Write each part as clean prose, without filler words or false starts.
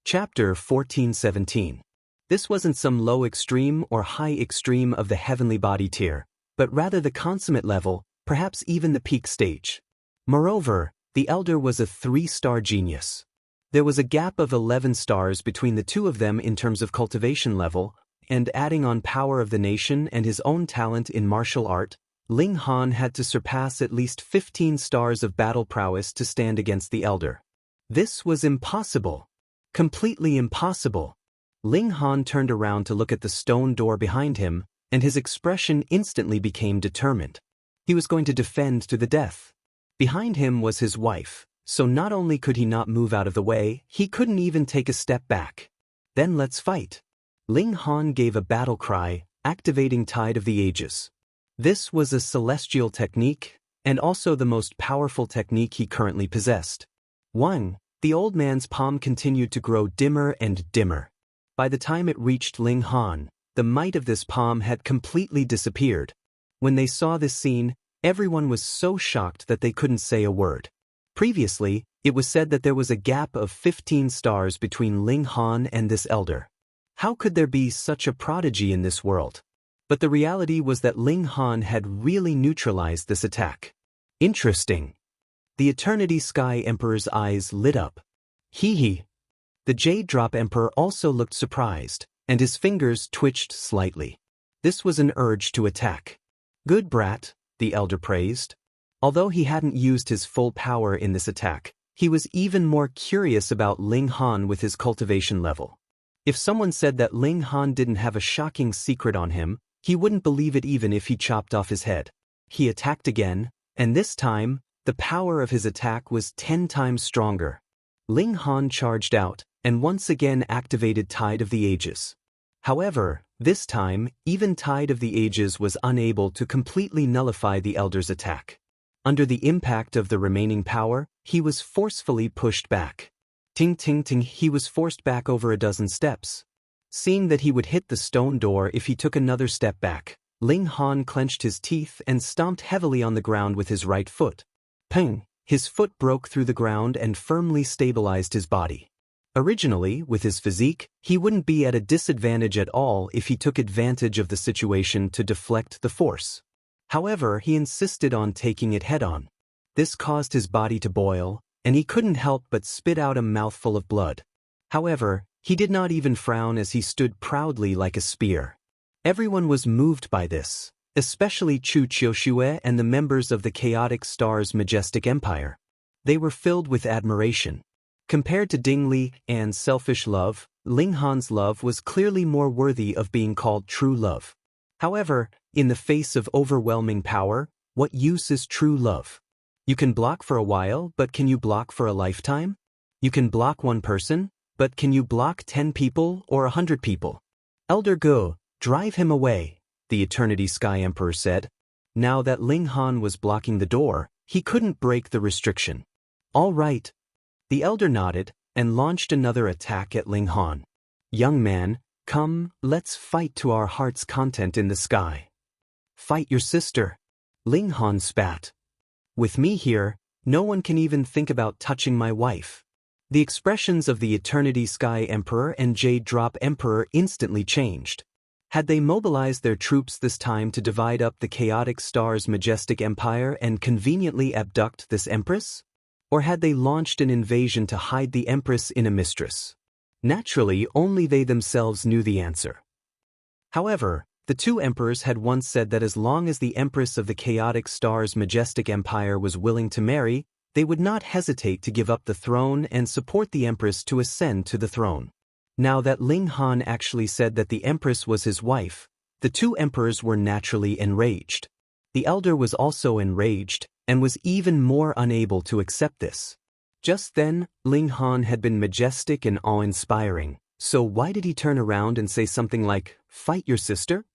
Chapter 1417. This wasn't some low extreme or high extreme of the heavenly body tier, but rather the consummate level, perhaps even the peak stage. Moreover, the elder was a 3-star genius. There was a gap of 11 stars between the two of them in terms of cultivation level, and adding on power of the nation and his own talent in martial art, Ling Han had to surpass at least 15 stars of battle prowess to stand against the elder. This was impossible. Completely impossible. Ling Han turned around to look at the stone door behind him, and his expression instantly became determined. He was going to defend to the death. Behind him was his wife, so not only could he not move out of the way, he couldn't even take a step back. Then let's fight. Ling Han gave a battle cry, activating Tide of the Ages. This was a celestial technique, and also the most powerful technique he currently possessed. 1. The old man's palm continued to grow dimmer and dimmer. By the time it reached Ling Han, the might of this palm had completely disappeared. When they saw this scene, everyone was so shocked that they couldn't say a word. Previously, it was said that there was a gap of 15 stars between Ling Han and this elder. How could there be such a prodigy in this world? But the reality was that Ling Han had really neutralized this attack. Interesting. The Eternity Sky Emperor's eyes lit up. Hee. The Jade Drop Emperor also looked surprised, and his fingers twitched slightly. This was an urge to attack. Good brat, the elder praised. Although he hadn't used his full power in this attack, he was even more curious about Ling Han with his cultivation level. If someone said that Ling Han didn't have a shocking secret on him, he wouldn't believe it even if he chopped off his head. He attacked again, and this time, the power of his attack was 10 times stronger. Ling Han charged out, and once again activated Tide of the Ages. However, this time, even Tide of the Ages was unable to completely nullify the elder's attack. Under the impact of the remaining power, he was forcefully pushed back. Ting ting ting, he was forced back over a dozen steps. Seeing that he would hit the stone door if he took another step back, Ling Han clenched his teeth and stomped heavily on the ground with his right foot. Peng! His foot broke through the ground and firmly stabilized his body. Originally, with his physique, he wouldn't be at a disadvantage at all if he took advantage of the situation to deflect the force. However, he insisted on taking it head-on. This caused his body to boil, and he couldn't help but spit out a mouthful of blood. However, he did not even frown as he stood proudly like a spear. Everyone was moved by this, especially Chu Qiushue and the members of the Chaotic Star's majestic empire. They were filled with admiration. Compared to Ding Li and selfish love, Ling Han's love was clearly more worthy of being called true love. However, in the face of overwhelming power, what use is true love? You can block for a while, but can you block for a lifetime? You can block one person, but can you block 10 people or 100 people? Elder Go, drive him away, the Eternity Sky Emperor said. Now that Ling Han was blocking the door, he couldn't break the restriction. All right. The elder nodded and launched another attack at Ling Han. Young man, come, let's fight to our heart's content in the sky. Fight your sister. Ling Han spat. With me here, no one can even think about touching my wife. The expressions of the Eternity Sky Emperor and Jade Drop Emperor instantly changed. Had they mobilized their troops this time to divide up the Chaotic Star's majestic empire and conveniently abduct this empress? Or had they launched an invasion to hide the empress in a mistress? Naturally, only they themselves knew the answer. However, the two emperors had once said that as long as the empress of the Chaotic Star's majestic empire was willing to marry, they would not hesitate to give up the throne and support the empress to ascend to the throne. Now that Ling Han actually said that the empress was his wife, the two emperors were naturally enraged. The elder was also enraged, and was even more unable to accept this. Just then, Ling Han had been majestic and awe-inspiring, so why did he turn around and say something like, "Fight your sister?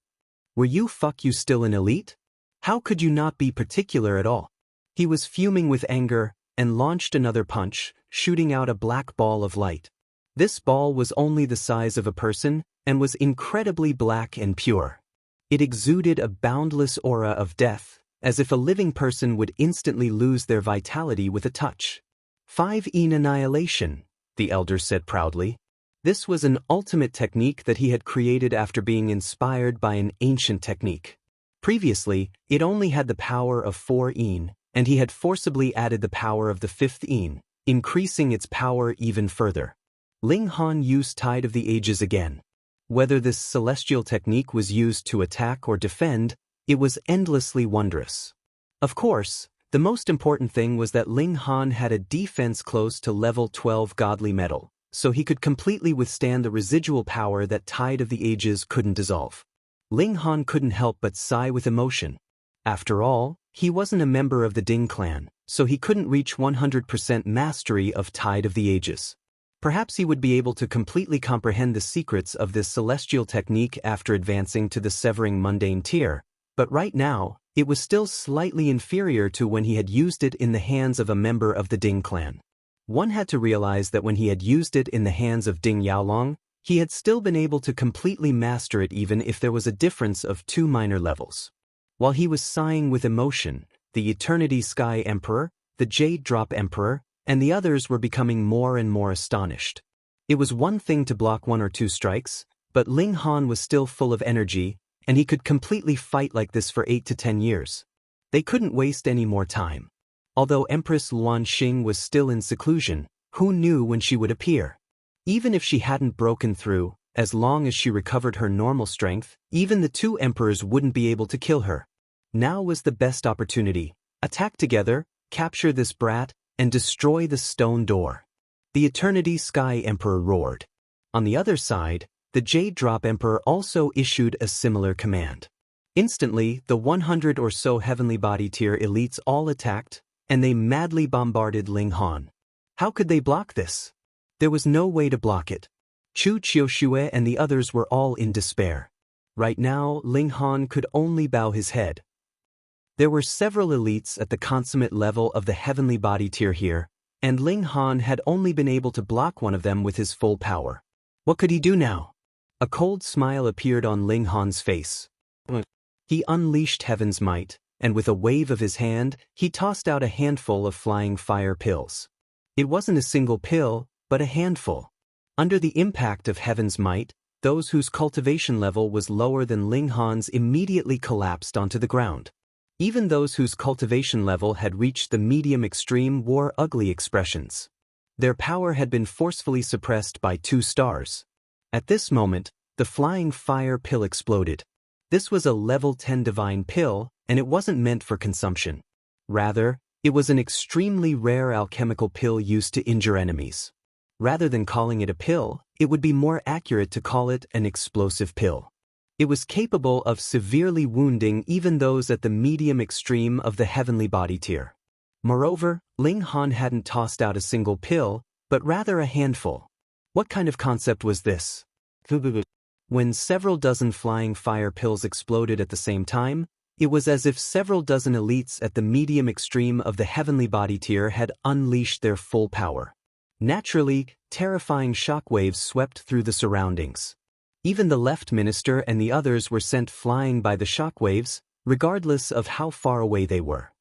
Were you still an elite? How could you not be particular at all?" He was fuming with anger, and launched another punch, shooting out a black ball of light. This ball was only the size of a person, and was incredibly black and pure. It exuded a boundless aura of death, as if a living person would instantly lose their vitality with a touch. 5 in annihilation, the elder said proudly. This was an ultimate technique that he had created after being inspired by an ancient technique. Previously, it only had the power of 4 yin, and he had forcibly added the power of the 5th yin, increasing its power even further. Ling Han used Tide of the Ages again. Whether this celestial technique was used to attack or defend, it was endlessly wondrous. Of course, the most important thing was that Ling Han had a defense close to level 12 godly metal, so he could completely withstand the residual power that Tide of the Ages couldn't dissolve. Ling Han couldn't help but sigh with emotion. After all, he wasn't a member of the Ding clan, so he couldn't reach 100% mastery of Tide of the Ages. Perhaps he would be able to completely comprehend the secrets of this celestial technique after advancing to the Severing Mundane tier, but right now, it was still slightly inferior to when he had used it in the hands of a member of the Ding clan. One had to realize that when he had used it in the hands of Ding Yaolong, he had still been able to completely master it even if there was a difference of 2 minor levels. While he was sighing with emotion, the Eternity Sky Emperor, the Jade Drop Emperor, and the others were becoming more and more astonished. It was one thing to block 1 or 2 strikes, but Ling Han was still full of energy, and he could completely fight like this for 8 to 10 years. They couldn't waste any more time. Although Empress Luan Xing was still in seclusion, who knew when she would appear? Even if she hadn't broken through, as long as she recovered her normal strength, even the 2 emperors wouldn't be able to kill her. Now was the best opportunity. Attack together, capture this brat, and destroy the stone door. The Eternity Sky Emperor roared. On the other side, the Jade Drop Emperor also issued a similar command. Instantly, the 100 or so heavenly body tier elites all attacked, and they madly bombarded Ling Han. How could they block this? There was no way to block it. Chu Qiushue and the others were all in despair. Right now, Ling Han could only bow his head. There were several elites at the consummate level of the heavenly body tier here, and Ling Han had only been able to block one of them with his full power. What could he do now? A cold smile appeared on Ling Han's face. He unleashed Heaven's might, and with a wave of his hand, he tossed out a handful of flying fire pills. It wasn't a single pill, but a handful. Under the impact of Heaven's might, those whose cultivation level was lower than Ling Han's immediately collapsed onto the ground. Even those whose cultivation level had reached the medium extreme wore ugly expressions. Their power had been forcefully suppressed by 2 stars. At this moment, the flying fire pill exploded. This was a level 10 divine pill, and it wasn't meant for consumption. Rather, it was an extremely rare alchemical pill used to injure enemies. Rather than calling it a pill, it would be more accurate to call it an explosive pill. It was capable of severely wounding even those at the medium extreme of the heavenly body tier. Moreover, Ling Han hadn't tossed out a single pill, but rather a handful. What kind of concept was this? When several dozen flying fire pills exploded at the same time, it was as if several dozen elites at the medium extreme of the heavenly body tier had unleashed their full power. Naturally, terrifying shockwaves swept through the surroundings. Even the left minister and the others were sent flying by the shockwaves, regardless of how far away they were.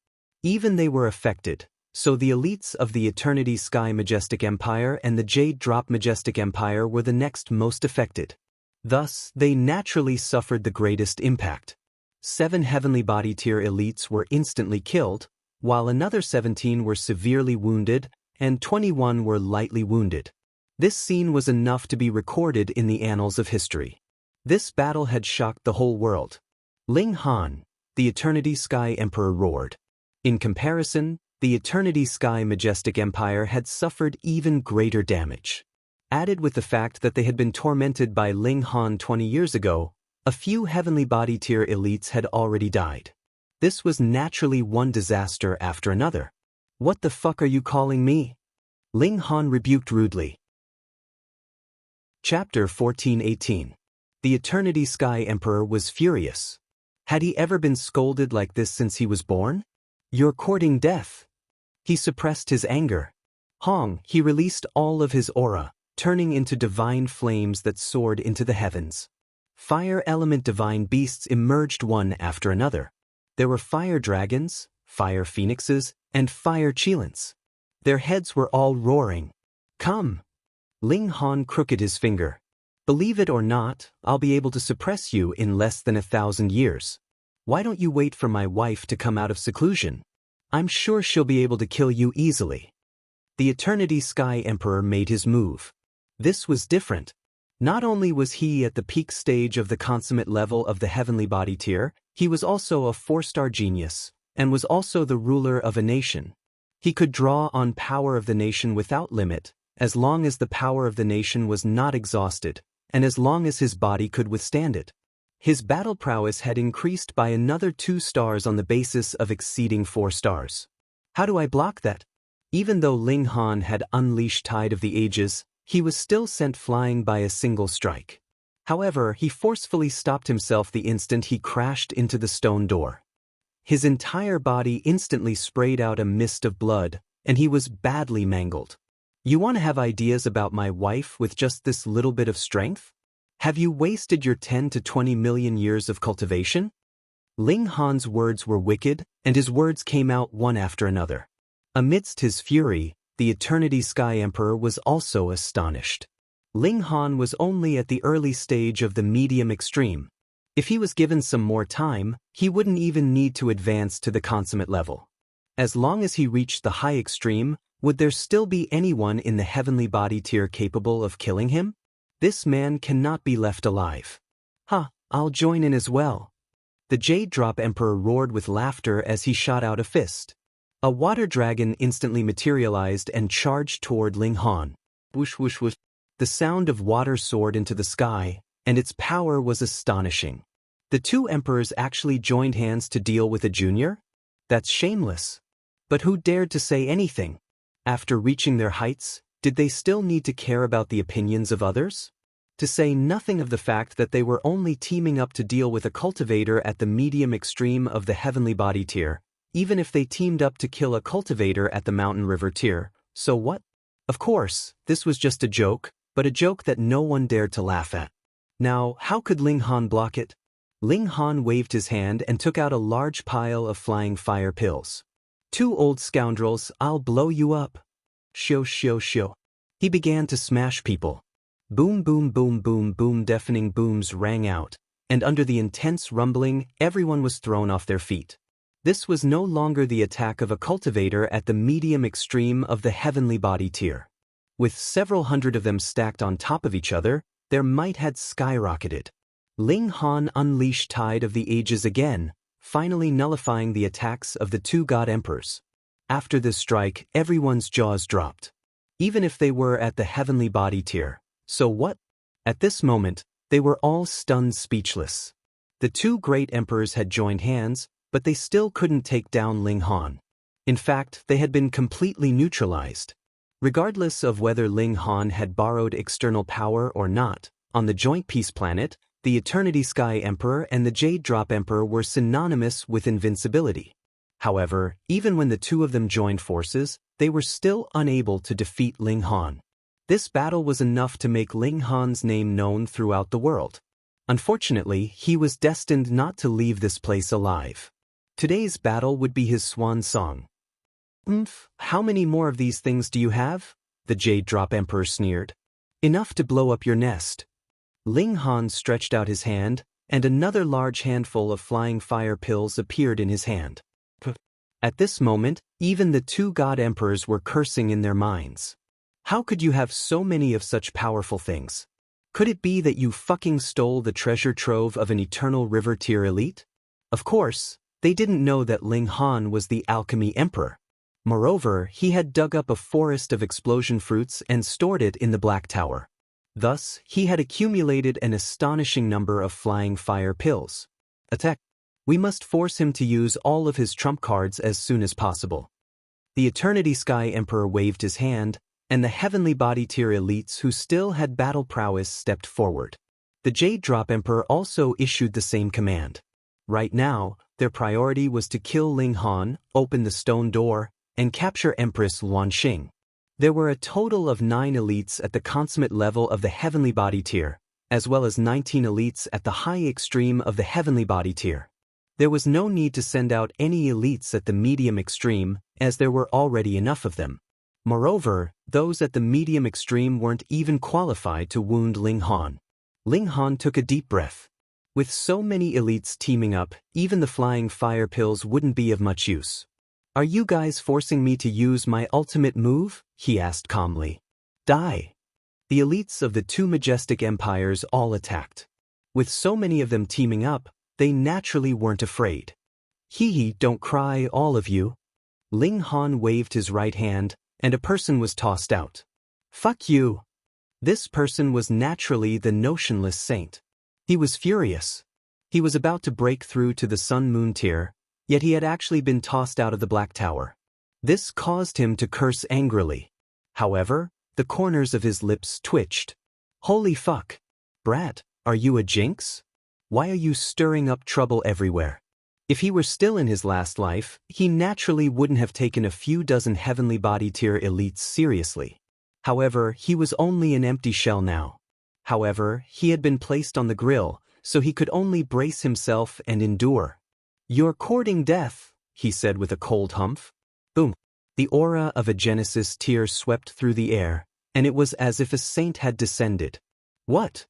Even they were affected, so the elites of the Eternity Sky Majestic Empire and the Jade Drop Majestic Empire were the next most affected. Thus, they naturally suffered the greatest impact. 7 heavenly body tier elites were instantly killed, while another 17 were severely wounded, and 21 were lightly wounded. This scene was enough to be recorded in the annals of history. This battle had shocked the whole world. Ling Han, the Eternity Sky Emperor, roared. In comparison, the Eternity Sky Majestic Empire had suffered even greater damage. Added with the fact that they had been tormented by Ling Han 20 years ago, a few heavenly body tier elites had already died. This was naturally one disaster after another. What the fuck are you calling me? Ling Han rebuked rudely. Chapter 14:18. The Eternity Sky Emperor was furious. Had he ever been scolded like this since he was born? You're courting death. He suppressed his anger. He released all of his aura, turning into divine flames that soared into the heavens. Fire element divine beasts emerged one after another. There were fire dragons, fire phoenixes, and fire cheilants. Their heads were all roaring. Come! Ling Han crooked his finger. Believe it or not, I'll be able to suppress you in less than 1,000 years. Why don't you wait for my wife to come out of seclusion? I'm sure she'll be able to kill you easily. The Eternity Sky Emperor made his move. This was different. Not only was he at the peak stage of the consummate level of the heavenly body tier, he was also a 4-star genius, and was also the ruler of a nation. He could draw on power of the nation without limit, as long as the power of the nation was not exhausted, and as long as his body could withstand it. His battle prowess had increased by another 2 stars on the basis of exceeding 4 stars. How do I block that? Even though Ling Han had unleashed Tide of the Ages, he was still sent flying by a single strike. However, he forcefully stopped himself the instant he crashed into the stone door. His entire body instantly sprayed out a mist of blood, and he was badly mangled. You want to have ideas about my wife with just this little bit of strength? Have you wasted your 10 to 20 million years of cultivation? Ling Han's words were wicked, and his words came out one after another. Amidst his fury, the Eternity Sky Emperor was also astonished. Ling Han was only at the early stage of the medium extreme. If he was given some more time, he wouldn't even need to advance to the consummate level. As long as he reached the high extreme, would there still be anyone in the heavenly body tier capable of killing him? This man cannot be left alive. I'll join in as well. The Jade Drop Emperor roared with laughter as he shot out a fist. A water dragon instantly materialized and charged toward Ling Han. Whoosh whoosh whoosh. The sound of water soared into the sky, and its power was astonishing. The 2 emperors actually joined hands to deal with a junior? That's shameless. But who dared to say anything? After reaching their heights, did they still need to care about the opinions of others? To say nothing of the fact that they were only teaming up to deal with a cultivator at the medium extreme of the heavenly body tier, even if they teamed up to kill a cultivator at the mountain river tier, so what? Of course, this was just a joke, but a joke that no one dared to laugh at. Now, how could Ling Han block it? Ling Han waved his hand and took out a large pile of flying fire pills. 2 old scoundrels, I'll blow you up. Shoo shoo shoo. He began to smash people. Boom boom boom boom boom, deafening booms rang out, and under the intense rumbling, everyone was thrown off their feet. This was no longer the attack of a cultivator at the medium extreme of the heavenly body tier. With several hundred of them stacked on top of each other, their might had skyrocketed. Ling Han unleashed Tide of the Ages again, finally nullifying the attacks of the 2 god emperors. After this strike, everyone's jaws dropped. Even if they were at the heavenly body tier, so what? At this moment, they were all stunned speechless. The 2 great emperors had joined hands, but they still couldn't take down Ling Han. In fact, they had been completely neutralized. Regardless of whether Ling Han had borrowed external power or not, on the Joint Peace Planet, the Eternity Sky Emperor and the Jade Drop Emperor were synonymous with invincibility. However, even when the 2 of them joined forces, they were still unable to defeat Ling Han. This battle was enough to make Ling Han's name known throughout the world. Unfortunately, he was destined not to leave this place alive. Today's battle would be his swan song. How many more of these things do you have? The Jade Drop Emperor sneered. Enough to blow up your nest. Ling Han stretched out his hand, and another large handful of flying fire pills appeared in his hand. At this moment, even the 2 god emperors were cursing in their minds. How could you have so many of such powerful things? Could it be that you fucking stole the treasure trove of an eternal river tier elite? Of course, they didn't know that Ling Han was the Alchemy Emperor. Moreover, he had dug up a forest of explosion fruits and stored it in the Black Tower. Thus, he had accumulated an astonishing number of flying fire pills. Attack! We must force him to use all of his trump cards as soon as possible. The Eternity Sky Emperor waved his hand, and the heavenly body tier elites who still had battle prowess stepped forward. The Jade Drop Emperor also issued the same command. Right now, their priority was to kill Ling Han, open the stone door, and capture Empress Luanxing. There were a total of 9 elites at the consummate level of the heavenly body tier, as well as 19 elites at the high extreme of the heavenly body tier. There was no need to send out any elites at the medium extreme, as there were already enough of them. Moreover, those at the medium extreme weren't even qualified to wound Ling Han. Ling Han took a deep breath. With so many elites teaming up, even the flying fire pills wouldn't be of much use. Are you guys forcing me to use my ultimate move? He asked calmly. Die. The elites of the two majestic empires all attacked. With so many of them teaming up, they naturally weren't afraid. Hee, don't cry, all of you. Ling Han waved his right hand, and a person was tossed out. Fuck you. This person was naturally the notionless saint. He was furious. He was about to break through to the Sun-Moon tier, yet he had actually been tossed out of the Black Tower. This caused him to curse angrily. However, the corners of his lips twitched. Holy fuck. Brat, are you a jinx? Why are you stirring up trouble everywhere? If he were still in his last life, he naturally wouldn't have taken a few dozen heavenly body tier elites seriously. However, he was only an empty shell now. However, he had been placed on the grill, so he could only brace himself and endure. You're courting death, he said with a cold humph. Boom. The aura of a Genesis tier swept through the air, and it was as if a saint had descended. What?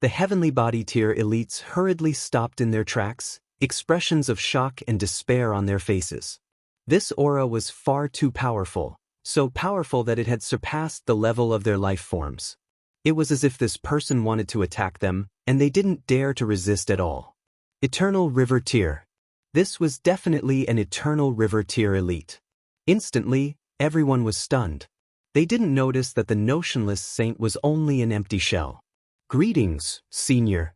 The heavenly body tier elites hurriedly stopped in their tracks, expressions of shock and despair on their faces. This aura was far too powerful, so powerful that it had surpassed the level of their life forms. It was as if this person wanted to attack them, and they didn't dare to resist at all. Eternal River Tier. This was definitely an Eternal River Tier elite. Instantly, everyone was stunned. They didn't notice that the notionless saint was only an empty shell. Greetings, Senior.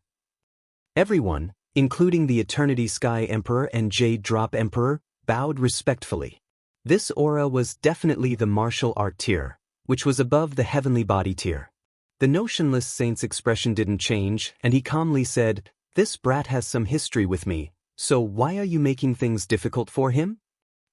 Everyone, including the Eternity Sky Emperor and Jade Drop Emperor, bowed respectfully. This aura was definitely the martial art tier, which was above the heavenly body tier. The notionless saint's expression didn't change, and he calmly said, "This brat has some history with me, so why are you making things difficult for him?"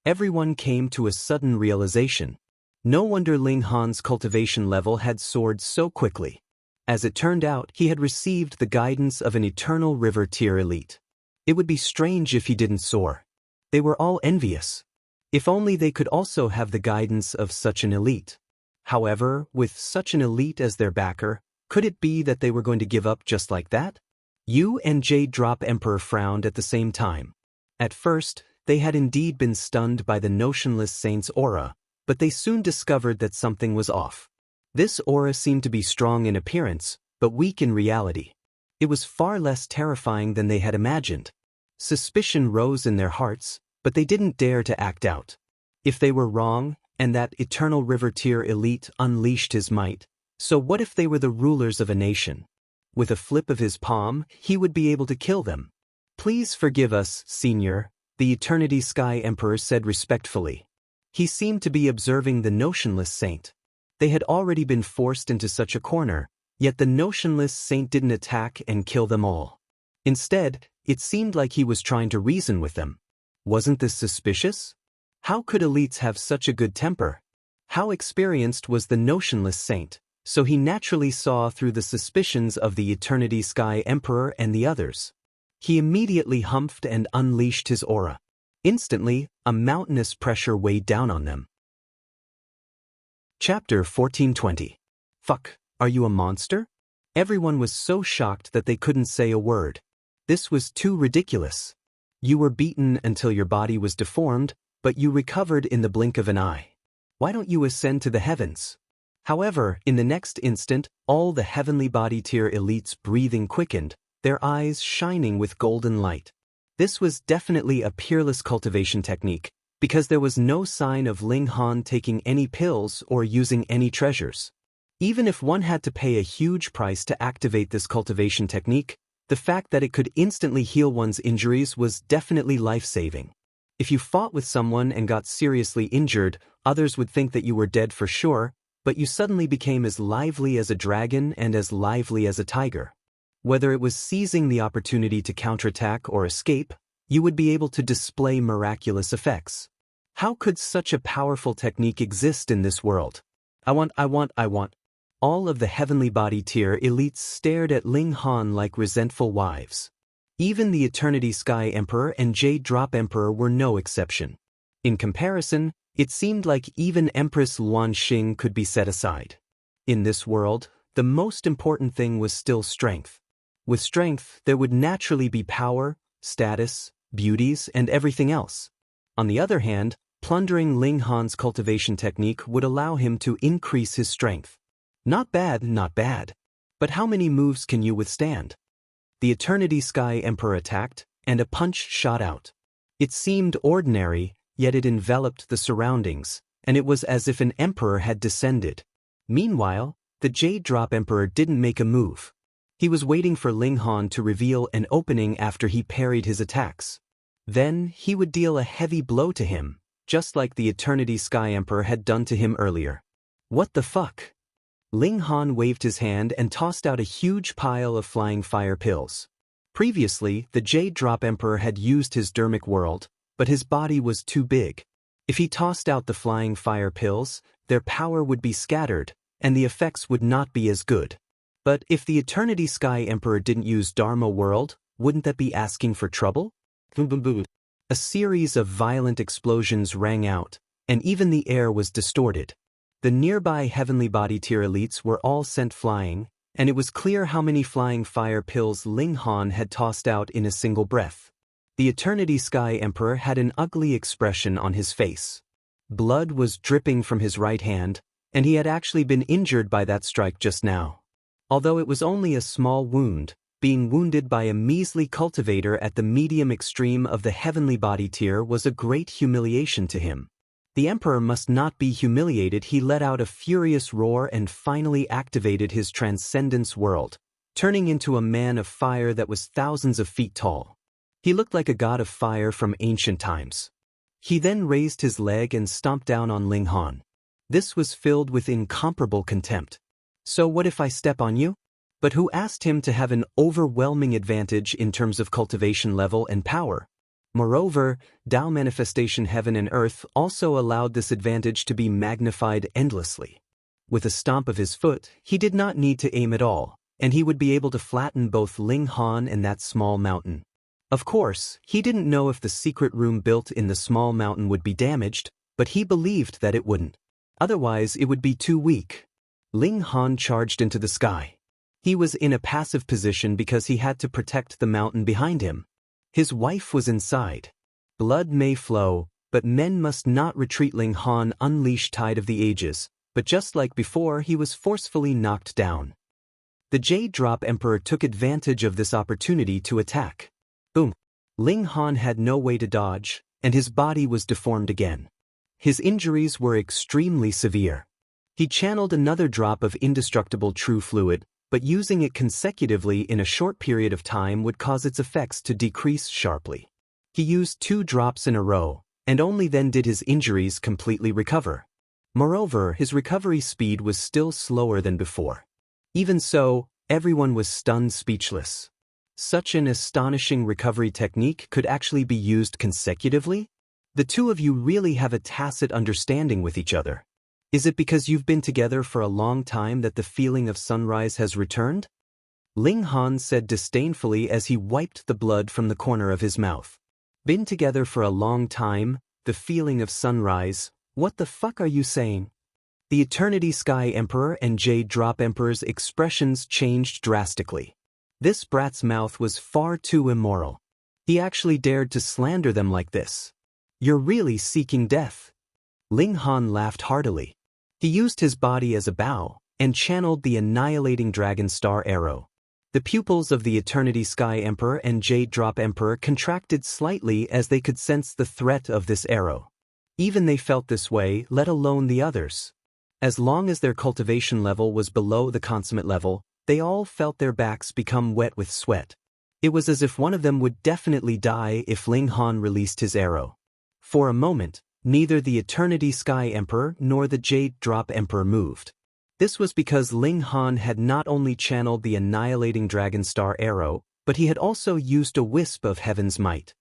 Everyone came to a sudden realization. No wonder Ling Han's cultivation level had soared so quickly. As it turned out, he had received the guidance of an Eternal River Tier elite. It would be strange if he didn't soar. They were all envious. If only they could also have the guidance of such an elite. However, with such an elite as their backer, could it be that they were going to give up just like that? Yu and Jade Drop Emperor frowned at the same time. At first, they had indeed been stunned by the notionless saint's aura, but they soon discovered that something was off. This aura seemed to be strong in appearance, but weak in reality. It was far less terrifying than they had imagined. Suspicion rose in their hearts, but they didn't dare to act out. If they were wrong, and that Eternal River Tier elite unleashed his might, so what if they were the rulers of a nation? With a flip of his palm, he would be able to kill them. Please forgive us, Senior, the Eternity Sky Emperor said respectfully. He seemed to be observing the notionless saint. They had already been forced into such a corner, yet the notionless saint didn't attack and kill them all. Instead, it seemed like he was trying to reason with them. Wasn't this suspicious? How could elites have such a good temper? How experienced was the notionless saint, so he naturally saw through the suspicions of the Eternity Sky Emperor and the others. He immediately humphed and unleashed his aura. Instantly, a mountainous pressure weighed down on them. Chapter 1420. Fuck, are you a monster? Everyone was so shocked that they couldn't say a word. This was too ridiculous. You were beaten until your body was deformed, but you recovered in the blink of an eye. Why don't you ascend to the heavens? However, in the next instant, all the heavenly body tier elites' breathing quickened, their eyes shining with golden light. This was definitely a peerless cultivation technique, because there was no sign of Ling Han taking any pills or using any treasures. Even if one had to pay a huge price to activate this cultivation technique, the fact that it could instantly heal one's injuries was definitely life-saving. If you fought with someone and got seriously injured, others would think that you were dead for sure, but you suddenly became as lively as a dragon and as lively as a tiger. Whether it was seizing the opportunity to counterattack or escape, you would be able to display miraculous effects. How could such a powerful technique exist in this world? I want. All of the heavenly body tier elites stared at Ling Han like resentful wives. Even the Eternity Sky Emperor and Jade Drop Emperor were no exception. In comparison, It seemed like even Empress Luanxing could be set aside. In this world, the most important thing was still strength. With strength, there would naturally be power, status, beauties, and everything else. On the other hand, plundering Ling Han's cultivation technique would allow him to increase his strength. Not bad, not bad. But how many moves can you withstand? The Eternity Sky Emperor attacked, and a punch shot out. It seemed ordinary, yet it enveloped the surroundings, and it was as if an emperor had descended. Meanwhile, the Jade Drop Emperor didn't make a move. He was waiting for Ling Han to reveal an opening after he parried his attacks. Then, he would deal a heavy blow to him, just like the Eternity Sky Emperor had done to him earlier. What the fuck? Ling Han waved his hand and tossed out a huge pile of flying fire pills. Previously, the Jade Drop Emperor had used his dermic world, but his body was too big. If he tossed out the flying fire pills, their power would be scattered, and the effects would not be as good. But if the Eternity Sky Emperor didn't use Dharma World, wouldn't that be asking for trouble? A series of violent explosions rang out, and even the air was distorted. The nearby heavenly body tier elites were all sent flying, and it was clear how many flying fire pills Ling Han had tossed out in a single breath. The Eternity Sky Emperor had an ugly expression on his face. Blood was dripping from his right hand, and he had actually been injured by that strike just now. Although it was only a small wound, being wounded by a measly cultivator at the medium extreme of the heavenly body tier was a great humiliation to him. The Emperor must not be humiliated. He let out a furious roar and finally activated his Transcendence World, turning into a man of fire that was thousands of feet tall. He looked like a god of fire from ancient times. He then raised his leg and stomped down on Ling Han. This was filled with incomparable contempt. So what if I step on you? But who asked him to have an overwhelming advantage in terms of cultivation level and power? Moreover, Tao Manifestation Heaven and Earth also allowed this advantage to be magnified endlessly. With a stomp of his foot, he did not need to aim at all, and he would be able to flatten both Ling Han and that small mountain. Of course, he didn't know if the secret room built in the small mountain would be damaged, but he believed that it wouldn't. Otherwise, it would be too weak. Ling Han charged into the sky. He was in a passive position because he had to protect the mountain behind him. His wife was inside. Blood may flow, but men must not retreat. Ling Han unleashed Tide of the Ages, but just like before, he was forcefully knocked down. The Jade Drop Emperor took advantage of this opportunity to attack. Boom! Ling Han had no way to dodge, and his body was deformed again. His injuries were extremely severe. He channeled another drop of indestructible true fluid, but using it consecutively in a short period of time would cause its effects to decrease sharply. He used 2 drops in a row, and only then did his injuries completely recover. Moreover, his recovery speed was still slower than before. Even so, everyone was stunned speechless. Such an astonishing recovery technique could actually be used consecutively? The two of you really have a tacit understanding with each other. Is it because you've been together for a long time that the feeling of sunrise has returned? Ling Han said disdainfully as he wiped the blood from the corner of his mouth. Been together for a long time, the feeling of sunrise, what the fuck are you saying? The Eternity Sky Emperor and Jade Drop Emperor's expressions changed drastically. This brat's mouth was far too immoral. He actually dared to slander them like this. You're really seeking death. Ling Han laughed heartily. He used his body as a bow, and channeled the annihilating Dragon Star arrow. The pupils of the Eternity Sky Emperor and Jade Drop Emperor contracted slightly as they could sense the threat of this arrow. Even they felt this way, let alone the others. As long as their cultivation level was below the consummate level, they all felt their backs become wet with sweat. It was as if one of them would definitely die if Ling Han released his arrow. For a moment, neither the Eternity Sky Emperor nor the Jade Drop Emperor moved. This was because Ling Han had not only channeled the annihilating Dragon Star arrow, but he had also used a wisp of Heaven's might.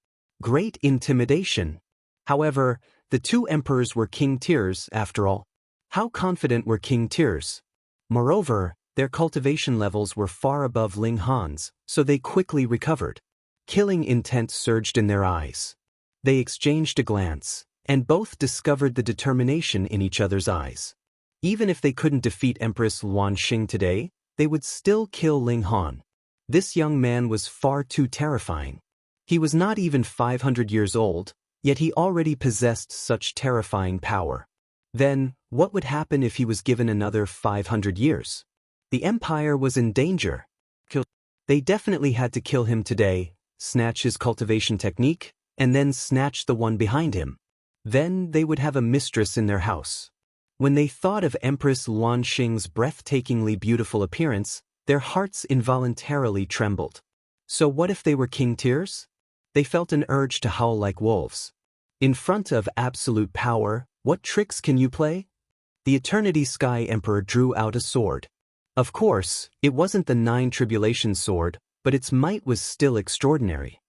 Great intimidation. However, the two emperors were king tiers after all. How confident were king tiers? Moreover, their cultivation levels were far above Ling Han's, so they quickly recovered. Killing intent surged in their eyes. They exchanged a glance, and both discovered the determination in each other's eyes. Even if they couldn't defeat Empress Luanxing today, they would still kill Ling Han. This young man was far too terrifying. He was not even 500 years old, yet he already possessed such terrifying power. Then, what would happen if he was given another 500 years? The empire was in danger. They definitely had to kill him today, snatch his cultivation technique, and then snatch the one behind him. Then they would have a mistress in their house. When they thought of Empress Luanxing's breathtakingly beautiful appearance, their hearts involuntarily trembled. So what if they were king tiers? They felt an urge to howl like wolves. In front of absolute power, what tricks can you play? The Eternity Sky Emperor drew out a sword. Of course, it wasn't the 9 Tribulation sword, but its might was still extraordinary.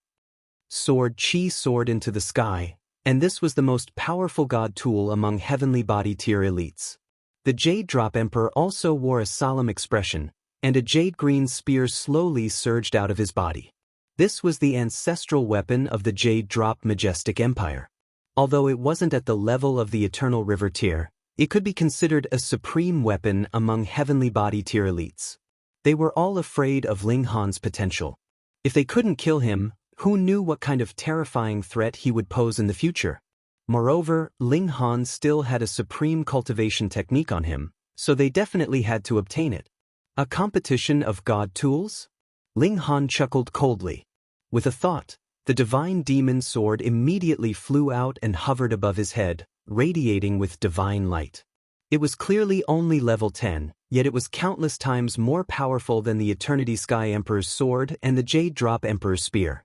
Sword Chi soared into the sky, and this was the most powerful god tool among heavenly body tier elites. The Jade Drop Emperor also wore a solemn expression, and a jade-green spear slowly surged out of his body. This was the ancestral weapon of the Jade Drop Majestic Empire. Although it wasn't at the level of the Eternal River tier, it could be considered a supreme weapon among heavenly body tier elites. They were all afraid of Ling Han's potential. If they couldn't kill him, who knew what kind of terrifying threat he would pose in the future? Moreover, Ling Han still had a supreme cultivation technique on him, so they definitely had to obtain it. A competition of god tools? Ling Han chuckled coldly. With a thought, the divine demon sword immediately flew out and hovered above his head, radiating with divine light. It was clearly only level 10, yet it was countless times more powerful than the Eternity Sky Emperor's sword and the Jade Drop Emperor's spear.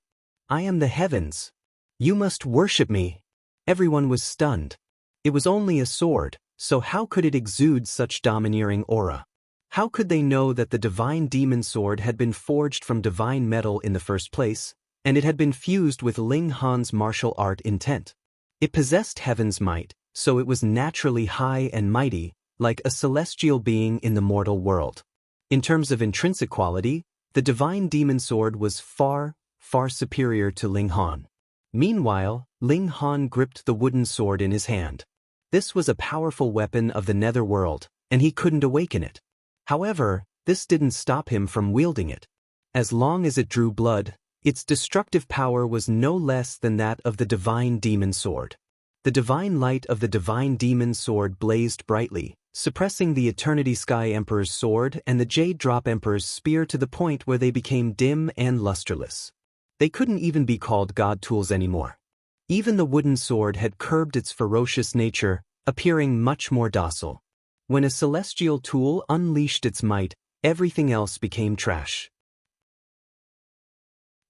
I am the heavens. You must worship me. Everyone was stunned. It was only a sword, so how could it exude such domineering aura? How could they know that the divine demon sword had been forged from divine metal in the first place, and it had been fused with Ling Han's martial art intent? It possessed heaven's might, so it was naturally high and mighty, like a celestial being in the mortal world. In terms of intrinsic quality, the divine demon sword was far, far superior to Ling Han. Meanwhile, Ling Han gripped the wooden sword in his hand. This was a powerful weapon of the netherworld, and he couldn't awaken it. However, this didn't stop him from wielding it. As long as it drew blood, its destructive power was no less than that of the divine demon sword. The divine light of the divine demon sword blazed brightly, suppressing the Eternity Sky Emperor's sword and the Jade Drop Emperor's spear to the point where they became dim and lusterless. They couldn't even be called god tools anymore. Even the wooden sword had curbed its ferocious nature, appearing much more docile. When a celestial tool unleashed its might, everything else became trash.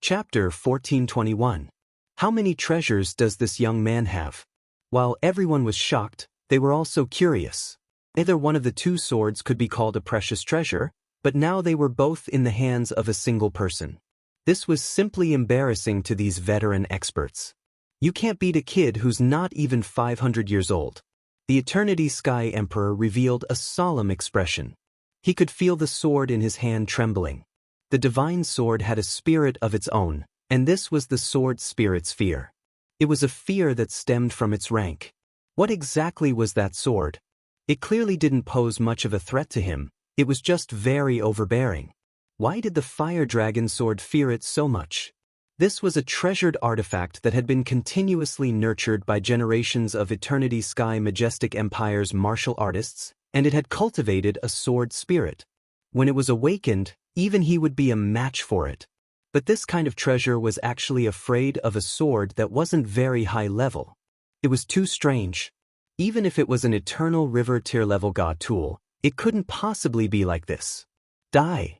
Chapter 1421. How many treasures does this young man have? While everyone was shocked, they were also curious. Either one of the two swords could be called a precious treasure, but now they were both in the hands of a single person. This was simply embarrassing to these veteran experts. You can't beat a kid who's not even 500 years old. The Eternity Sky Emperor revealed a solemn expression. He could feel the sword in his hand trembling. The divine sword had a spirit of its own, and this was the sword spirit's fear. It was a fear that stemmed from its rank. What exactly was that sword? It clearly didn't pose much of a threat to him, it was just very overbearing. Why did the fire dragon sword fear it so much? This was a treasured artifact that had been continuously nurtured by generations of Eternity Sky Majestic Empire's martial artists, and it had cultivated a sword spirit. When it was awakened, even he would be a match for it. But this kind of treasure was actually afraid of a sword that wasn't very high level. It was too strange. Even if it was an Eternal River tier level god tool, it couldn't possibly be like this. Die!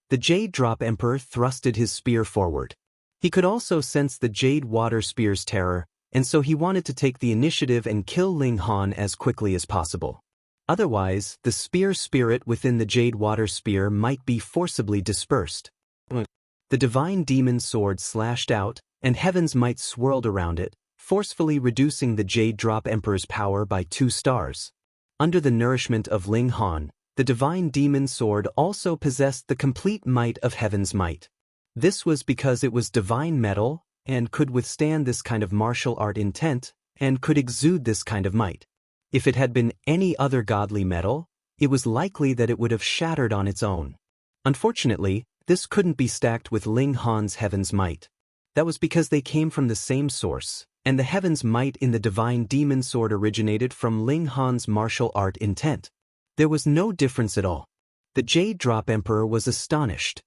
The Jade Drop Emperor thrusted his spear forward. He could also sense the Jade Water Spear's terror, and so he wanted to take the initiative and kill Ling Han as quickly as possible. Otherwise, the spear spirit within the Jade Water Spear might be forcibly dispersed. The divine demon sword slashed out, and heaven's might swirled around it, forcefully reducing the Jade Drop Emperor's power by 2 stars. Under the nourishment of Ling Han, the divine demon sword also possessed the complete might of heaven's might. This was because it was divine metal and could withstand this kind of martial art intent, and could exude this kind of might. If it had been any other godly metal, it was likely that it would have shattered on its own. Unfortunately, this couldn't be stacked with Ling Han's heaven's might. That was because they came from the same source, and the heaven's might in the divine demon sword originated from Ling Han's martial art intent. There was no difference at all. The Jade Drop Emperor was astonished.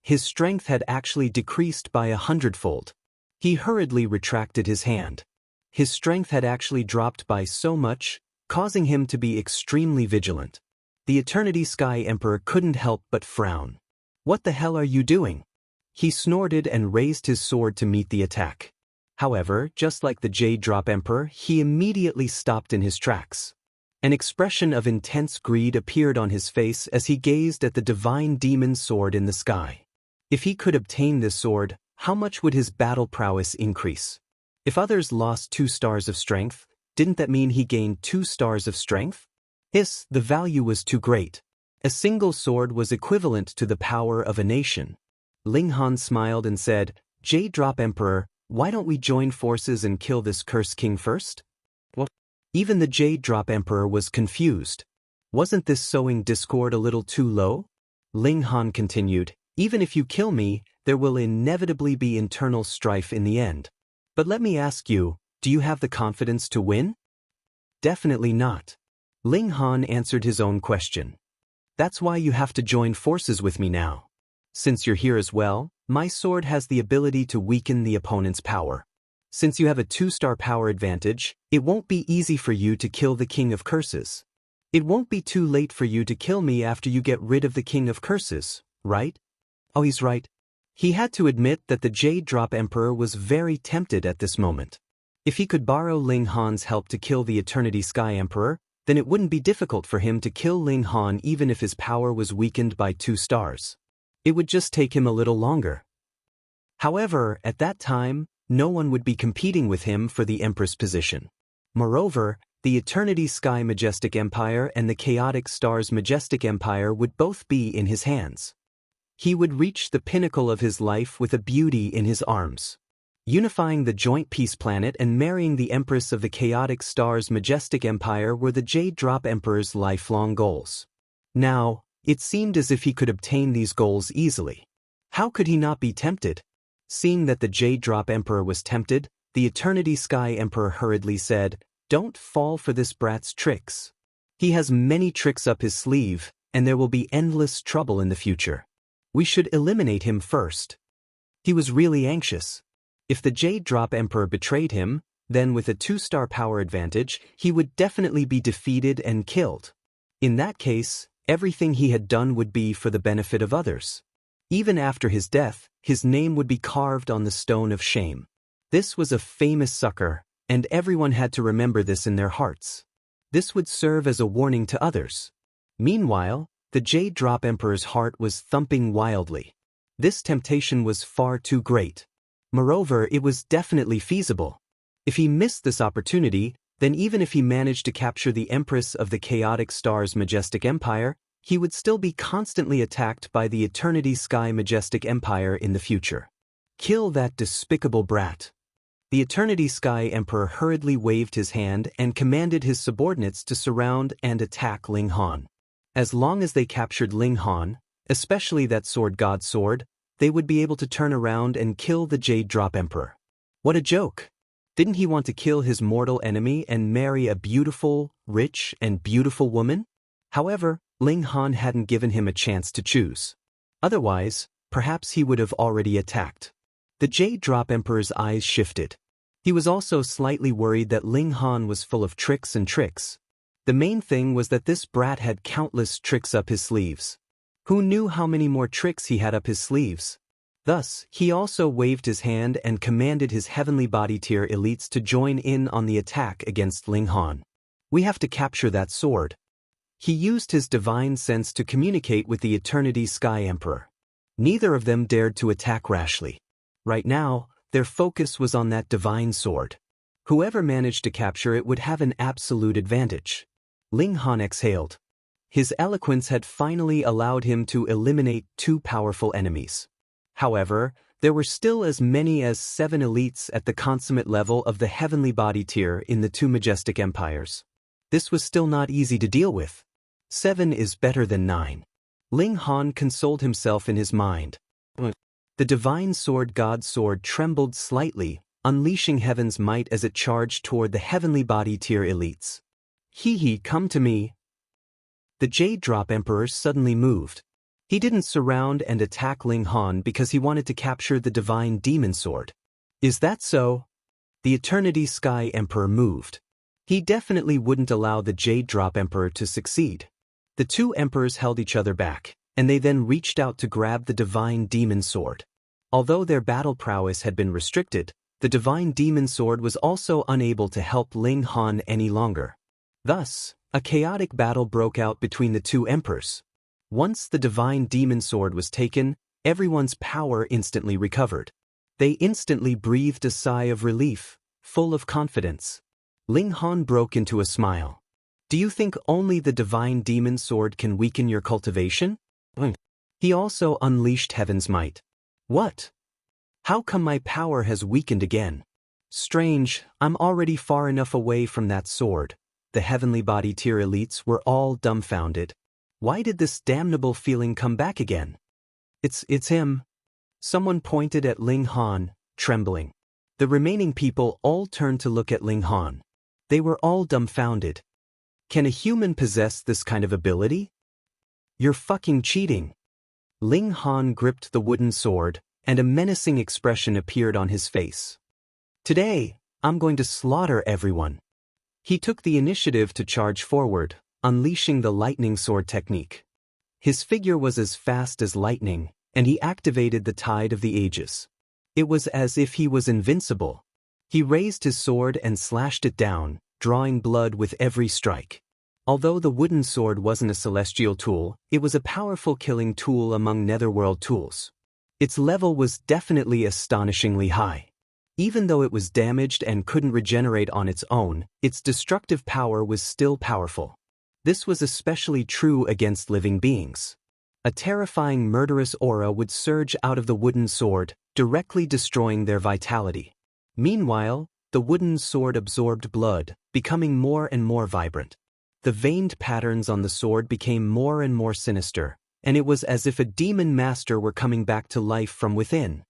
His strength had actually decreased by 100-fold. He hurriedly retracted his hand. His strength had actually dropped by so much, causing him to be extremely vigilant. The Eternity Sky Emperor couldn't help but frown. "What the hell are you doing?" He snorted and raised his sword to meet the attack. However, just like the Jade Drop Emperor, he immediately stopped in his tracks. An expression of intense greed appeared on his face as he gazed at the divine demon sword in the sky. If he could obtain this sword, how much would his battle prowess increase? If others lost 2 stars of strength, didn't that mean he gained 2 stars of strength? Yes, the value was too great. A single sword was equivalent to the power of a nation. Ling Han smiled and said, "Jade Drop Emperor, why don't we join forces and kill this cursed king first?" Well, even the Jade Drop Emperor was confused. Wasn't this sowing discord a little too low? Ling Han continued, "Even if you kill me, there will inevitably be internal strife in the end. But let me ask you, do you have the confidence to win?" "Definitely not." Ling Han answered his own question. "That's why you have to join forces with me now. Since you're here as well, my sword has the ability to weaken the opponent's power. Since you have a 2-star power advantage, it won't be easy for you to kill the King of Curses. It won't be too late for you to kill me after you get rid of the King of Curses, right?" Oh, he's right. He had to admit that the Jade Drop Emperor was very tempted at this moment. If he could borrow Ling Han's help to kill the Eternity Sky Emperor, then it wouldn't be difficult for him to kill Ling Han even if his power was weakened by 2 stars. It would just take him a little longer. However, at that time, no one would be competing with him for the Empress position. Moreover, the Eternity Sky Majestic Empire and the Chaotic Stars Majestic Empire would both be in his hands. He would reach the pinnacle of his life with a beauty in his arms. Unifying the joint peace planet and marrying the Empress of the Chaotic Stars Majestic Empire were the Jade Drop Emperor's lifelong goals. Now, it seemed as if he could obtain these goals easily. How could he not be tempted? Seeing that the Jade Drop Emperor was tempted, the Eternity Sky Emperor hurriedly said, "Don't fall for this brat's tricks. He has many tricks up his sleeve, and there will be endless trouble in the future. We should eliminate him first." He was really anxious. If the Jade Drop Emperor betrayed him, then with a 2-star power advantage, he would definitely be defeated and killed. In that case, everything he had done would be for the benefit of others. Even after his death, his name would be carved on the stone of shame. This was a famous sucker, and everyone had to remember this in their hearts. This would serve as a warning to others. Meanwhile, the Jade Drop Emperor's heart was thumping wildly. This temptation was far too great. Moreover, it was definitely feasible. If he missed this opportunity, then even if he managed to capture the Empress of the Chaotic Stars Majestic Empire, he would still be constantly attacked by the Eternity Sky Majestic Empire in the future. Kill that despicable brat. The Eternity Sky Emperor hurriedly waved his hand and commanded his subordinates to surround and attack Ling Han. As long as they captured Ling Han, especially that sword god sword, they would be able to turn around and kill the Jade Drop Emperor. What a joke! Didn't he want to kill his mortal enemy and marry a beautiful, rich, and beautiful woman? However, Ling Han hadn't given him a chance to choose. Otherwise, perhaps he would have already attacked. The Jade Drop Emperor's eyes shifted. He was also slightly worried that Ling Han was full of tricks and tricks. The main thing was that this brat had countless tricks up his sleeves. Who knew how many more tricks he had up his sleeves? Thus, he also waved his hand and commanded his heavenly body tier elites to join in on the attack against Ling Han. We have to capture that sword. He used his divine sense to communicate with the Eternity Sky Emperor. Neither of them dared to attack rashly. Right now, their focus was on that divine sword. Whoever managed to capture it would have an absolute advantage. Ling Han exhaled. His eloquence had finally allowed him to eliminate 2 powerful enemies. However, There were still as many as 7 elites at the consummate level of the heavenly body tier in the two majestic empires. This was still not easy to deal with. 7 is better than 9. Ling Han consoled himself in his mind. The divine sword God's sword trembled slightly, unleashing heaven's might as it charged toward the heavenly body tier elites. He, come to me. The Jade Drop Emperor suddenly moved. He didn't surround and attack Ling Han because he wanted to capture the divine demon sword. Is that so? The Eternity Sky Emperor moved. He definitely wouldn't allow the Jade Drop Emperor to succeed. The two emperors held each other back, and they then reached out to grab the divine demon sword. Although their battle prowess had been restricted, the divine demon sword was also unable to help Ling Han any longer. Thus, a chaotic battle broke out between the two emperors. Once the divine demon sword was taken, everyone's power instantly recovered. They instantly breathed a sigh of relief, full of confidence. Ling Han broke into a smile. Do you think only the divine demon sword can weaken your cultivation? He also unleashed heaven's might. What? How come my power has weakened again? Strange, I'm already far enough away from that sword. The heavenly body tier elites were all dumbfounded. Why did this damnable feeling come back again? It's him. Someone pointed at Ling Han, trembling. The remaining people all turned to look at Ling Han. They were all dumbfounded. Can a human possess this kind of ability? You're fucking cheating. Ling Han gripped the wooden sword, and a menacing expression appeared on his face. Today, I'm going to slaughter everyone. He took the initiative to charge forward, unleashing the lightning sword technique. His figure was as fast as lightning, and he activated the Tide of the Ages. It was as if he was invincible. He raised his sword and slashed it down, drawing blood with every strike. Although the wooden sword wasn't a celestial tool, it was a powerful killing tool among netherworld tools. Its level was definitely astonishingly high. Even though it was damaged and couldn't regenerate on its own, its destructive power was still powerful. This was especially true against living beings. A terrifying murderous aura would surge out of the wooden sword, directly destroying their vitality. Meanwhile, the wooden sword absorbed blood, becoming more and more vibrant. The veined patterns on the sword became more and more sinister, and it was as if a demon master were coming back to life from within.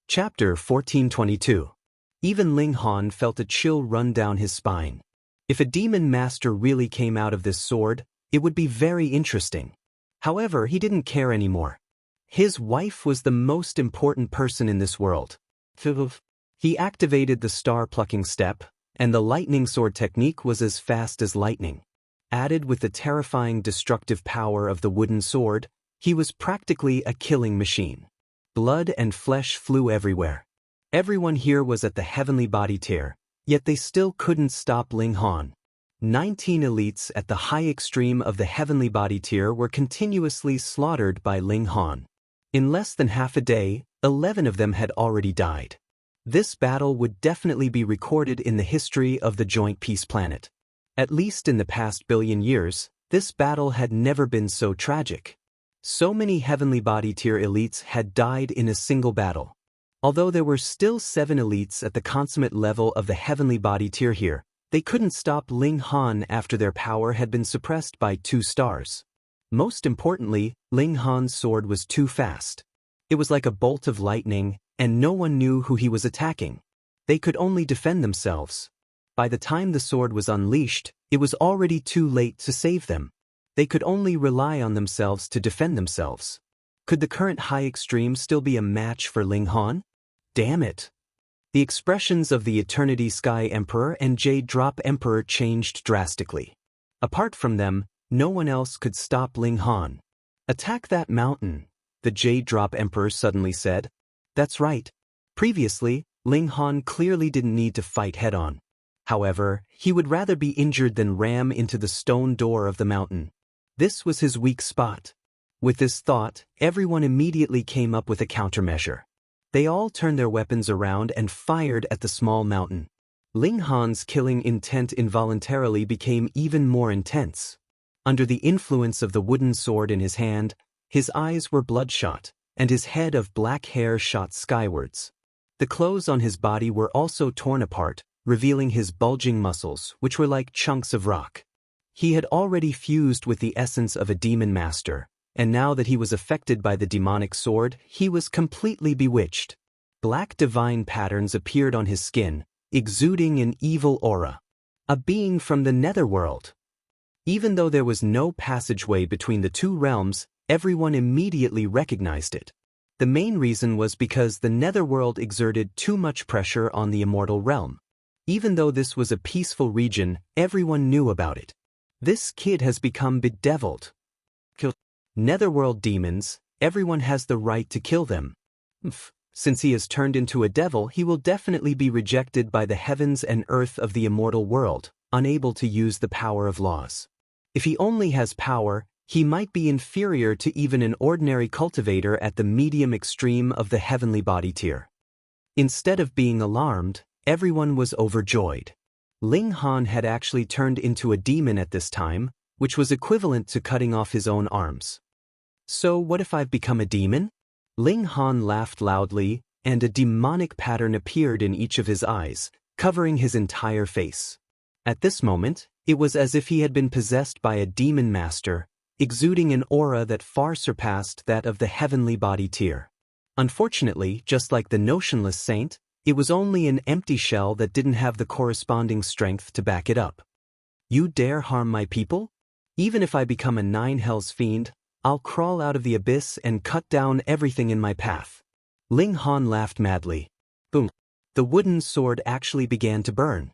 Chapter 1422. Even Ling Han felt a chill run down his spine. If a demon master really came out of this sword, it would be very interesting. However, he didn't care anymore. His wife was the most important person in this world. He activated the star-plucking step, and the lightning sword technique was as fast as lightning. Added with the terrifying destructive power of the wooden sword, he was practically a killing machine. Blood and flesh flew everywhere. Everyone here was at the heavenly body tier, yet they still couldn't stop Ling Han. 19 elites at the high extreme of the heavenly body tier were continuously slaughtered by Ling Han. In less than half a day, 11 of them had already died. This battle would definitely be recorded in the history of the Joint Peace Planet. At least in the past billion years, this battle had never been so tragic. So many heavenly body tier elites had died in a single battle. Although there were still 7 elites at the consummate level of the heavenly body tier here, they couldn't stop Ling Han after their power had been suppressed by 2 stars. Most importantly, Ling Han's sword was too fast. It was like a bolt of lightning, and no one knew who he was attacking. They could only defend themselves. By the time the sword was unleashed, it was already too late to save them. They could only rely on themselves to defend themselves. Could the current high extreme still be a match for Ling Han? Damn it. The expressions of the Eternity Sky Emperor and Jade Drop Emperor changed drastically. Apart from them, no one else could stop Ling Han. Attack that mountain, the Jade Drop Emperor suddenly said. That's right. Previously, Ling Han clearly didn't need to fight head-on. However, he would rather be injured than ram into the stone door of the mountain. This was his weak spot. With this thought, everyone immediately came up with a countermeasure. They all turned their weapons around and fired at the small mountain. Ling Han's killing intent involuntarily became even more intense. Under the influence of the wooden sword in his hand, his eyes were bloodshot, and his head of black hair shot skywards. The clothes on his body were also torn apart, revealing his bulging muscles, which were like chunks of rock. He had already fused with the essence of a demon master, and now that he was affected by the demonic sword, he was completely bewitched. Black divine patterns appeared on his skin, exuding an evil aura. A being from the netherworld. Even though there was no passageway between the two realms, everyone immediately recognized it. The main reason was because the netherworld exerted too much pressure on the immortal realm. Even though this was a peaceful region, everyone knew about it. This kid has become bedeviled. Netherworld demons, everyone has the right to kill them. Since he has turned into a devil, he will definitely be rejected by the heavens and earth of the immortal world, unable to use the power of laws. If he only has power, he might be inferior to even an ordinary cultivator at the medium extreme of the heavenly body tier. Instead of being alarmed, everyone was overjoyed. Ling Han had actually turned into a demon at this time, which was equivalent to cutting off his own arms. So what if I've become a demon? Ling Han laughed loudly, and a demonic pattern appeared in each of his eyes, covering his entire face. At this moment, it was as if he had been possessed by a demon master, exuding an aura that far surpassed that of the heavenly body tier. Unfortunately, just like the notionless saint, it was only an empty shell that didn't have the corresponding strength to back it up. You dare harm my people? Even if I become a nine hells fiend, I'll crawl out of the abyss and cut down everything in my path. Ling Han laughed madly. Boom. The wooden sword actually began to burn.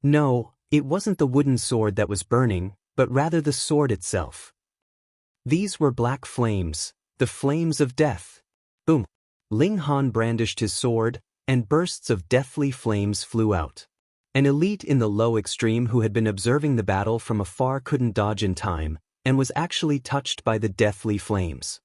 No, it wasn't the wooden sword that was burning, but rather the sword itself. These were black flames, the flames of death. Boom. Ling Han brandished his sword, and bursts of deathly flames flew out. An elite in the low extreme who had been observing the battle from afar couldn't dodge in time, and was actually touched by the deathly flames.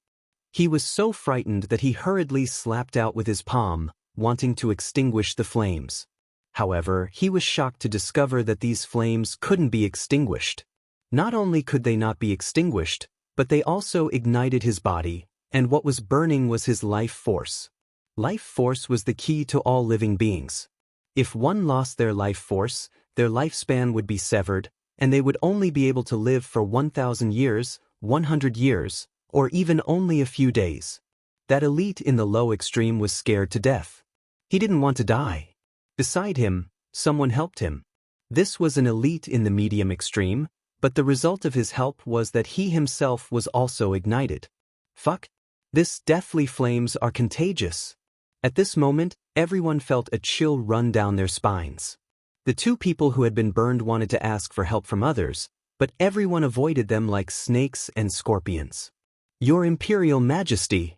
He was so frightened that he hurriedly slapped out with his palm, wanting to extinguish the flames. However, he was shocked to discover that these flames couldn't be extinguished. Not only could they not be extinguished, but they also ignited his body, and what was burning was his life force. Life force was the key to all living beings. If one lost their life force, their lifespan would be severed, and they would only be able to live for 1,000 years, 100 years, or even only a few days. That elite in the low extreme was scared to death. He didn't want to die. Beside him, someone helped him. This was an elite in the medium extreme, but the result of his help was that he himself was also ignited. Fuck. This deathly flames are contagious. At this moment, everyone felt a chill run down their spines. The two people who had been burned wanted to ask for help from others, but everyone avoided them like snakes and scorpions. Your Imperial Majesty.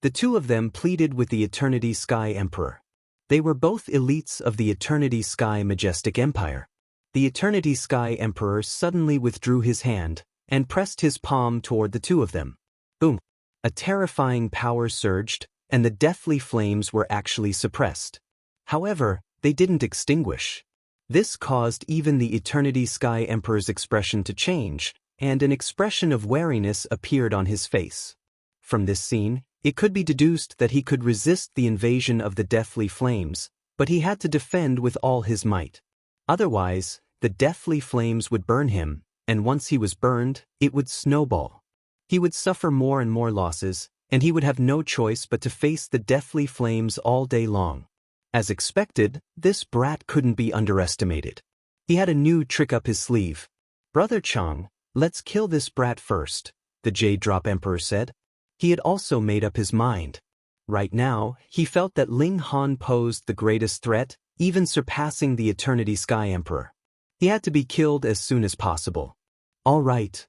The two of them pleaded with the Eternity Sky Emperor. They were both elites of the Eternity Sky Majestic Empire. The Eternity Sky Emperor suddenly withdrew his hand and pressed his palm toward the two of them. Boom. A terrifying power surged, and the deathly flames were actually suppressed. However, they didn't extinguish. This caused even the Eternity Sky Emperor's expression to change, and an expression of wariness appeared on his face. From this scene, it could be deduced that he could resist the invasion of the deathly flames, but he had to defend with all his might. Otherwise, the deathly flames would burn him, and once he was burned, it would snowball. He would suffer more and more losses, and he would have no choice but to face the deathly flames all day long. As expected, this brat couldn't be underestimated. He had a new trick up his sleeve. Brother Chang, let's kill this brat first, the Jade Drop Emperor said. He had also made up his mind. Right now, he felt that Ling Han posed the greatest threat, even surpassing the Eternity Sky Emperor. He had to be killed as soon as possible. All right.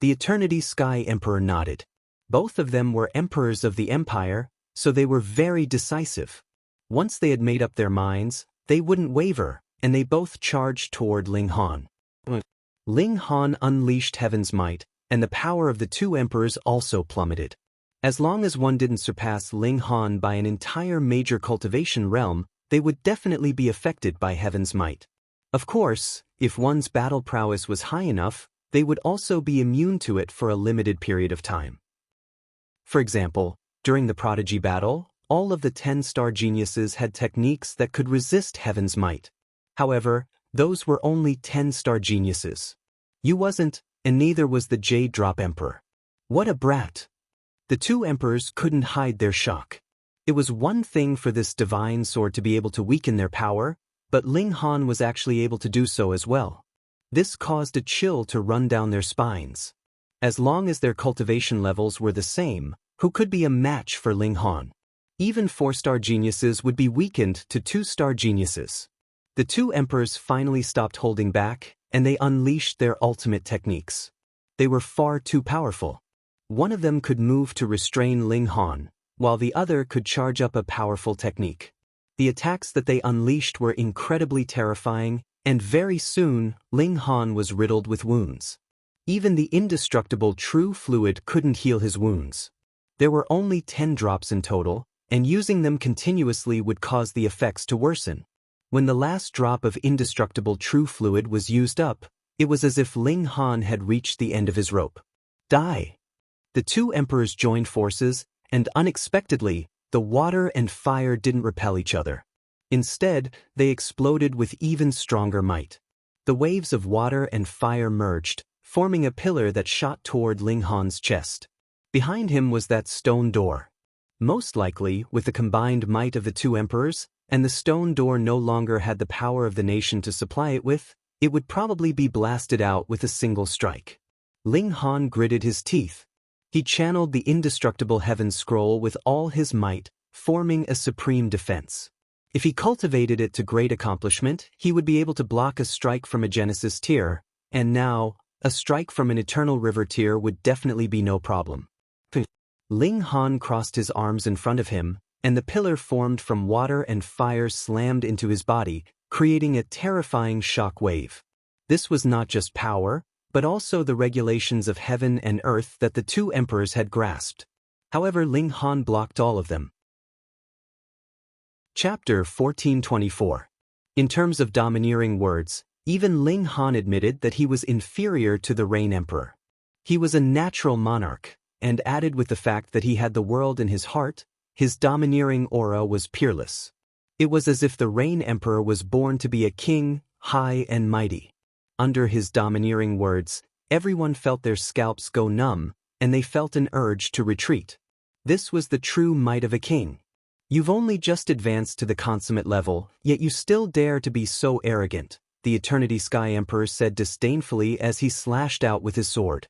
The Eternity Sky Emperor nodded. Both of them were emperors of the empire, so they were very decisive. Once they had made up their minds, they wouldn't waver, and they both charged toward Ling Han. Ling Han unleashed heaven's might, and the power of the two emperors also plummeted. As long as one didn't surpass Ling Han by an entire major cultivation realm, they would definitely be affected by heaven's might. Of course, if one's battle prowess was high enough, they would also be immune to it for a limited period of time. For example, During the Prodigy battle, all of the 10-star geniuses had techniques that could resist Heaven's might. However, those were only 10-star geniuses. You wasn't, and neither was the Jade Drop Emperor. What a brat! The two emperors couldn't hide their shock. It was one thing for this divine sword to be able to weaken their power, but Ling Han was actually able to do so as well. This caused a chill to run down their spines. As long as their cultivation levels were the same, who could be a match for Ling Han? Even 4-star geniuses would be weakened to 2-star geniuses. The two emperors finally stopped holding back, and they unleashed their ultimate techniques. They were far too powerful. One of them could move to restrain Ling Han, while the other could charge up a powerful technique. The attacks that they unleashed were incredibly terrifying, and very soon, Ling Han was riddled with wounds. Even the indestructible true fluid couldn't heal his wounds. There were only 10 drops in total, and using them continuously would cause the effects to worsen. When the last drop of indestructible true fluid was used up, it was as if Ling Han had reached the end of his rope. Die! The two emperors joined forces, and unexpectedly, the water and fire didn't repel each other. Instead, they exploded with even stronger might. The waves of water and fire merged, forming a pillar that shot toward Ling Han's chest. Behind him was that stone door. Most likely, with the combined might of the two emperors, and the stone door no longer had the power of the nation to supply it with, it would probably be blasted out with a single strike. Ling Han gritted his teeth. He channeled the indestructible heaven scroll with all his might, forming a supreme defense. If he cultivated it to great accomplishment, he would be able to block a strike from a Genesis tier, and now, a strike from an Eternal River tier would definitely be no problem. Ling Han crossed his arms in front of him, and the pillar formed from water and fire slammed into his body, creating a terrifying shock wave. This was not just power, but also the regulations of heaven and earth that the two emperors had grasped. However, Ling Han blocked all of them. Chapter 1424. In terms of domineering words, even Ling Han admitted that he was inferior to the Rain Emperor. He was a natural monarch, and added with the fact that he had the world in his heart, his domineering aura was peerless. It was as if the Rain Emperor was born to be a king, high and mighty. Under his domineering words, everyone felt their scalps go numb, and they felt an urge to retreat. This was the true might of a king. You've only just advanced to the consummate level, yet you still dare to be so arrogant, the Eternity Sky Emperor said disdainfully as he slashed out with his sword.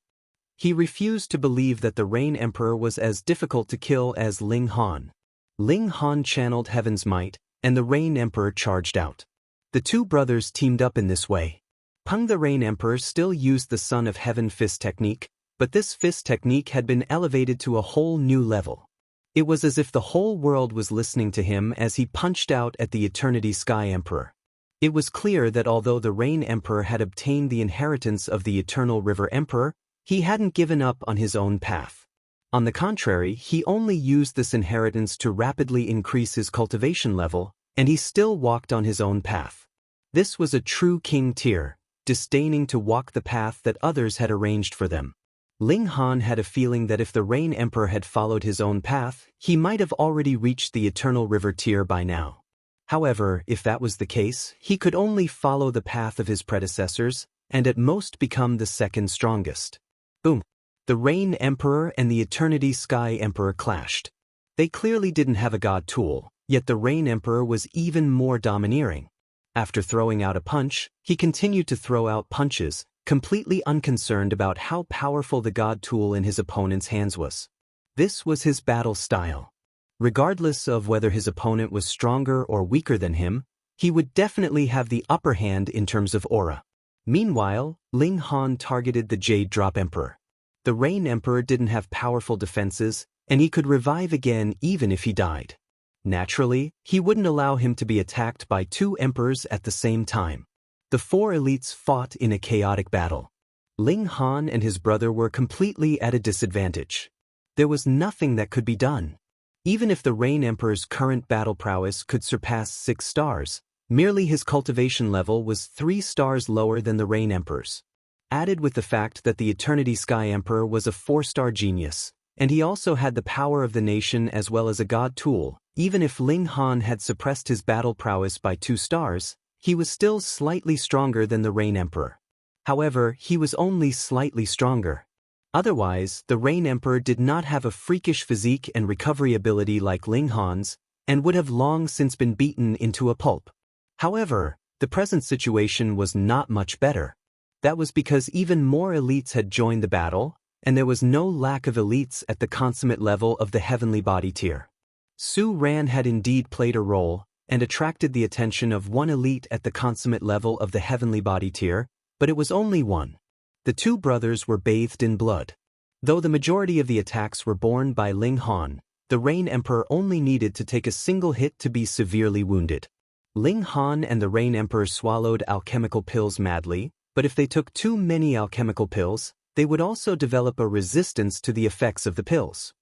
He refused to believe that the Rain Emperor was as difficult to kill as Ling Han. Ling Han channeled heaven's might, and the Rain Emperor charged out. The two brothers teamed up in this way. Peng the Rain Emperor still used the Son of Heaven fist technique, but this fist technique had been elevated to a whole new level. It was as if the whole world was listening to him as he punched out at the Eternity Sky Emperor. It was clear that although the Rain Emperor had obtained the inheritance of the Eternal River Emperor, he hadn't given up on his own path. On the contrary, he only used this inheritance to rapidly increase his cultivation level, and he still walked on his own path. This was a true king tier, disdaining to walk the path that others had arranged for them. Ling Han had a feeling that if the Rain Emperor had followed his own path, he might have already reached the Eternal River tier by now. However, if that was the case, he could only follow the path of his predecessors, and at most become the second strongest. Boom! The Rain Emperor and the Eternity Sky Emperor clashed. They clearly didn't have a god tool, yet the Rain Emperor was even more domineering. After throwing out a punch, he continued to throw out punches, completely unconcerned about how powerful the god tool in his opponent's hands was. This was his battle style. Regardless of whether his opponent was stronger or weaker than him, he would definitely have the upper hand in terms of aura. Meanwhile, Ling Han targeted the Jade Drop Emperor. The Rain Emperor didn't have powerful defenses, and he could revive again even if he died. Naturally, he wouldn't allow him to be attacked by two emperors at the same time. The four elites fought in a chaotic battle. Ling Han and his brother were completely at a disadvantage. There was nothing that could be done. Even if the Rain Emperor's current battle prowess could surpass 6 stars, merely his cultivation level was 3 stars lower than the Rain Emperor's. Added with the fact that the Eternity Sky Emperor was a 4-star genius, and he also had the power of the nation as well as a god tool. Even if Ling Han had suppressed his battle prowess by 2 stars, he was still slightly stronger than the Rain Emperor. However, he was only slightly stronger. Otherwise, the Rain Emperor did not have a freakish physique and recovery ability like Ling Han's, and would have long since been beaten into a pulp. However, the present situation was not much better. That was because even more elites had joined the battle, and there was no lack of elites at the consummate level of the heavenly body tier. Su Ran had indeed played a role, and attracted the attention of one elite at the consummate level of the heavenly body tier, but it was only one. The 2 brothers were bathed in blood. Though the majority of the attacks were borne by Ling Han, the Rain Emperor only needed to take a single hit to be severely wounded. Ling Han and the Rain Emperor swallowed alchemical pills madly, but if they took too many alchemical pills, they would also develop a resistance to the effects of the pills.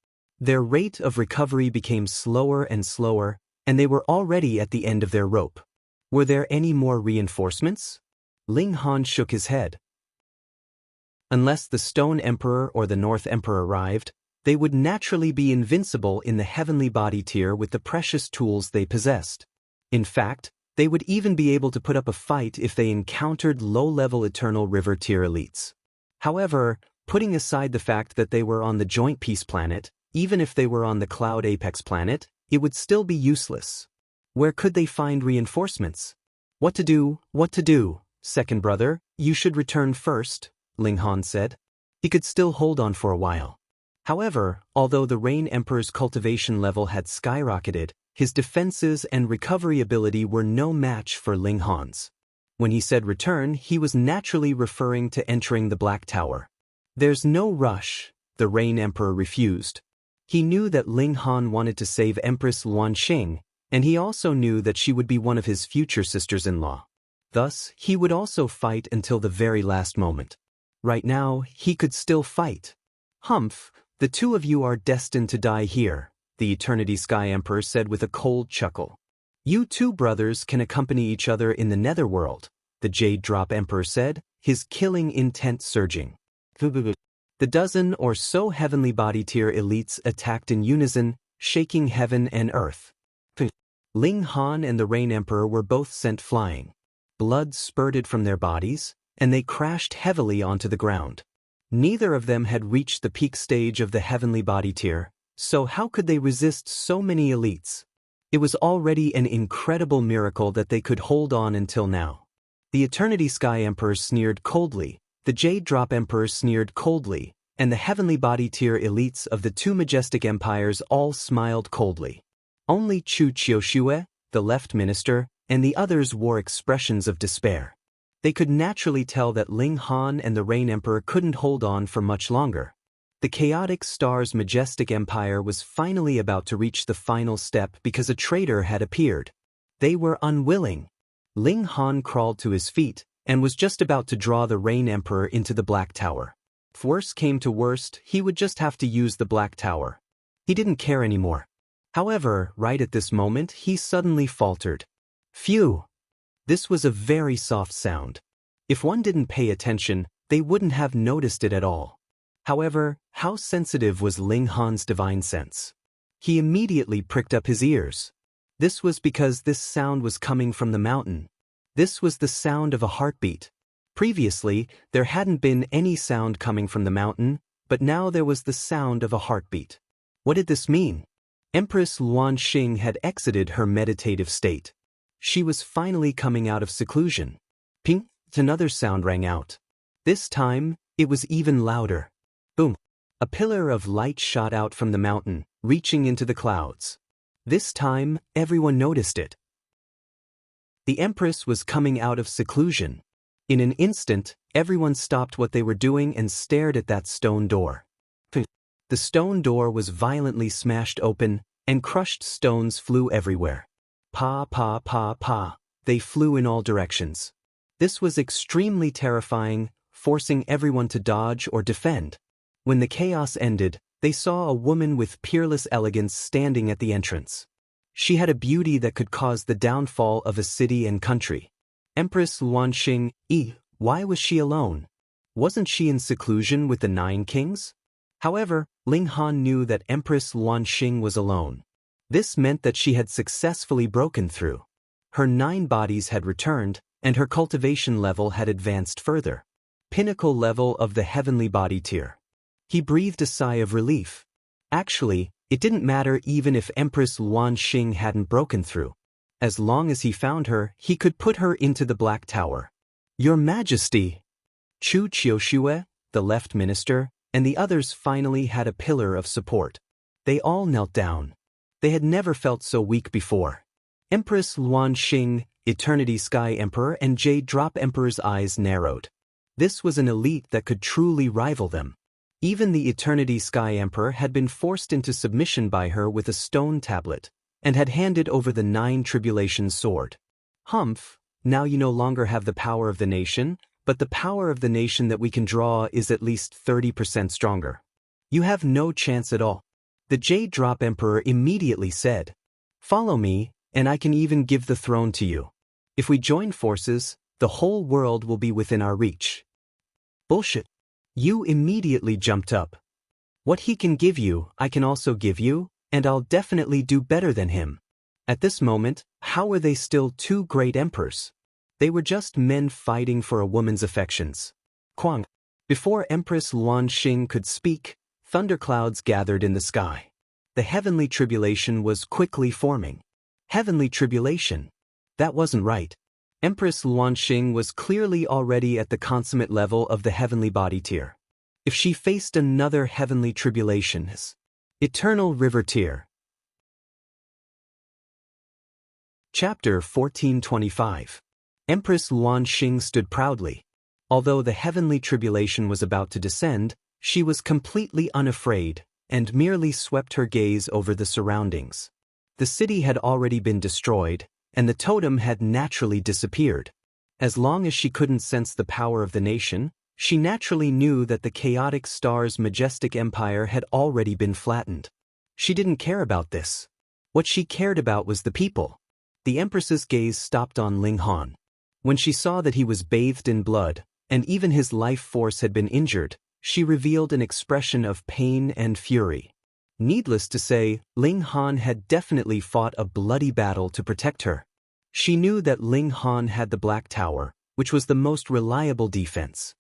Their rate of recovery became slower and slower, and they were already at the end of their rope. Were there any more reinforcements? Ling Han shook his head. Unless the Stone Emperor or the North Emperor arrived, they would naturally be invincible in the heavenly body tier with the precious tools they possessed. In fact, they would even be able to put up a fight if they encountered low-level Eternal River tier elites. However, putting aside the fact that they were on the Joint Peace planet, even if they were on the Cloud Apex planet, it would still be useless. Where could they find reinforcements? What to do, what to do? Second brother, you should return first, Ling Han said. He could still hold on for a while. However, although the Rain Emperor's cultivation level had skyrocketed, his defenses and recovery ability were no match for Ling Han's. When he said return, he was naturally referring to entering the Black Tower. There's no rush, the Rain Emperor refused. He knew that Ling Han wanted to save Empress Luanxing, and he also knew that she would be one of his future sisters-in-law. Thus, he would also fight until the very last moment. Right now, he could still fight. Humph, the 2 of you are destined to die here, the Eternity Sky Emperor said with a cold chuckle. You 2 brothers can accompany each other in the Netherworld, the Jade Drop Emperor said, his killing intent surging. The dozen or so heavenly body tier elites attacked in unison, shaking heaven and earth. Ling Han and the Rain Emperor were both sent flying. Blood spurted from their bodies, and they crashed heavily onto the ground. Neither of them had reached the peak stage of the heavenly body tier, so how could they resist so many elites? It was already an incredible miracle that they could hold on until now. The Eternity Sky Emperor sneered coldly, the Jade Drop Emperor sneered coldly, and the heavenly body tier elites of the 2 majestic empires all smiled coldly. Only Chu Qiushue, the left minister, and the others wore expressions of despair. They could naturally tell that Ling Han and the Rain Emperor couldn't hold on for much longer. The Chaotic Star's majestic empire was finally about to reach the final step because a traitor had appeared. They were unwilling. Ling Han crawled to his feet and was just about to draw the Rain Emperor into the Black Tower. If worse came to worst, he would just have to use the Black Tower. He didn't care anymore. However, right at this moment, he suddenly faltered. Phew! This was a very soft sound. If one didn't pay attention, they wouldn't have noticed it at all. However, how sensitive was Ling Han's divine sense? He immediately pricked up his ears. This was because this sound was coming from the mountain. This was the sound of a heartbeat. Previously, there hadn't been any sound coming from the mountain, but now there was the sound of a heartbeat. What did this mean? Empress Luanxing had exited her meditative state. She was finally coming out of seclusion. Ping! Another sound rang out. This time, it was even louder. Boom! A pillar of light shot out from the mountain, reaching into the clouds. This time, everyone noticed it. The Empress was coming out of seclusion. In an instant, everyone stopped what they were doing and stared at that stone door. The stone door was violently smashed open, and crushed stones flew everywhere. Pa pa pa pa, they flew in all directions. This was extremely terrifying, forcing everyone to dodge or defend. When the chaos ended, they saw a woman with peerless elegance standing at the entrance. She had a beauty that could cause the downfall of a city and country. Empress Luanxing, why was she alone? Wasn't she in seclusion with the 9 kings? However, Ling Han knew that Empress Luanxing was alone. This meant that she had successfully broken through. Her 9 bodies had returned, and her cultivation level had advanced further. Pinnacle level of the heavenly body tier. He breathed a sigh of relief. Actually, it didn't matter even if Empress Luanxing hadn't broken through. As long as he found her, he could put her into the Black Tower. Your Majesty! Chu Qiushue, the left minister, and the others finally had a pillar of support. They all knelt down. They had never felt so weak before. Empress Luanxing, Eternity Sky Emperor, and Jade Drop Emperor's eyes narrowed. This was an elite that could truly rival them. Even the Eternity Sky Emperor had been forced into submission by her with a stone tablet, and had handed over the 9 Tribulations sword. Humph, now you no longer have the power of the nation, but the power of the nation that we can draw is at least 30% stronger. You have no chance at all. The Jade Drop Emperor immediately said, "Follow me, and I can even give the throne to you. If we join forces, the whole world will be within our reach." Bullshit. You immediately jumped up. What he can give you, I can also give you, and I'll definitely do better than him. At this moment, how were they still 2 great emperors? They were just men fighting for a woman's affections. Quang. Before Empress Luanxing could speak, thunderclouds gathered in the sky. The heavenly tribulation was quickly forming. Heavenly tribulation? That wasn't right. Empress Luanxing was clearly already at the consummate level of the heavenly body tier. If she faced another heavenly tribulation, Eternal River tier. Chapter 1425. Empress Luanxing stood proudly. Although the heavenly tribulation was about to descend, she was completely unafraid, and merely swept her gaze over the surroundings. The city had already been destroyed, and the totem had naturally disappeared. As long as she couldn't sense the power of the nation, she naturally knew that the chaotic star's majestic empire had already been flattened. She didn't care about this. What she cared about was the people. The Empress's gaze stopped on Ling Han. When she saw that he was bathed in blood, and even his life force had been injured, she revealed an expression of pain and fury. Needless to say, Ling Han had definitely fought a bloody battle to protect her. She knew that Ling Han had the Black Tower, which was the most reliable defense.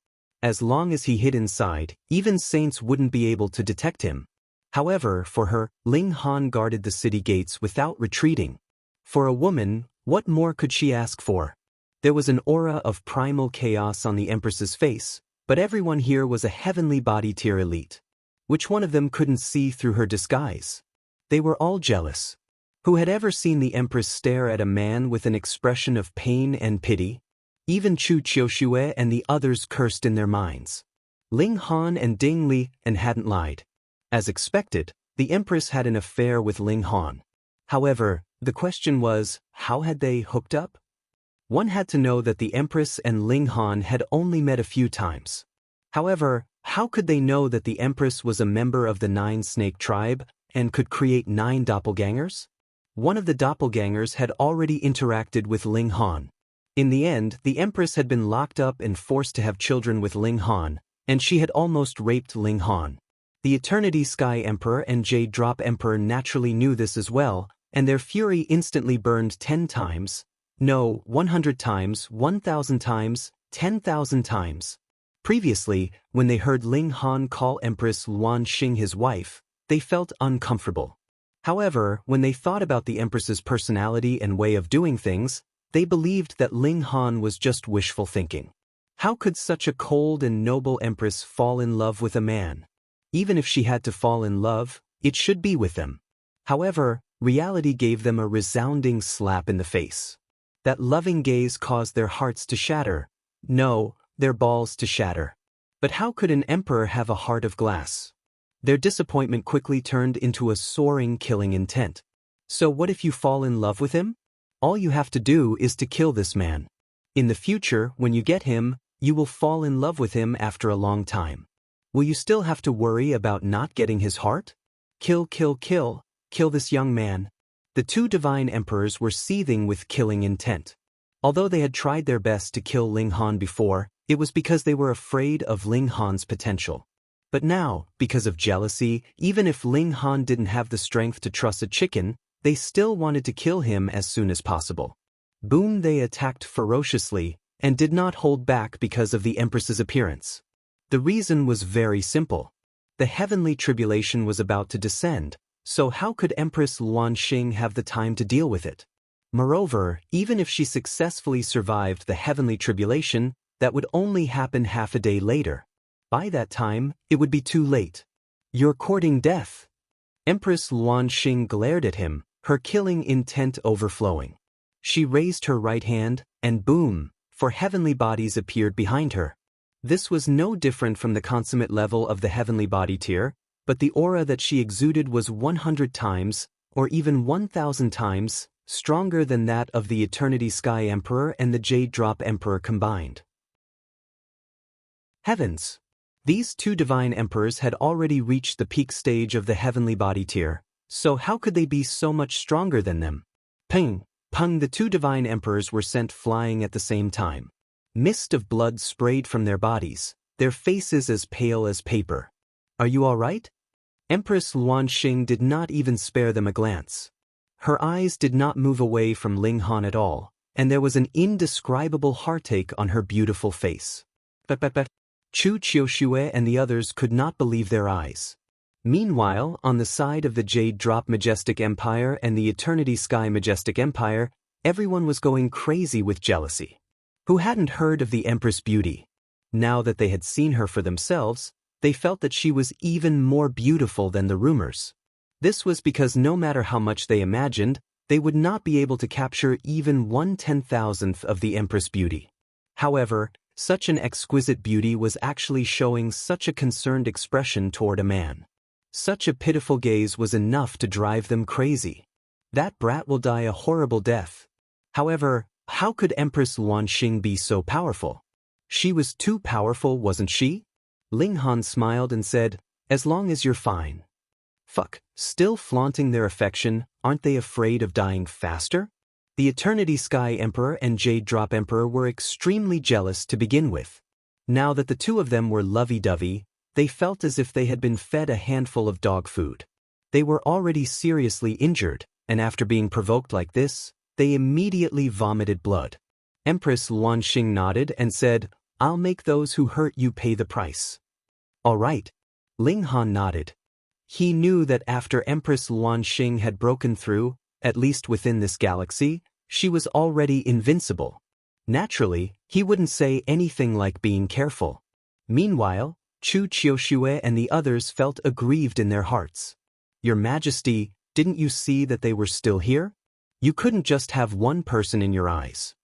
As long as he hid inside, even saints wouldn't be able to detect him. However, for her, Ling Han guarded the city gates without retreating. For a woman, what more could she ask for? There was an aura of primal chaos on the Empress's face, but everyone here was a heavenly body tier elite. Which one of them couldn't see through her disguise? They were all jealous. Who had ever seen the Empress stare at a man with an expression of pain and pity? Even Chu Qiushue and the others cursed in their minds. Ling Han and Ding Li and hadn't lied. As expected, the Empress had an affair with Ling Han. However, the question was, how had they hooked up? One had to know that the Empress and Ling Han had only met a few times. However, how could they know that the Empress was a member of the 9-snake tribe and could create 9 doppelgangers? One of the doppelgangers had already interacted with Ling Han. In the end, the Empress had been locked up and forced to have children with Ling Han, and she had almost raped Ling Han. The Eternity Sky Emperor and Jade Drop Emperor naturally knew this as well, and their fury instantly burned 10 times. No, 100 times, 1,000 times, 10,000 times. Previously, when they heard Ling Han call Empress Luanxing his wife, they felt uncomfortable. However, when they thought about the Empress's personality and way of doing things, they believed that Ling Han was just wishful thinking. How could such a cold and noble Empress fall in love with a man? Even if she had to fall in love, it should be with him. However, reality gave them a resounding slap in the face. That loving gaze caused their hearts to shatter. No, their balls to shatter. But how could an emperor have a heart of glass? Their disappointment quickly turned into a soaring killing intent. So what if you fall in love with him? All you have to do is to kill this man. In the future, when you get him, you will fall in love with him after a long time. Will you still have to worry about not getting his heart? Kill, kill, kill, kill this young man. The 2 divine emperors were seething with killing intent. Although they had tried their best to kill Ling Han before, it was because they were afraid of Ling Han's potential. But now, because of jealousy, even if Ling Han didn't have the strength to truss a chicken, they still wanted to kill him as soon as possible. Boom! They attacked ferociously, and did not hold back because of the Empress's appearance. The reason was very simple. The heavenly tribulation was about to descend, so how could Empress Luanxing have the time to deal with it? Moreover, even if she successfully survived the heavenly tribulation, that would only happen half a day later. By that time, it would be too late. You're courting death. Empress Luanxing glared at him, her killing intent overflowing. She raised her right hand, and boom, 4 heavenly bodies appeared behind her. This was no different from the consummate level of the heavenly body tier, but the aura that she exuded was 100 times, or even 1,000 times, stronger than that of the Eternity Sky Emperor and the Jade Drop Emperor combined. Heavens! These 2 divine emperors had already reached the peak stage of the heavenly body tier, so how could they be so much stronger than them? Ping! Pung! The 2 divine emperors were sent flying at the same time. Mist of blood sprayed from their bodies, their faces as pale as paper. Are you all right? Empress Luanxing did not even spare them a glance. Her eyes did not move away from Ling Han at all, and there was an indescribable heartache on her beautiful face. But. Chu Qiushue and the others could not believe their eyes. Meanwhile, on the side of the Jade Drop Majestic Empire and the Eternity Sky Majestic Empire, everyone was going crazy with jealousy. Who hadn't heard of the Empress beauty? Now that they had seen her for themselves, they felt that she was even more beautiful than the rumors. This was because no matter how much they imagined, they would not be able to capture even 1/10,000th of the Empress beauty. However, such an exquisite beauty was actually showing such a concerned expression toward a man. Such a pitiful gaze was enough to drive them crazy. That brat will die a horrible death. However, how could Empress Luanxing be so powerful? She was too powerful, wasn't she? Ling Han smiled and said, as long as you're fine. Fuck, still flaunting their affection, aren't they afraid of dying faster? The Eternity Sky Emperor and Jade Drop Emperor were extremely jealous to begin with. Now that the 2 of them were lovey-dovey, they felt as if they had been fed a handful of dog food. They were already seriously injured, and after being provoked like this, they immediately vomited blood. Empress Luanxing nodded and said, I'll make those who hurt you pay the price. All right. Ling Han nodded. He knew that after Empress Luanxing had broken through, at least within this galaxy, she was already invincible. Naturally, he wouldn't say anything like being careful. Meanwhile, Chu Qiushue and the others felt aggrieved in their hearts. Your Majesty, didn't you see that they were still here? You couldn't just have one person in your eyes.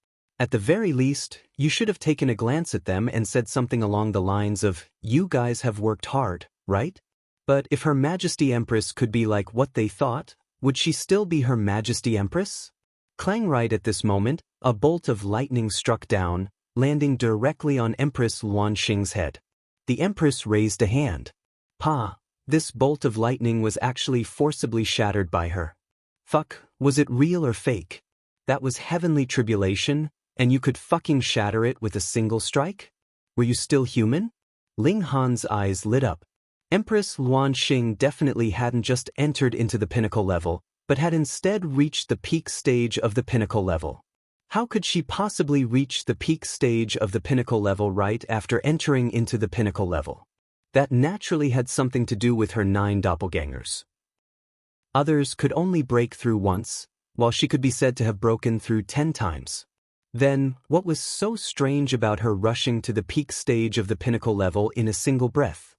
At the very least, you should have taken a glance at them and said something along the lines of, you guys have worked hard, right? But if Her Majesty Empress could be like what they thought, would she still be Her Majesty Empress? Clang! Right at this moment, a bolt of lightning struck down, landing directly on Empress Luanxing's head. The Empress raised a hand. Pa! This bolt of lightning was actually forcibly shattered by her. Fuck, was it real or fake? That was heavenly tribulation, and you could fucking shatter it with a single strike? Were you still human? Ling Han's eyes lit up. Empress Luanxing definitely hadn't just entered into the pinnacle level, but had instead reached the peak stage of the pinnacle level. How could she possibly reach the peak stage of the pinnacle level right after entering into the pinnacle level? That naturally had something to do with her 9 doppelgangers. Others could only break through once, while she could be said to have broken through 10 times. Then, what was so strange about her rushing to the peak stage of the pinnacle level in a single breath?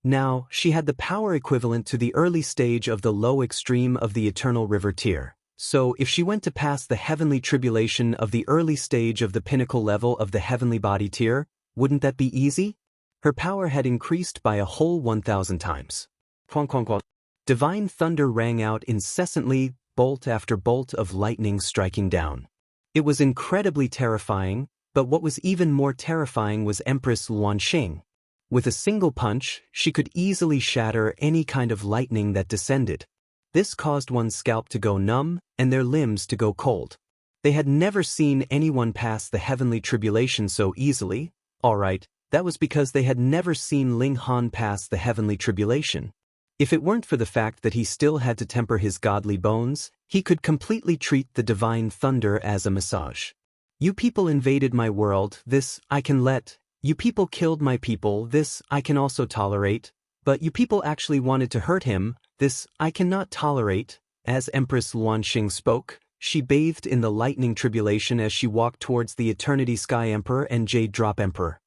Now, she had the power equivalent to the early stage of the low extreme of the Eternal River tier. So, if she went to pass the heavenly tribulation of the early stage of the pinnacle level of the heavenly body tier, wouldn't that be easy? Her power had increased by a whole 1,000 times. Quang quang quang. Divine thunder rang out incessantly, bolt after bolt of lightning striking down. It was incredibly terrifying, but what was even more terrifying was Empress Luanxing. With a single punch, she could easily shatter any kind of lightning that descended. This caused one's scalp to go numb and their limbs to go cold. They had never seen anyone pass the heavenly tribulation so easily. Alright, That was because they had never seen Ling Han pass the heavenly tribulation. If it weren't for the fact that he still had to temper his godly bones, he could completely treat the divine thunder as a massage. You people invaded my world, this I can let. You people killed my people, this I can also tolerate. But you people actually wanted to hurt him, this I cannot tolerate. As Empress Luanxing spoke, she bathed in the lightning tribulation as she walked towards the Eternity Sky Emperor and Jade Drop Emperor.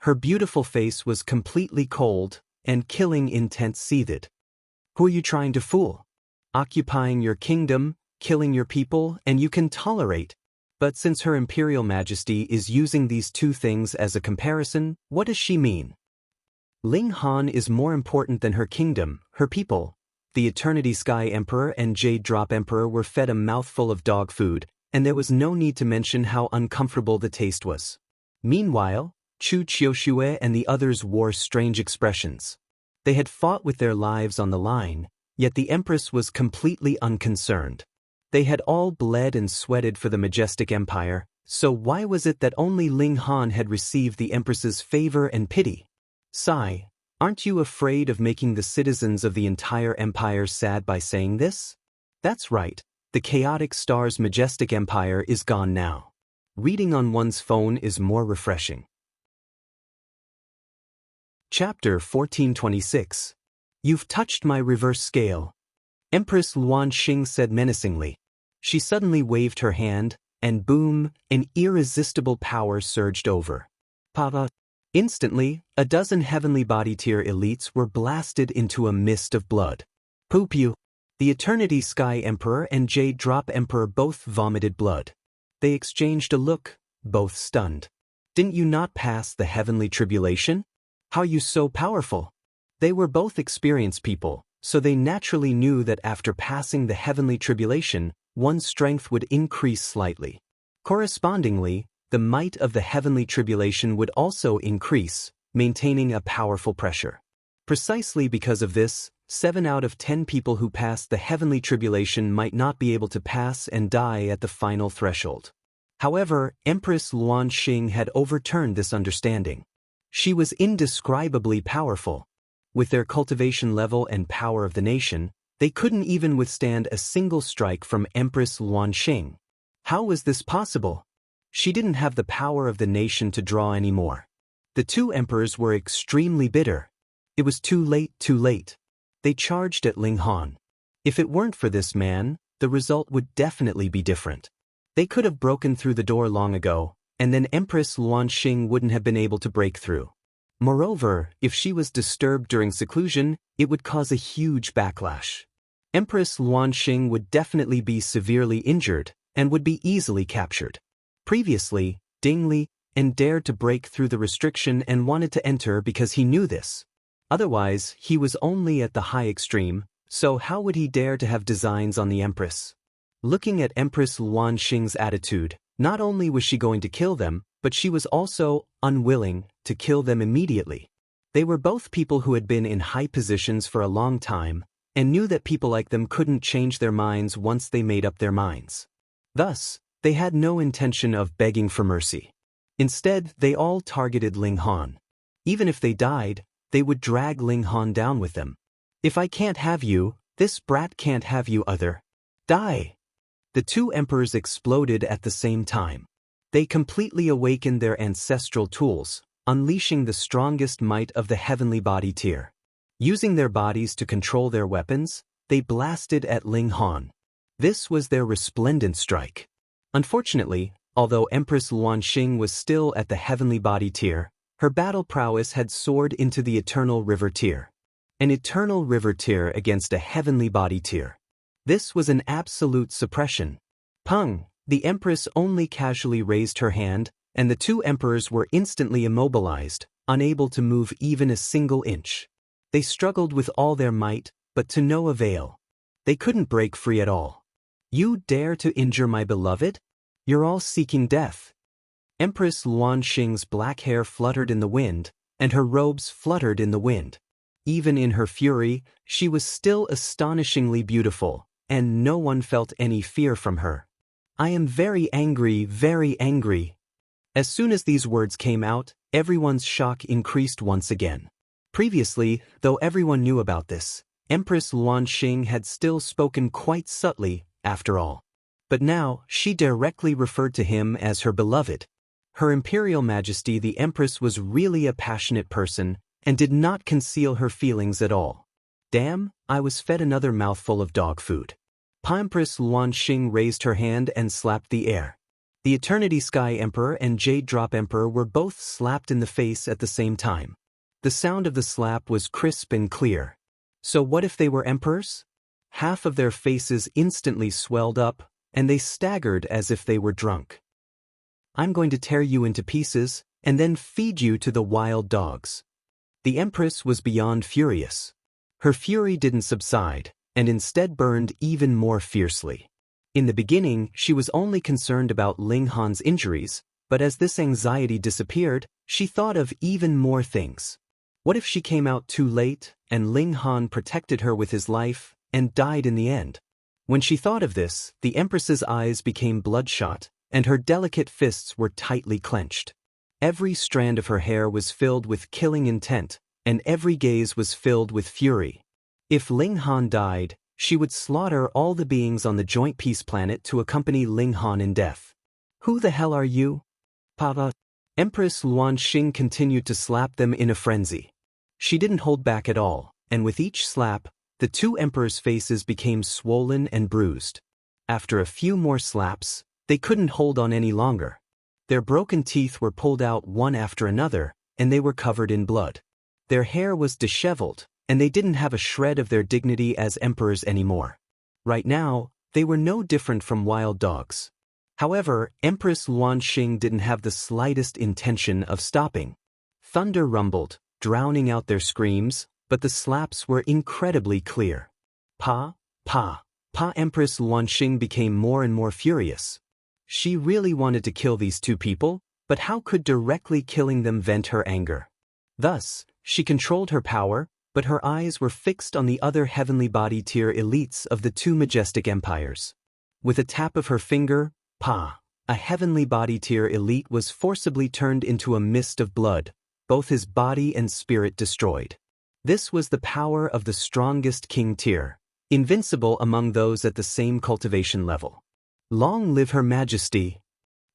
Her beautiful face was completely cold, and killing intent seethed. Who are you trying to fool? Occupying your kingdom, killing your people, and you can tolerate. But since Her Imperial Majesty is using these two things as a comparison, what does she mean? Ling Han is more important than her kingdom, her people. The Eternity Sky Emperor and Jade Drop Emperor were fed a mouthful of dog food, and there was no need to mention how uncomfortable the taste was. Meanwhile, Chu Qiushue and the others wore strange expressions. They had fought with their lives on the line, yet the Empress was completely unconcerned. They had all bled and sweated for the majestic empire, so why was it that only Ling Han had received the Empress's favor and pity? Sigh, aren't you afraid of making the citizens of the entire empire sad by saying this? That's right, the chaotic star's majestic empire is gone now. Reading on one's phone is more refreshing. Chapter 1426. You've touched my reverse scale. Empress Luanxing said menacingly. She suddenly waved her hand, and boom, an irresistible power surged over. Pava. Instantly, a dozen heavenly body tier elites were blasted into a mist of blood. Poo-pew. The Eternity Sky Emperor and Jade Drop Emperor both vomited blood. They exchanged a look, both stunned. Didn't you not pass the heavenly tribulation? How are you so powerful? They were both experienced people, so they naturally knew that after passing the heavenly tribulation, one's strength would increase slightly. Correspondingly, the might of the heavenly tribulation would also increase, maintaining a powerful pressure. Precisely because of this, 7 out of 10 people who passed the heavenly tribulation might not be able to pass and die at the final threshold. However, Empress Luanxing had overturned this understanding. She was indescribably powerful. With their cultivation level and power of the nation, they couldn't even withstand a single strike from Empress Luanxing. How was this possible? She didn't have the power of the nation to draw anymore. The two emperors were extremely bitter. It was too late, too late. They charged at Ling Han. If it weren't for this man, the result would definitely be different. They could have broken through the door long ago, and then Empress Luanxing wouldn't have been able to break through. Moreover, if she was disturbed during seclusion, it would cause a huge backlash. Empress Luanxing would definitely be severely injured, and would be easily captured. Previously, Ding Li dared to break through the restriction and wanted to enter because he knew this. Otherwise, he was only at the high extreme, so how would he dare to have designs on the Empress? Looking at Empress Luanxing's attitude, not only was she going to kill them, but she was also unwilling to kill them immediately. They were both people who had been in high positions for a long time, and knew that people like them couldn't change their minds once they made up their minds. Thus, they had no intention of begging for mercy. Instead, they all targeted Ling Han. Even if they died, they would drag Ling Han down with them. If I can't have you, this brat can't have you either. Die! The two emperors exploded at the same time. They completely awakened their ancestral tools, unleashing the strongest might of the heavenly body tier. Using their bodies to control their weapons, they blasted at Ling Han. This was their resplendent strike. Unfortunately, although Empress Luanxing was still at the heavenly body tier, her battle prowess had soared into the eternal river tier. An eternal river tier against a heavenly body tier. This was an absolute suppression. Pung! The Empress only casually raised her hand, and the two emperors were instantly immobilized, unable to move even a single inch. They struggled with all their might, but to no avail. They couldn't break free at all. You dare to injure my beloved? You're all seeking death. Empress Luanxing's black hair fluttered in the wind, and her robes fluttered in the wind. Even in her fury, she was still astonishingly beautiful, and no one felt any fear from her. I am very angry, very angry. As soon as these words came out, everyone's shock increased once again. Previously, though everyone knew about this, Empress Luanxing had still spoken quite subtly, after all. But now, she directly referred to him as her beloved. Her Imperial Majesty the Empress was really a passionate person, and did not conceal her feelings at all. Damn, I was fed another mouthful of dog food. Empress Luanxing raised her hand and slapped the air. The Eternity Sky Emperor and Jade Drop Emperor were both slapped in the face at the same time. The sound of the slap was crisp and clear. So what if they were emperors? Half of their faces instantly swelled up, and they staggered as if they were drunk. I'm going to tear you into pieces, and then feed you to the wild dogs. The Empress was beyond furious. Her fury didn't subside, and instead burned even more fiercely. In the beginning, she was only concerned about Ling Han's injuries, but as this anxiety disappeared, she thought of even more things. What if she came out too late, and Ling Han protected her with his life, and died in the end? When she thought of this, the Empress's eyes became bloodshot, and her delicate fists were tightly clenched. Every strand of her hair was filled with killing intent, and every gaze was filled with fury. If Ling Han died, she would slaughter all the beings on the Joint Peace Planet to accompany Ling Han in death. Who the hell are you? Papa. Empress Luanxing continued to slap them in a frenzy. She didn't hold back at all, and with each slap, the two emperors' faces became swollen and bruised. After a few more slaps, they couldn't hold on any longer. Their broken teeth were pulled out one after another, and they were covered in blood. Their hair was disheveled, and they didn't have a shred of their dignity as emperors anymore. Right now, they were no different from wild dogs. However, Empress Luanxing didn't have the slightest intention of stopping. Thunder rumbled, drowning out their screams, but the slaps were incredibly clear. Pa. Empress Luanxing became more and more furious. She really wanted to kill these two people, but how could directly killing them vent her anger? Thus, she controlled her power, but her eyes were fixed on the other heavenly body tier elites of the two majestic empires. With a tap of her finger, a heavenly body tier elite was forcibly turned into a mist of blood, both his body and spirit destroyed. This was the power of the strongest king tier, invincible among those at the same cultivation level. Long live Her Majesty!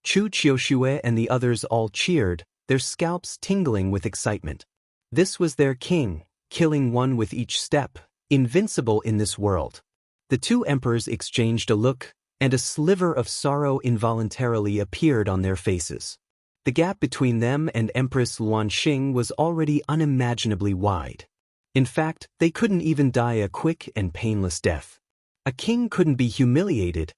Chu Qiushue and the others all cheered, their scalps tingling with excitement. This was their king, killing one with each step, invincible in this world. The two emperors exchanged a look, and a sliver of sorrow involuntarily appeared on their faces. The gap between them and Empress Luanxing was already unimaginably wide. In fact, they couldn't even die a quick and painless death. A king couldn't be humiliated.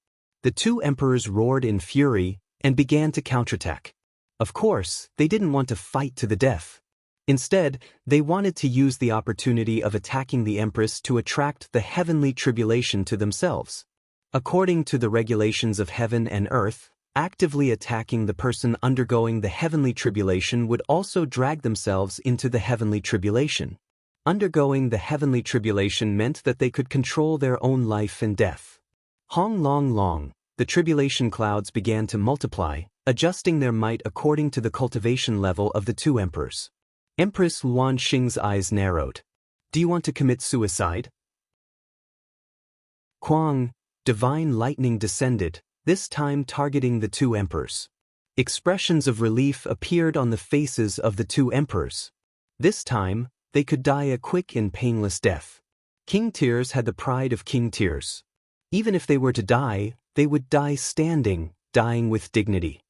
The two emperors roared in fury and began to counterattack. Of course, they didn't want to fight to the death. Instead, they wanted to use the opportunity of attacking the Empress to attract the heavenly tribulation to themselves. According to the regulations of heaven and earth, actively attacking the person undergoing the heavenly tribulation would also drag themselves into the heavenly tribulation. Undergoing the heavenly tribulation meant that they could control their own life and death. Long, the tribulation clouds began to multiply, adjusting their might according to the cultivation level of the two emperors. Empress Luanxing's eyes narrowed. Do you want to commit suicide? Quang, divine lightning descended, this time targeting the two emperors. Expressions of relief appeared on the faces of the two emperors. This time, they could die a quick and painless death. King tiers had the pride of king tiers. Even if they were to die, they would die standing, dying with dignity.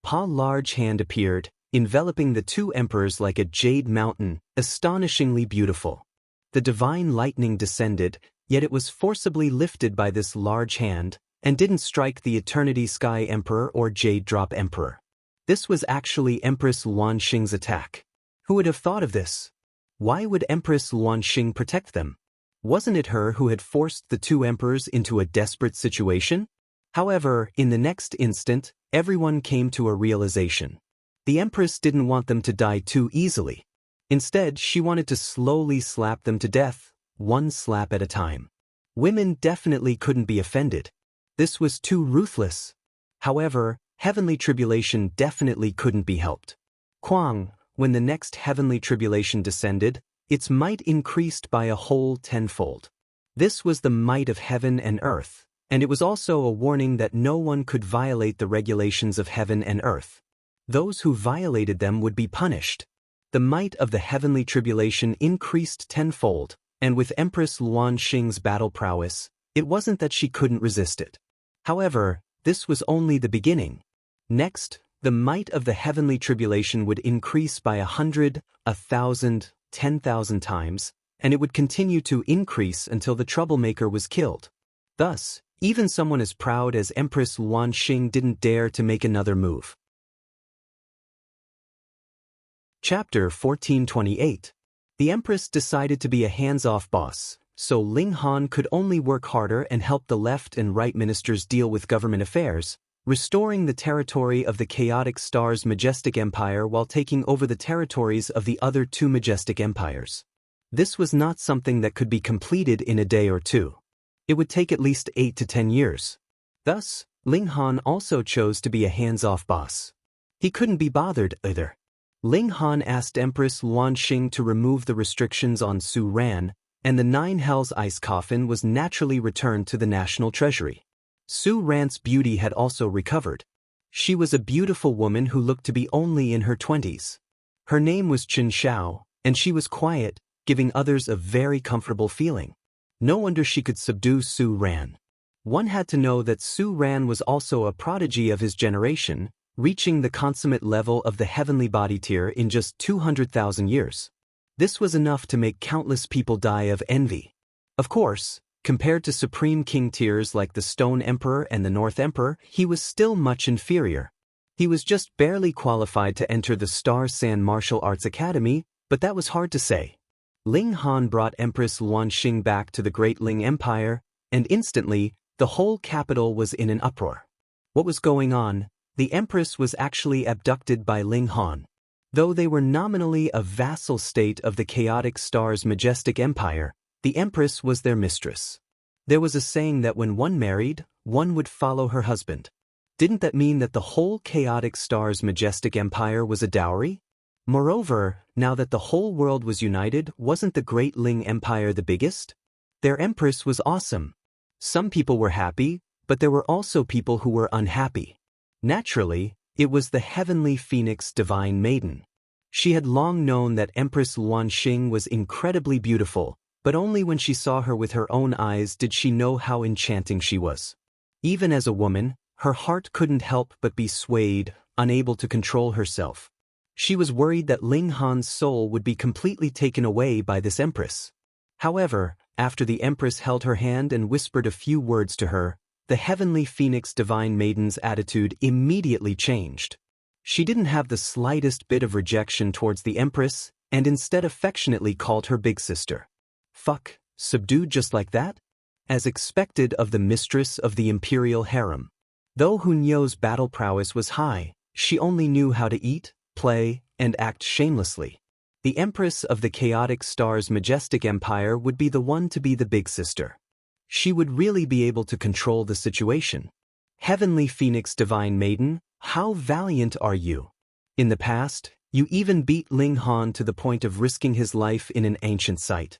Large hand appeared, enveloping the two emperors like a jade mountain, astonishingly beautiful. The divine lightning descended, yet it was forcibly lifted by this large hand, and didn't strike the Eternity Sky Emperor or Jade Drop Emperor. This was actually Empress Luanxing's attack. Who would have thought of this? Why would Empress Luanxing protect them? Wasn't it her who had forced the two emperors into a desperate situation? However, in the next instant, everyone came to a realization. The Empress didn't want them to die too easily. Instead, she wanted to slowly slap them to death, one slap at a time. Women definitely couldn't be offended. This was too ruthless. However, Heavenly tribulation definitely couldn't be helped. Kwang, when the next heavenly tribulation descended, its might increased by a whole tenfold. This was the might of heaven and earth, and it was also a warning that no one could violate the regulations of heaven and earth. Those who violated them would be punished. The might of the heavenly tribulation increased tenfold, and with Empress Luan Xing's battle prowess, it wasn't that she couldn't resist it. However, this was only the beginning. Next, the might of the heavenly tribulation would increase by 100, 1,000, 10,000 times, and it would continue to increase until the troublemaker was killed. Thus, even someone as proud as Empress Luan Xing didn't dare to make another move. Chapter 1428. The Empress decided to be a hands-off boss, so Ling Han could only work harder and help the left and right ministers deal with government affairs, restoring the territory of the chaotic star's majestic empire while taking over the territories of the other two majestic empires. This was not something that could be completed in a day or two. It would take at least 8 to 10 years. Thus, Ling Han also chose to be a hands-off boss. He couldn't be bothered either. Ling Han asked Empress Luan Xing to remove the restrictions on Su Ran, and the Nine Hells ice coffin was naturally returned to the national treasury. Su Ran's beauty had also recovered. She was a beautiful woman who looked to be only in her 20s. Her name was Chen Xiao, and she was quiet, giving others a very comfortable feeling. No wonder she could subdue Su Ran. One had to know that Su Ran was also a prodigy of his generation, reaching the consummate level of the heavenly body tier in just 200,000 years. This was enough to make countless people die of envy. Of course, compared to supreme king tiers like the Stone Emperor and the North Emperor, he was still much inferior. He was just barely qualified to enter the Star San Martial Arts Academy, but that was hard to say. Ling Han brought Empress Luan Xing back to the Great Ling Empire, and instantly, the whole capital was in an uproar. What was going on? The Empress was actually abducted by Ling Han. Though they were nominally a vassal state of the chaotic star's majestic empire, the Empress was their mistress. There was a saying that when one married, one would follow her husband. Didn't that mean that the whole chaotic star's majestic empire was a dowry? Moreover, now that the whole world was united, wasn't the Great Ling Empire the biggest? Their Empress was awesome. Some people were happy, but there were also people who were unhappy. Naturally, it was the heavenly phoenix divine maiden. She had long known that Empress Luan Xing was incredibly beautiful, but only when she saw her with her own eyes did she know how enchanting she was. Even as a woman, her heart couldn't help but be swayed, unable to control herself. She was worried that Ling Han's soul would be completely taken away by this Empress. However, after the Empress held her hand and whispered a few words to her, the heavenly phoenix divine maiden's attitude immediately changed. She didn't have the slightest bit of rejection towards the Empress, and instead affectionately called her big sister. Fuck, subdued just like that? As expected of the mistress of the imperial harem. Though Hunyo's battle prowess was high, she only knew how to eat, play, and act shamelessly. The Empress of the chaotic star's majestic empire would be the one to be the big sister. She would really be able to control the situation. Heavenly Phoenix Divine Maiden, how valiant are you? In the past, you even beat Ling Han to the point of risking his life in an ancient site.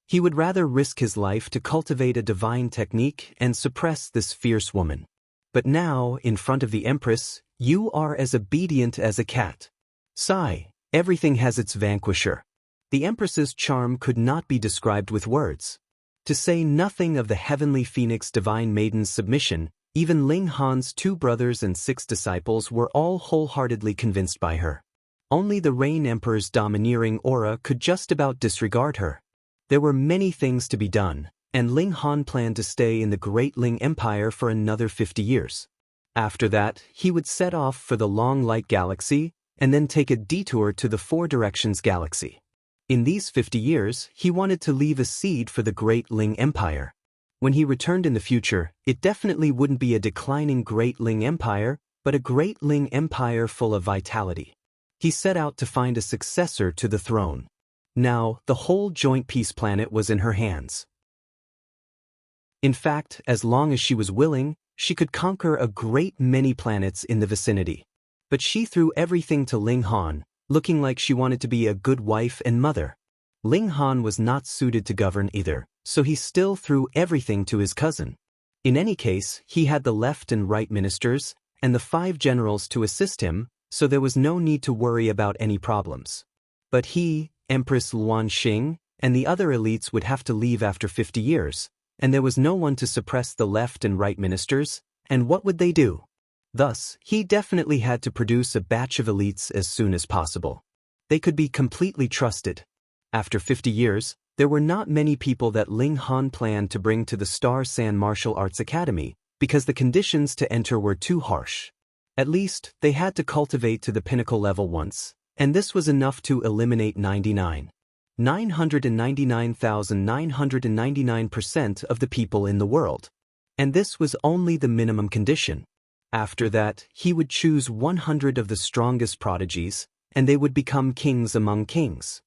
He would rather risk his life to cultivate a divine technique and suppress this fierce woman. But now, in front of the Empress, you are as obedient as a cat. Sigh, everything has its vanquisher. The Empress's charm could not be described with words. To say nothing of the heavenly Phoenix Divine Maiden's submission, even Ling Han's 2 brothers and 6 disciples were all wholeheartedly convinced by her. Only the Rain Emperor's domineering aura could just about disregard her. There were many things to be done, and Ling Han planned to stay in the Great Ling Empire for another 50 years. After that, he would set off for the Long Light Galaxy, and then take a detour to the Four Directions Galaxy. In these 50 years, he wanted to leave a seed for the Great Ling Empire. When he returned in the future, it definitely wouldn't be a declining Great Ling Empire, but a Great Ling Empire full of vitality. He set out to find a successor to the throne. Now, the whole joint peace planet was in her hands. In fact, as long as she was willing, She could conquer a great many planets in the vicinity. But she threw everything to Ling Han, looking like she wanted to be a good wife and mother. Ling Han was not suited to govern either, so he still threw everything to his cousin. In any case, he had the left and right ministers, and the 5 generals to assist him, so there was no need to worry about any problems. But he, Empress Luan Xing, and the other elites would have to leave after 50 years, and there was no one to suppress the left and right ministers, and what would they do? Thus, he definitely had to produce a batch of elites as soon as possible. They could be completely trusted. After 50 years, there were not many people that Ling Han planned to bring to the Star San Martial Arts Academy, because the conditions to enter were too harsh. At least, they had to cultivate to the pinnacle level once, and this was enough to eliminate 999,999% of the people in the world. And this was only the minimum condition. After that, he would choose 100 of the strongest prodigies, and they would become kings among kings.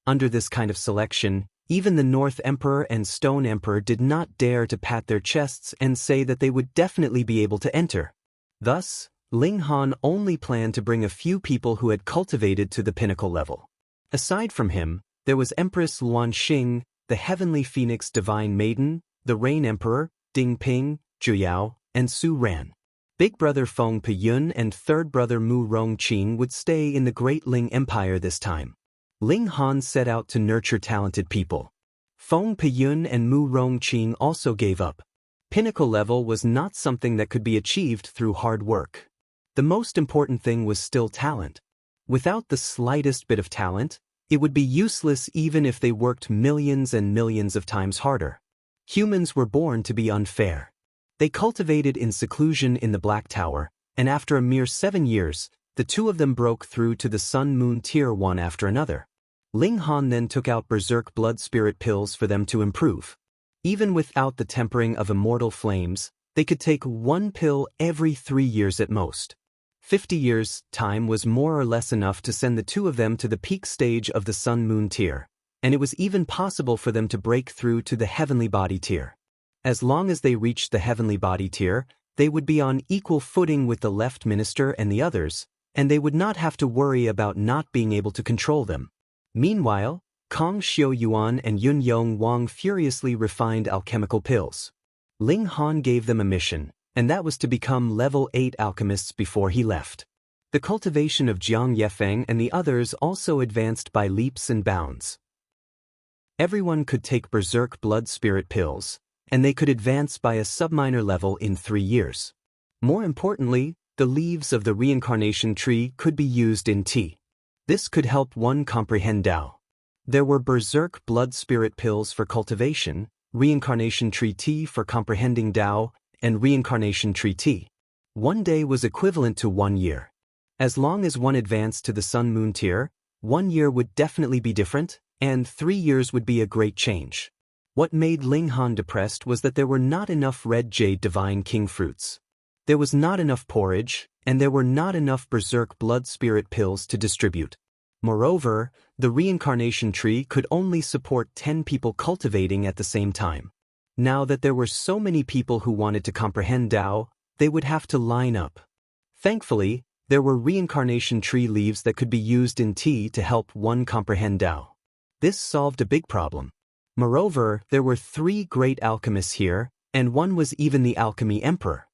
Under this kind of selection, even the North Emperor and Stone Emperor did not dare to pat their chests and say that they would definitely be able to enter. Thus, Ling Han only planned to bring a few people who had cultivated to the pinnacle level. Aside from him, there was Empress Luan Xing, the Heavenly Phoenix Divine Maiden, the Rain Emperor, Ding Ping, Zhu Yao, and Su Ran. Big brother Feng Peyun and third brother Mu Rongqing would stay in the Great Ling Empire this time. Ling Han set out to nurture talented people. Feng Peyun and Mu Rongqing also gave up. Pinnacle level was not something that could be achieved through hard work. The most important thing was still talent. Without the slightest bit of talent, it would be useless even if they worked millions and millions of times harder. Humans were born to be unfair. They cultivated in seclusion in the Black Tower, and after a mere 7 years, the 2 of them broke through to the Sun Moon tier one after another. Ling Han then took out Berserk Blood Spirit pills for them to improve. Even without the tempering of immortal flames, they could take 1 pill every 3 years at most. 50 years' time was more or less enough to send the 2 of them to the peak stage of the Sun Moon tier, and it was even possible for them to break through to the Heavenly Body tier. As long as they reached the Heavenly Body tier, they would be on equal footing with the left minister and the others, and they would not have to worry about not being able to control them. Meanwhile, Kong Xiu Yuan and Yun Yong Wang furiously refined alchemical pills. Ling Han gave them a mission, and that was to become level 8 alchemists before he left. The cultivation of Jiang Yefeng and the others also advanced by leaps and bounds. Everyone could take Berserk Blood Spirit pills, and they could advance by a subminor level in 3 years. More importantly, the leaves of the reincarnation tree could be used in tea. This could help one comprehend Tao. There were Berserk Blood Spirit pills for cultivation, reincarnation tree tea for comprehending Tao, and reincarnation tree tea. 1 day was equivalent to 1 year. As long as one advanced to the Sun Moon tier, 1 year would definitely be different, and 3 years would be a great change. What made Ling Han depressed was that there were not enough Red Jade Divine King fruits. There was not enough porridge, and there were not enough Berserk Blood Spirit pills to distribute. Moreover, the reincarnation tree could only support 10 people cultivating at the same time. Now that there were so many people who wanted to comprehend Tao, they would have to line up. Thankfully, there were reincarnation tree leaves that could be used in tea to help one comprehend Tao. This solved a big problem. Moreover, there were 3 great alchemists here, and one was even the Alchemy Emperor.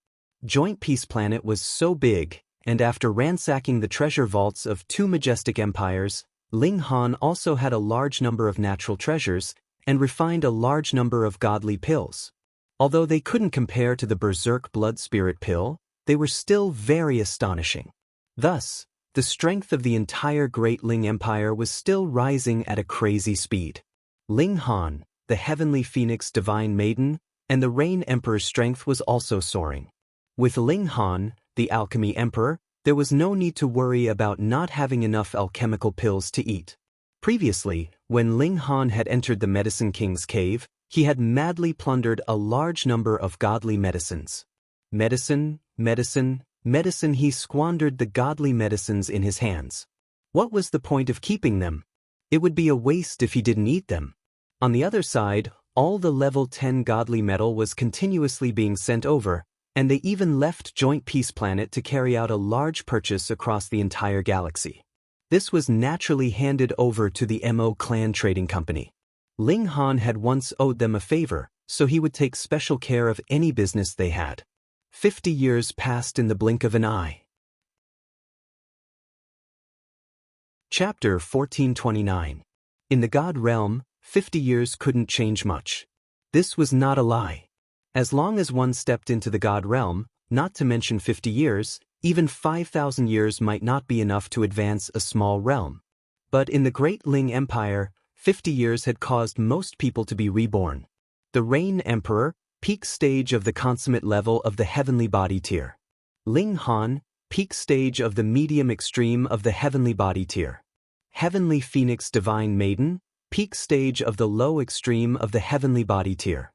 Joint Peace Planet was so big, and after ransacking the treasure vaults of 2 majestic empires, Ling Han also had a large number of natural treasures, and refined a large number of godly pills. Although they couldn't compare to the Berserk Blood Spirit pill, they were still very astonishing. Thus, the strength of the entire Great Ling Empire was still rising at a crazy speed. Ling Han, the Heavenly Phoenix Divine Maiden, and the Rain Emperor's strength was also soaring. With Ling Han, the Alchemy Emperor, there was no need to worry about not having enough alchemical pills to eat. Previously, when Ling Han had entered the Medicine King's cave, he had madly plundered a large number of godly medicines. Medicine, he squandered the godly medicines in his hands. What was the point of keeping them? It would be a waste if he didn't eat them. On the other side, all the level 10 godly metal was continuously being sent over, And they even left Joint Peace Planet to carry out a large purchase across the entire galaxy. This was naturally handed over to the Mo Clan Trading Company. Ling Han had once owed them a favor, so he would take special care of any business they had. 50 years passed in the blink of an eye. Chapter 1429. In the God realm, 50 years couldn't change much. This was not a lie. As long as one stepped into the God realm, not to mention 50 years, even 5,000 years might not be enough to advance a small realm. But in the Great Ling Empire, 50 years had caused most people to be reborn. The Reign Emperor, peak stage of the consummate level of the heavenly body tier. Ling Han, peak stage of the medium extreme of the heavenly body tier. Heavenly Phoenix Divine Maiden, peak stage of the low extreme of the heavenly body tier.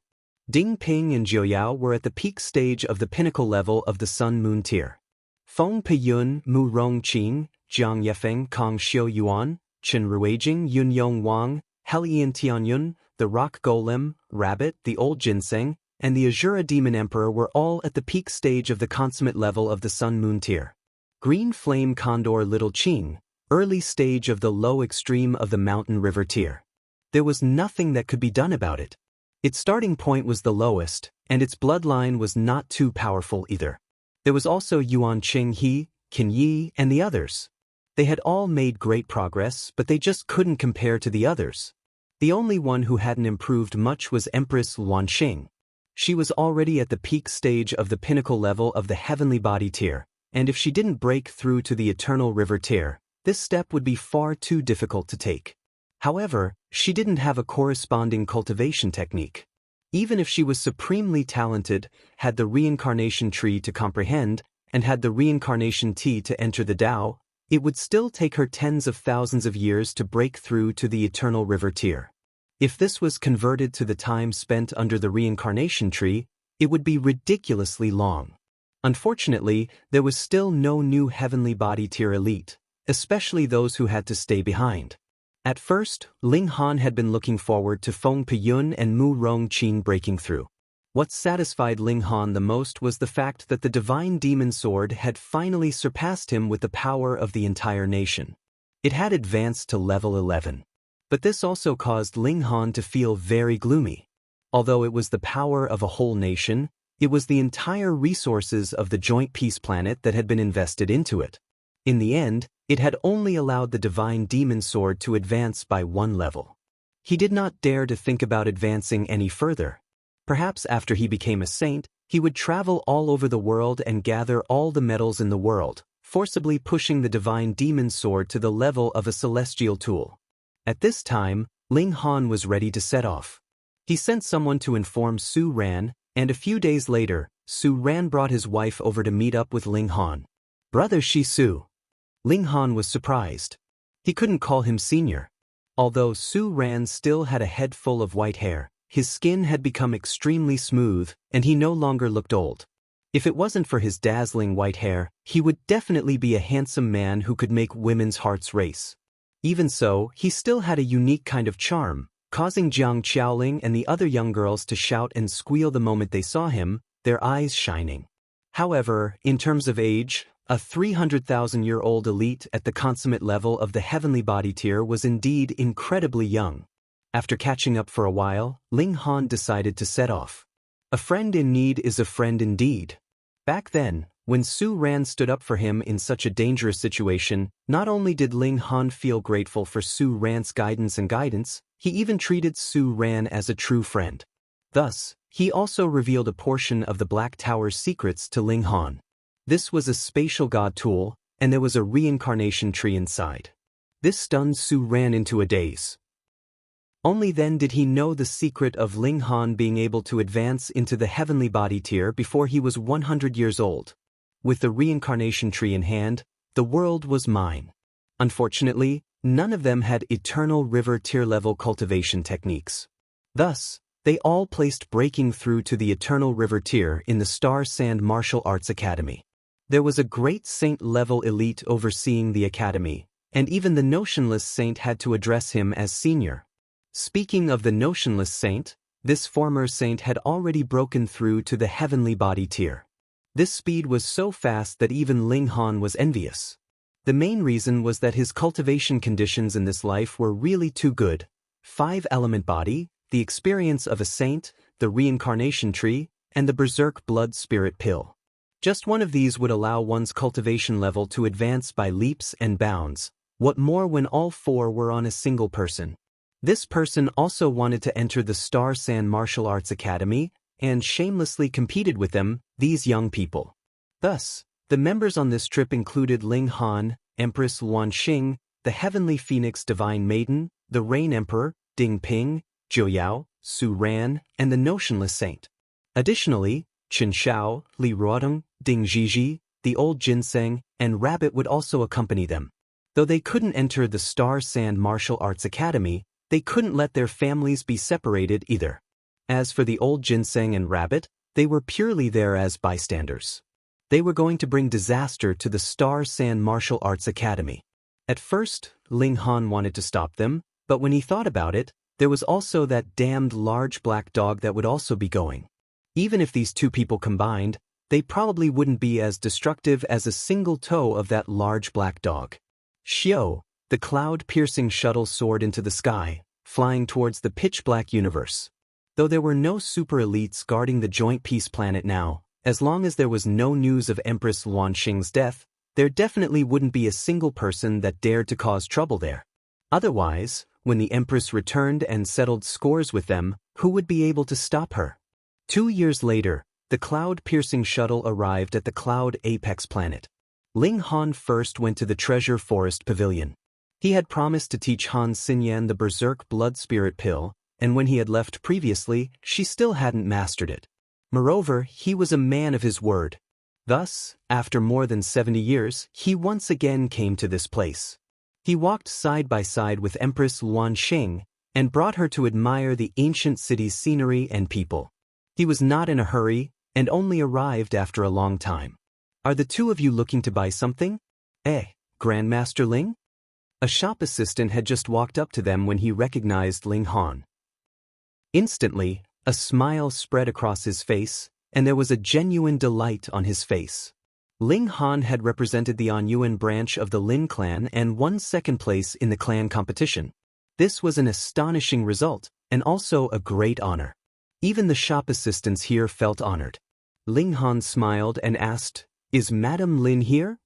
Ding Ping and Jiuyao were at the peak stage of the pinnacle level of the Sun Moon tier. Feng Piyun, Mu Rong Qing, Jiang Yefeng Kong Xiu Yuan, Chen Ruijing Yun Yong Wang, Helian Tianyun, the Rock Golem, Rabbit, the Old Ginseng, and the Azura Demon Emperor were all at the peak stage of the consummate level of the Sun Moon tier. Green Flame Condor Little Qing, early stage of the low extreme of the Mountain River tier. There was nothing that could be done about it. Its starting point was the lowest, and its bloodline was not too powerful either. There was also Yuan Qing He, Qin Yi, and the others. They had all made great progress, but they just couldn't compare to the others. The only one who hadn't improved much was Empress Luan Xing. She was already at the peak stage of the pinnacle level of the heavenly body tier, and if she didn't break through to the eternal river tier, this step would be far too difficult to take. However, she didn't have a corresponding cultivation technique. Even if she was supremely talented, had the reincarnation tree to comprehend, and had the reincarnation tea to enter the Tao, it would still take her tens of thousands of years to break through to the eternal river tier. If this was converted to the time spent under the reincarnation tree, it would be ridiculously long. Unfortunately, there was still no new heavenly body tier elite, especially those who had to stay behind. At first, Ling Han had been looking forward to Feng Piyun and Mu Rong Qing breaking through. What satisfied Ling Han the most was the fact that the divine demon sword had finally surpassed him with the power of the entire nation. It had advanced to level 11. But this also caused Ling Han to feel very gloomy. Although it was the power of a whole nation, it was the entire resources of the Joint Peace Planet that had been invested into it. In the end, it had only allowed the divine demon sword to advance by one level. He did not dare to think about advancing any further. Perhaps after he became a saint, he would travel all over the world and gather all the metals in the world, forcibly pushing the divine demon sword to the level of a celestial tool. At this time, Ling Han was ready to set off. He sent someone to inform Su Ran, and a few days later, Su Ran brought his wife over to meet up with Ling Han. Brother Shi Su. Ling Han was surprised. He couldn't call him senior. Although Su Ran still had a head full of white hair, his skin had become extremely smooth, and he no longer looked old. If it wasn't for his dazzling white hair, he would definitely be a handsome man who could make women's hearts race. Even so, he still had a unique kind of charm, causing Jiang Qiaoling and the other young girls to shout and squeal the moment they saw him, their eyes shining. However, in terms of age, a 300,000-year-old elite at the consummate level of the heavenly body tier was indeed incredibly young. After catching up for a while, Ling Han decided to set off. A friend in need is a friend indeed. Back then, when Su Ran stood up for him in such a dangerous situation, not only did Ling Han feel grateful for Su Ran's guidance, he even treated Su Ran as a true friend. Thus, he also revealed a portion of the Black Tower's secrets to Ling Han. This was a spatial god tool, and there was a reincarnation tree inside. This stunned Su Ran into a daze. Only then did he know the secret of Ling Han being able to advance into the heavenly body tier before he was 100 years old. With the reincarnation tree in hand, the world was mine. Unfortunately, none of them had eternal river tier level cultivation techniques. Thus, they all placed breaking through to the eternal river tier in the Star Sand Martial Arts Academy. There was a great saint-level elite overseeing the academy, and even the notionless saint had to address him as senior. Speaking of the notionless saint, this former saint had already broken through to the heavenly body tier. This speed was so fast that even Ling Han was envious. The main reason was that his cultivation conditions in this life were really too good. 5-element body, the experience of a saint, the reincarnation tree, and the berserk blood spirit pill. Just one of these would allow one's cultivation level to advance by leaps and bounds. What more when all 4 were on a single person? This person also wanted to enter the Star Sand Martial Arts Academy and shamelessly competed with them, these young people. Thus, the members on this trip included Ling Han, Empress Luan Xing, the Heavenly Phoenix Divine Maiden, the Rain Emperor, Ding Ping, Jiu Yao, Su Ran, and the Notionless Saint. Additionally, Chen Xiao, Li Ruodong, Ding Zhizhi, the Old Ginseng, and Rabbit would also accompany them. Though they couldn't enter the Star Sand Martial Arts Academy, they couldn't let their families be separated either. As for the Old Ginseng and Rabbit, they were purely there as bystanders. They were going to bring disaster to the Star Sand Martial Arts Academy. At first, Ling Han wanted to stop them, but when he thought about it, there was also that damned large black dog that would also be going. Even if these 2 people combined, they probably wouldn't be as destructive as a single toe of that large black dog. Xiao, the cloud-piercing shuttle soared into the sky, flying towards the pitch-black universe. Though there were no super elites guarding the Joint Peace Planet now, as long as there was no news of Empress Luan Xing's death, there definitely wouldn't be a single person that dared to cause trouble there. Otherwise, when the Empress returned and settled scores with them, who would be able to stop her? 2 years later, the cloud-piercing shuttle arrived at the Cloud Apex Planet. Ling Han first went to the Treasure Forest Pavilion. He had promised to teach Han Xinyan the Berserk Blood Spirit Pill, and when he had left previously, she still hadn't mastered it. Moreover, he was a man of his word. Thus, after more than 70 years, he once again came to this place. He walked side by side with Empress Luan Xing and brought her to admire the ancient city's scenery and people. He was not in a hurry and only arrived after a long time. Are the 2 of you looking to buy something? Grandmaster Ling? A shop assistant had just walked up to them when he recognized Ling Han. Instantly, a smile spread across his face, and there was a genuine delight on his face. Ling Han had represented the Anyuan branch of the Lin clan and won 2nd place in the clan competition. This was an astonishing result, and also a great honor. Even the shop assistants here felt honored. Ling Han smiled and asked, "Is Madame Lin here?"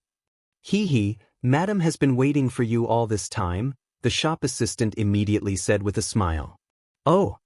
"He, Madame has been waiting for you all this time," the shop assistant immediately said with a smile. "Oh."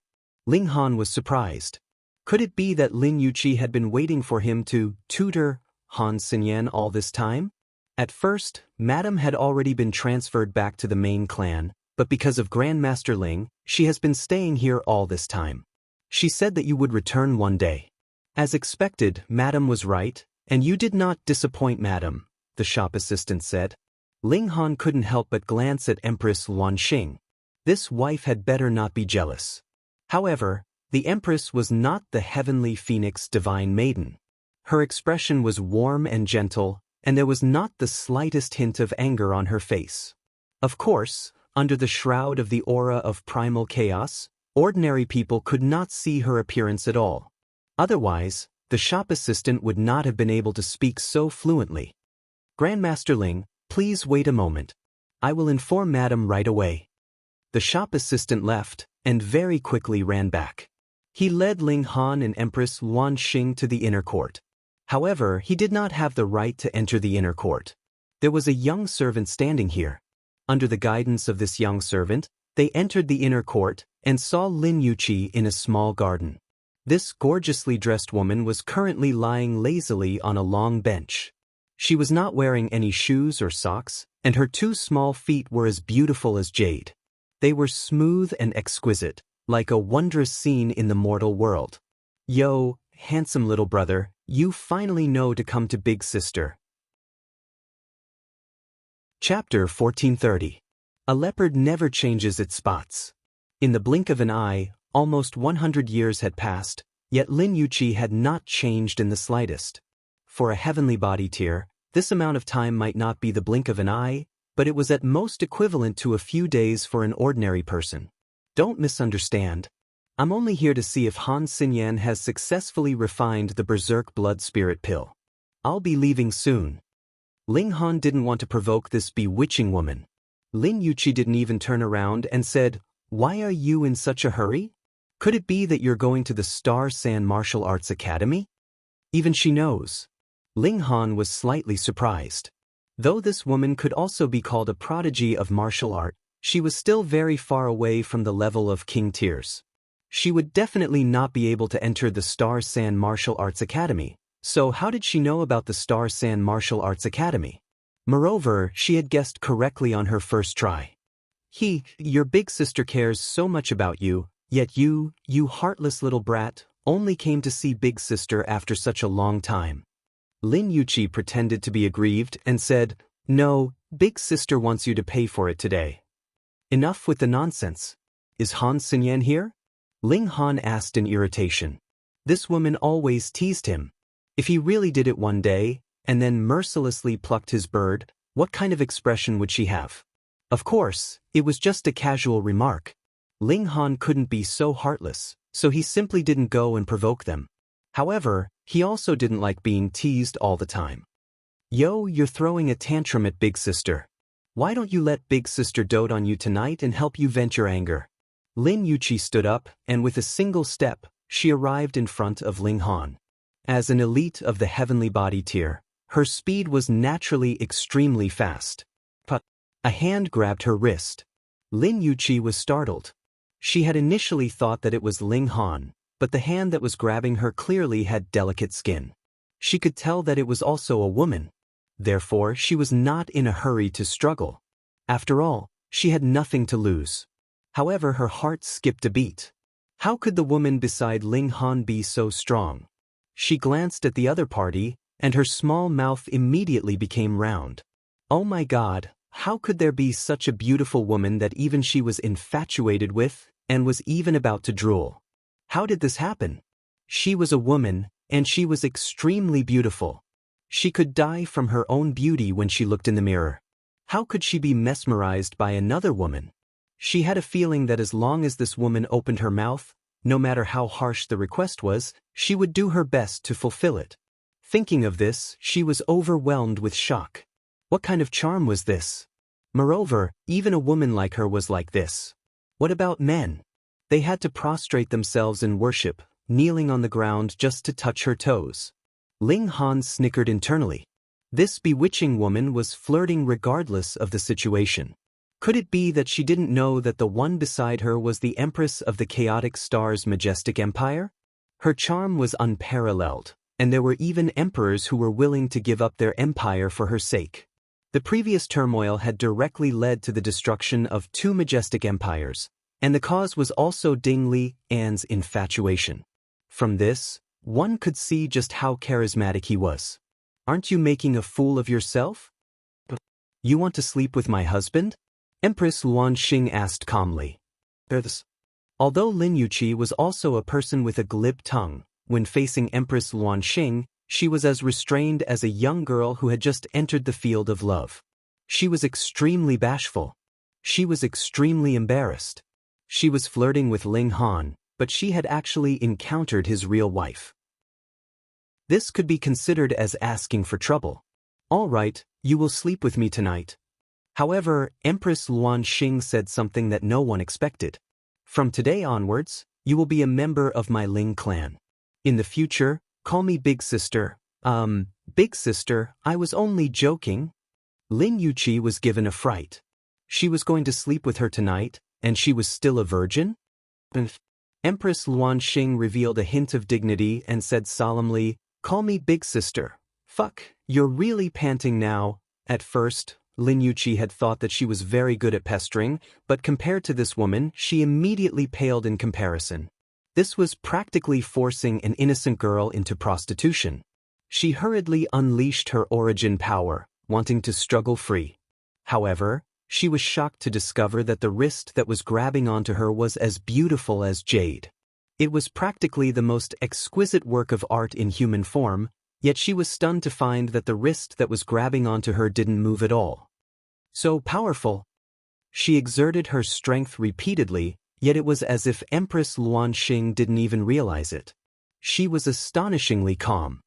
Ling Han was surprised. Could it be that Lin Yuqi had been waiting for him to tutor Han Xinyan all this time? At first, Madame had already been transferred back to the main clan, but because of Grandmaster Ling, she has been staying here all this time. She said that you would return one day. As expected, Madame was right, and you did not disappoint Madame, the shop assistant said. Ling Han couldn't help but glance at Empress Luan Xing. This wife had better not be jealous. However, the Empress was not the Heavenly Phoenix Divine Maiden. Her expression was warm and gentle, and there was not the slightest hint of anger on her face. Of course, under the shroud of the aura of primal chaos, ordinary people could not see her appearance at all. Otherwise, the shop assistant would not have been able to speak so fluently. "Grandmaster Ling, please wait a moment. I will inform Madame right away." The shop assistant left, and very quickly ran back. He led Ling Han and Empress Luan Xing to the inner court. However, he did not have the right to enter the inner court. There was a young servant standing here. Under the guidance of this young servant, they entered the inner court and saw Lin Yuqi in a small garden. This gorgeously dressed woman was currently lying lazily on a long bench. She was not wearing any shoes or socks, and her 2 small feet were as beautiful as jade. They were smooth and exquisite, like a wondrous scene in the mortal world. "Yo, handsome little brother, you finally know to come to Big Sister." Chapter 1430. A leopard never changes its spots. In the blink of an eye, almost 100 years had passed, yet Lin Yuqi had not changed in the slightest. For a heavenly body tier, this amount of time might not be the blink of an eye, but it was at most equivalent to a few days for an ordinary person. Don't misunderstand. I'm only here to see if Han Xinyan has successfully refined the Berserk Blood Spirit Pill. I'll be leaving soon. Ling Han didn't want to provoke this bewitching woman. Lin Yuqi didn't even turn around and said, "Why are you in such a hurry? Could it be that you're going to the Star San Martial Arts Academy?" Even she knows. Ling Han was slightly surprised. Though this woman could also be called a prodigy of martial art, she was still very far away from the level of king tiers. She would definitely not be able to enter the Star San Martial Arts Academy, so how did she know about the Star San Martial Arts Academy? Moreover, she had guessed correctly on her first try. Your big sister cares so much about you, yet you heartless little brat, only came to see big sister after such a long time. Lin Yuqi pretended to be aggrieved and said, "No, big sister wants you to pay for it today." Enough with the nonsense. Is Han Xinyan here? Ling Han asked in irritation. This woman always teased him. If he really did it one day, and then mercilessly plucked his bird, what kind of expression would she have? Of course, it was just a casual remark. Ling Han couldn't be so heartless, so he simply didn't go and provoke them. However, he also didn't like being teased all the time. "Yo, you're throwing a tantrum at big sister. Why don't you let big sister dote on you tonight and help you vent your anger?" Lin Yuqi stood up, and with a single step, she arrived in front of Ling Han. As an elite of the heavenly body tier, her speed was naturally extremely fast. But a hand grabbed her wrist. Lin Yuqi was startled. She had initially thought that it was Ling Han, but the hand that was grabbing her clearly had delicate skin. She could tell that it was also a woman. Therefore, she was not in a hurry to struggle. After all, she had nothing to lose. However, her heart skipped a beat. How could the woman beside Ling Han be so strong? She glanced at the other party, and her small mouth immediately became round. Oh my God, how could there be such a beautiful woman that even she was infatuated with, and was even about to drool? How did this happen? She was a woman, and she was extremely beautiful. She could die from her own beauty when she looked in the mirror. How could she be mesmerized by another woman? She had a feeling that as long as this woman opened her mouth, no matter how harsh the request was, she would do her best to fulfill it. Thinking of this, she was overwhelmed with shock. What kind of charm was this? Moreover, even a woman like her was like this. What about men? They had to prostrate themselves in worship, kneeling on the ground just to touch her toes. Ling Han snickered internally. This bewitching woman was flirting regardless of the situation. Could it be that she didn't know that the one beside her was the Empress of the Chaotic Star's majestic empire? Her charm was unparalleled, and there were even emperors who were willing to give up their empire for her sake. The previous turmoil had directly led to the destruction of two majestic empires, and the cause was also Ding Li An's infatuation. From this, one could see just how charismatic he was. Aren't you making a fool of yourself? You want to sleep with my husband? Empress Luan Xing asked calmly. Although Lin Yuqi was also a person with a glib tongue, when facing Empress Luan Xing, she was as restrained as a young girl who had just entered the field of love. She was extremely bashful. She was extremely embarrassed. She was flirting with Ling Han, but she had actually encountered his real wife. This could be considered as asking for trouble. All right, you will sleep with me tonight. However, Empress Luan Xing said something that no one expected. From today onwards, you will be a member of my Ling clan. In the future, call me Big Sister. Big Sister, I was only joking. Lin Yuqi was given a fright. She was going to sleep with her tonight, and she was still a virgin? Empress Luan Xing revealed a hint of dignity and said solemnly, "Call me Big Sister. Fuck, you're really panting now." At first, Lin Yuqi had thought that she was very good at pestering, but compared to this woman, she immediately paled in comparison. This was practically forcing an innocent girl into prostitution. She hurriedly unleashed her origin power, wanting to struggle free. However, she was shocked to discover that the wrist that was grabbing onto her was as beautiful as jade. It was practically the most exquisite work of art in human form, yet she was stunned to find that the wrist that was grabbing onto her didn't move at all. So powerful. She exerted her strength repeatedly, yet it was as if Empress Luan Xing didn't even realize it. She was astonishingly calm.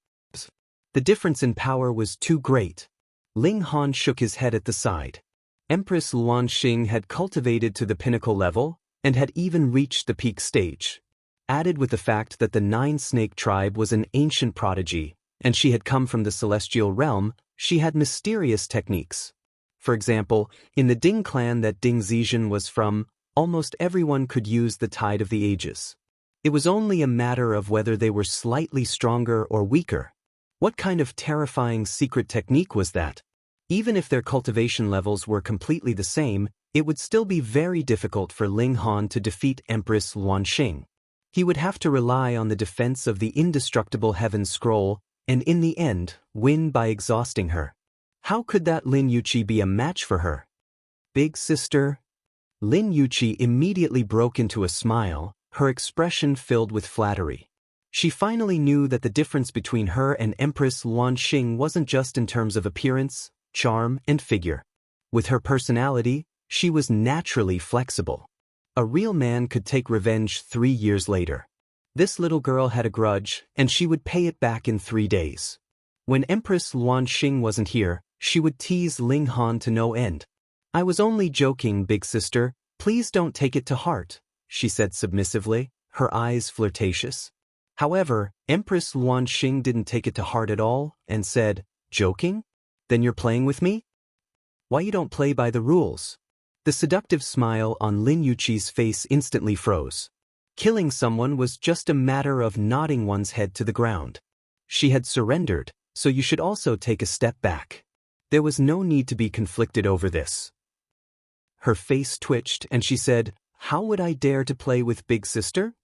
The difference in power was too great. Ling Han shook his head at the side. Empress Luanxing had cultivated to the pinnacle level, and had even reached the peak stage. Added with the fact that the Nine-Snake tribe was an ancient prodigy, and she had come from the celestial realm, she had mysterious techniques. For example, in the Ding clan that Ding Zizhen was from, almost everyone could use the Tide of the Ages. It was only a matter of whether they were slightly stronger or weaker. What kind of terrifying secret technique was that? Even if their cultivation levels were completely the same, it would still be very difficult for Ling Han to defeat Empress Luanxing. He would have to rely on the defense of the indestructible Heaven Scroll, and in the end, win by exhausting her. How could that Lin Yuqi be a match for her? Big sister? Lin Yuqi immediately broke into a smile, her expression filled with flattery. She finally knew that the difference between her and Empress Luanxing wasn't just in terms of appearance, charm, and figure. With her personality, she was naturally flexible. A real man could take revenge 3 years later. This little girl had a grudge, and she would pay it back in 3 days. When Empress Luanxing wasn't here, she would tease Ling Han to no end. "I was only joking, big sister, please don't take it to heart," she said submissively, her eyes flirtatious. However, Empress Luanxing didn't take it to heart at all, and said, "Joking? Then you're playing with me? Why you don't play by the rules?" The seductive smile on Lin Yuqi's face instantly froze. Killing someone was just a matter of nodding one's head to the ground. She had surrendered, so you should also take a step back. There was no need to be conflicted over this. Her face twitched and she said, "How would I dare to play with big sister?"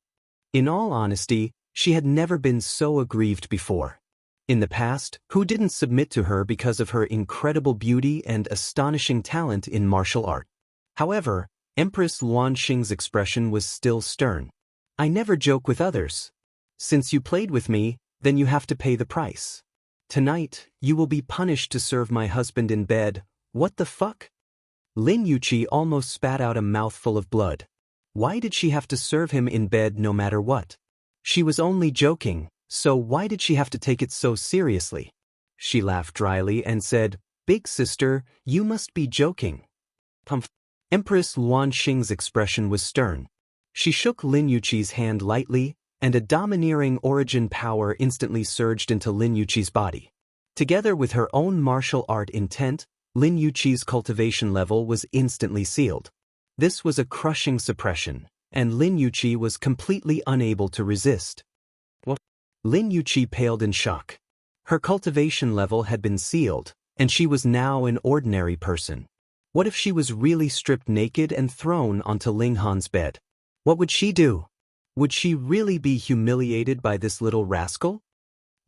In all honesty, she had never been so aggrieved before. In the past, who didn't submit to her because of her incredible beauty and astonishing talent in martial art? However, Empress Luanxing's expression was still stern. "I never joke with others. Since you played with me, then you have to pay the price. Tonight, you will be punished to serve my husband in bed." What the fuck? Lin Yuqi almost spat out a mouthful of blood. Why did she have to serve him in bed no matter what? She was only joking. So why did she have to take it so seriously? She laughed dryly and said, "Big sister, you must be joking." Empress Luanxing's expression was stern. She shook Lin Yuqi's hand lightly, and a domineering origin power instantly surged into Lin Yuqi's body. Together with her own martial art intent, Lin Yuqi's cultivation level was instantly sealed. This was a crushing suppression, and Lin Yuqi was completely unable to resist. Lin Yuqi paled in shock. Her cultivation level had been sealed, and she was now an ordinary person. What if she was really stripped naked and thrown onto Ling Han's bed? What would she do? Would she really be humiliated by this little rascal?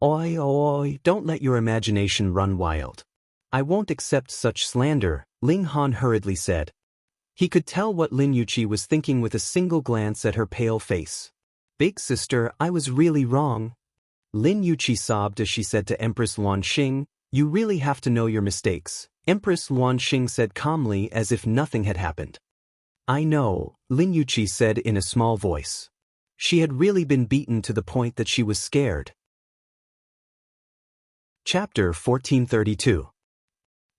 "Oi, oi, don't let your imagination run wild. I won't accept such slander," Ling Han hurriedly said. He could tell what Lin Yuqi was thinking with a single glance at her pale face. "Big sister, I was really wrong." Lin Yuqi sobbed as she said to Empress Luanxing, "You really have to know your mistakes," Empress Luanxing said calmly as if nothing had happened. "I know," Lin Yuqi said in a small voice. She had really been beaten to the point that she was scared. Chapter 1432.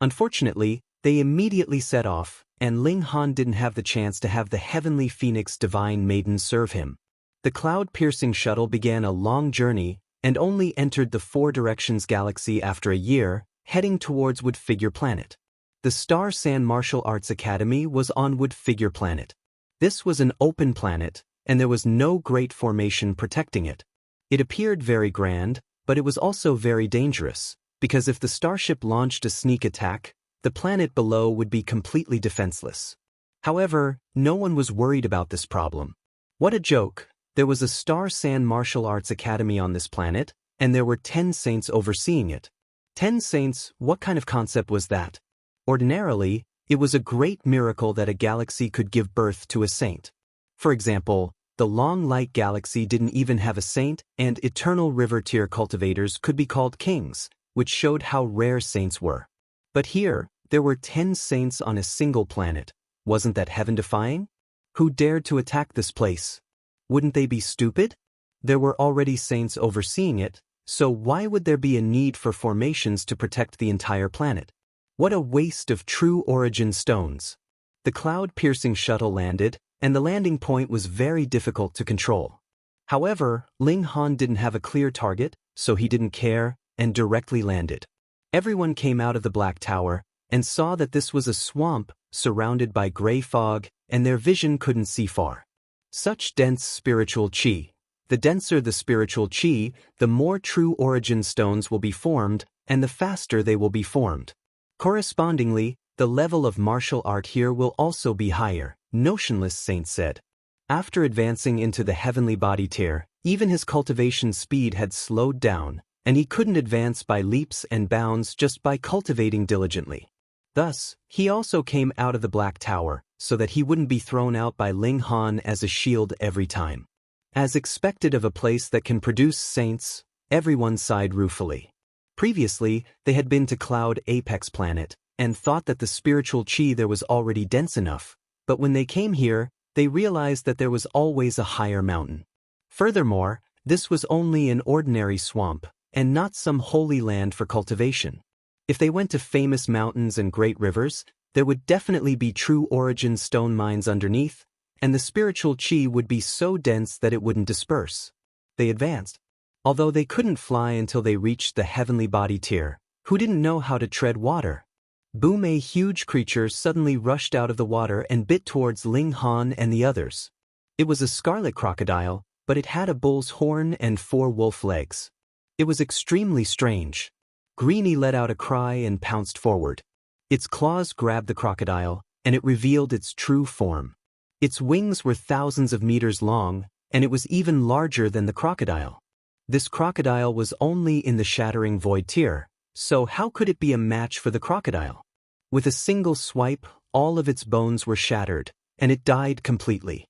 Unfortunately, they immediately set off, and Ling Han didn't have the chance to have the heavenly phoenix divine maiden serve him. The cloud-piercing shuttle began a long journey, and only entered the Four Directions galaxy after a year, heading towards Wood Figure Planet. The Star Sand Martial Arts Academy was on Wood Figure Planet. This was an open planet, and there was no great formation protecting it. It appeared very grand, but it was also very dangerous, because if the starship launched a sneak attack, the planet below would be completely defenseless. However, no one was worried about this problem. What a joke! There was a Star Sand Martial Arts Academy on this planet, and there were 10 saints overseeing it. 10 saints, what kind of concept was that? Ordinarily, it was a great miracle that a galaxy could give birth to a saint. For example, the Long Light Galaxy didn't even have a saint, and Eternal River tier cultivators could be called kings, which showed how rare saints were. But here, there were 10 saints on a single planet. Wasn't that heaven-defying? Who dared to attack this place? Wouldn't they be stupid? There were already saints overseeing it, So why would there be a need for formations to protect the entire planet? What a waste of true origin stones. The cloud-piercing shuttle landed, and the landing point was very difficult to control. However, Ling Han didn't have a clear target, so he didn't care, and directly landed. Everyone came out of the Black Tower, and saw that this was a swamp, surrounded by gray fog, and their vision couldn't see far. Such dense spiritual qi. The denser the spiritual qi, the more true origin stones will be formed, and the faster they will be formed. Correspondingly, the level of martial art here will also be higher, Notionless Saint said. After advancing into the heavenly body tier, even his cultivation speed had slowed down, and he couldn't advance by leaps and bounds just by cultivating diligently. Thus, he also came out of the Black Tower, so that he wouldn't be thrown out by Ling Han as a shield every time. As expected of a place that can produce saints, everyone sighed ruefully. Previously, they had been to Cloud Apex Planet, and thought that the spiritual qi there was already dense enough, but when they came here, they realized that there was always a higher mountain. Furthermore, this was only an ordinary swamp, and not some holy land for cultivation. If they went to famous mountains and great rivers, there would definitely be true origin stone mines underneath, and the spiritual qi would be so dense that it wouldn't disperse. They advanced. Although they couldn't fly until they reached the heavenly body tier, who didn't know how to tread water? Boom! A huge creature suddenly rushed out of the water and bit towards Ling Han and the others. It was a scarlet crocodile, but it had a bull's horn and 4 wolf legs. It was extremely strange. Greenie let out a cry and pounced forward. Its claws grabbed the crocodile, and it revealed its true form. Its wings were thousands of meters long, and it was even larger than the crocodile. This crocodile was only in the Shattering Void tier, so how could it be a match for the crocodile? With a single swipe, all of its bones were shattered, and it died completely.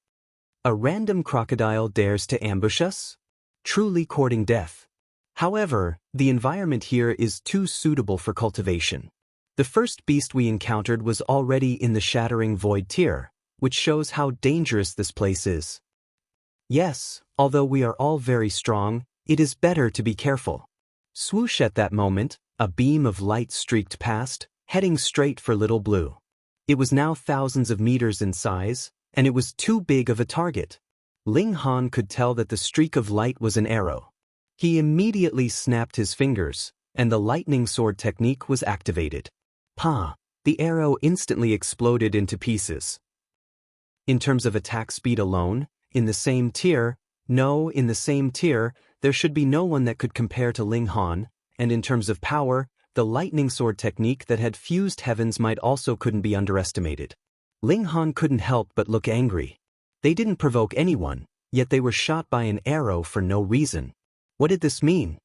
A random crocodile dares to ambush us? Truly courting death. However, the environment here is too suitable for cultivation. The first beast we encountered was already in the Shattering Void tier, which shows how dangerous this place is. Yes, although we are all very strong, it is better to be careful. Swoosh! At that moment, a beam of light streaked past, heading straight for Little Blue. It was now thousands of meters in size, and it was too big of a target. Ling Han could tell that the streak of light was an arrow. He immediately snapped his fingers, and the lightning sword technique was activated. Pa! The arrow instantly exploded into pieces. In terms of attack speed alone, in the same tier, there should be no one that could compare to Ling Han, and in terms of power, the lightning sword technique that had fused heavens might also couldn't be underestimated. Ling Han couldn't help but look angry. They didn't provoke anyone, yet they were shot by an arrow for no reason. What did this mean?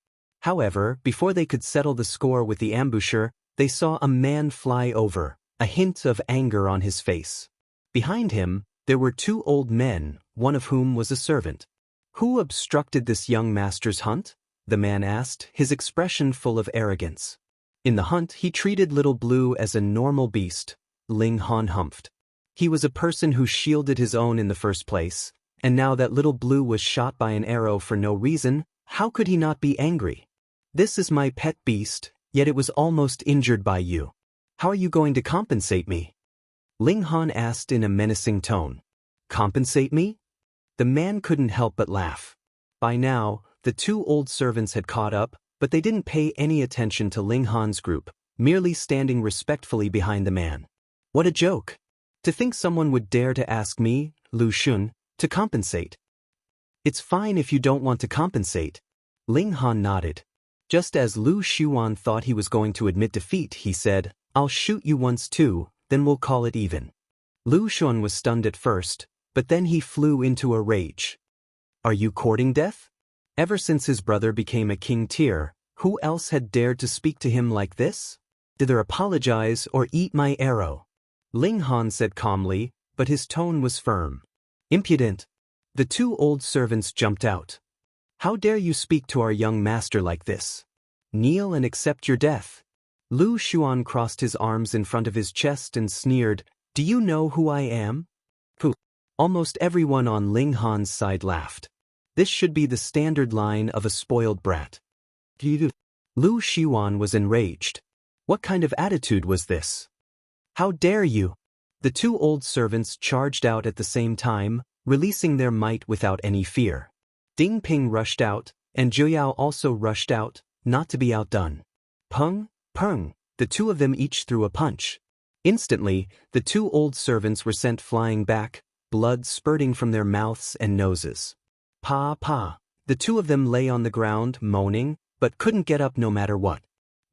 However, before they could settle the score with the ambusher, they saw a man fly over, a hint of anger on his face. Behind him, there were 2 old men, one of whom was a servant. Who obstructed this young master's hunt? The man asked, his expression full of arrogance. In the hunt, he treated Little Blue as a normal beast, Ling Han humphed. He was a person who shielded his own in the first place, and now that Little Blue was shot by an arrow for no reason, how could he not be angry? This is my pet beast, yet it was almost injured by you. How are you going to compensate me? Ling Han asked in a menacing tone. Compensate me? The man couldn't help but laugh. By now, the 2 old servants had caught up, but they didn't pay any attention to Ling Han's group, merely standing respectfully behind the man. What a joke! To think someone would dare to ask me, Lu Xun, to compensate. It's fine if you don't want to compensate. Ling Han nodded. Just as Lu Xuan thought he was going to admit defeat, he said, I'll shoot you once too, then we'll call it even. Lu Xuan was stunned at first, but then he flew into a rage. Are you courting death? Ever since his brother became a king tier, who else had dared to speak to him like this? Either apologize or eat my arrow. Ling Han said calmly, but his tone was firm. Impudent. The 2 old servants jumped out. How dare you speak to our young master like this? Kneel and accept your death. Lu Xuan crossed his arms in front of his chest and sneered, Do you know who I am? Pooh. Almost everyone on Ling Han's side laughed. This should be the standard line of a spoiled brat. Lu Shiwan was enraged. What kind of attitude was this? How dare you? The two old servants charged out at the same time, releasing their might without any fear. Ding Ping rushed out, and Zhuoyao also rushed out, not to be outdone. Peng, peng, the two of them each threw a punch. Instantly, the two old servants were sent flying back, blood spurting from their mouths and noses. Pa pa. The two of them lay on the ground, moaning, but couldn't get up no matter what.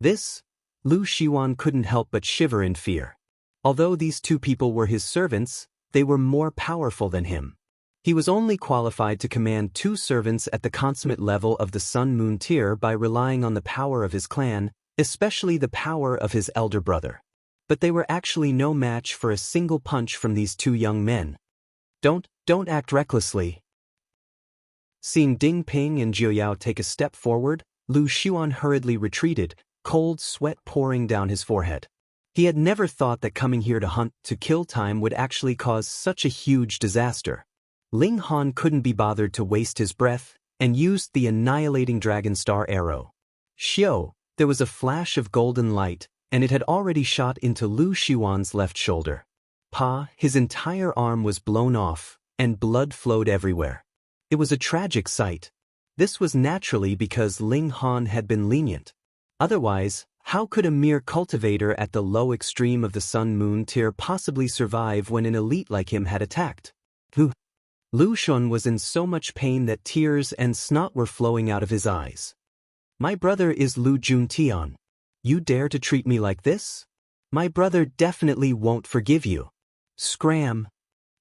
This? Lu Shiwan couldn't help but shiver in fear. Although these two people were his servants, they were more powerful than him. He was only qualified to command two servants at the consummate level of the Sun-Moon tier by relying on the power of his clan, especially the power of his elder brother. But they were actually no match for a single punch from these two young men. Don't act recklessly. Seeing Ding Ping and Zhuoyao take a step forward, Lu Shiwan hurriedly retreated, cold sweat pouring down his forehead. He had never thought that coming here to hunt to kill time would actually cause such a huge disaster. Ling Han couldn't be bothered to waste his breath, and used the annihilating Dragon Star arrow. Xiao, there was a flash of golden light, and it had already shot into Lu Shiwan's left shoulder. Pa, his entire arm was blown off, and blood flowed everywhere. It was a tragic sight. This was naturally because Ling Han had been lenient. Otherwise, how could a mere cultivator at the low extreme of the Sun-Moon tier possibly survive when an elite like him had attacked? Lu Shun was in so much pain that tears and snot were flowing out of his eyes. My brother is Lu Juntian. You dare to treat me like this? My brother definitely won't forgive you. Scram.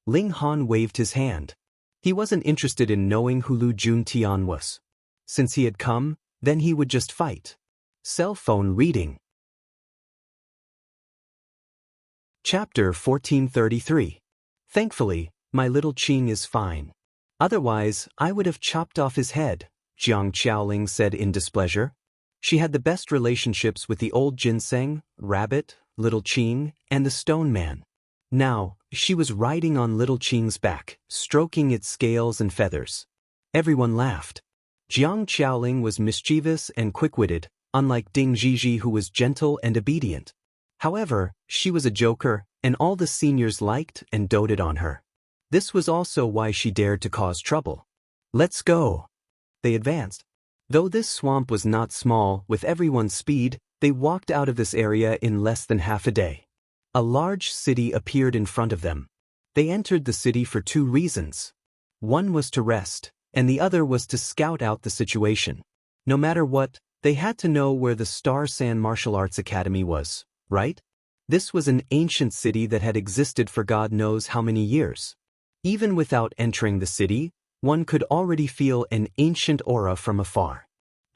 Ling Han waved his hand. He wasn't interested in knowing who Lu Juntian was. Since he had come, then he would just fight. Cell phone reading. Chapter 1433. Thankfully, my little Qing is fine. Otherwise, I would have chopped off his head, Jiang Qiaoling said in displeasure. She had the best relationships with the old ginseng, rabbit, little Qing, and the stone man. Now, she was riding on little Qing's back, stroking its scales and feathers. Everyone laughed. Jiang Qiaoling was mischievous and quick-witted, unlike Ding Zhizhi who was gentle and obedient. However, she was a joker, and all the seniors liked and doted on her. This was also why she dared to cause trouble. Let's go. They advanced. Though this swamp was not small, with everyone's speed, they walked out of this area in less than half a day. A large city appeared in front of them. They entered the city for two reasons. One was to rest, and the other was to scout out the situation. No matter what, they had to know where the Star Sand Martial Arts Academy was, right? This was an ancient city that had existed for God knows how many years. Even without entering the city, one could already feel an ancient aura from afar.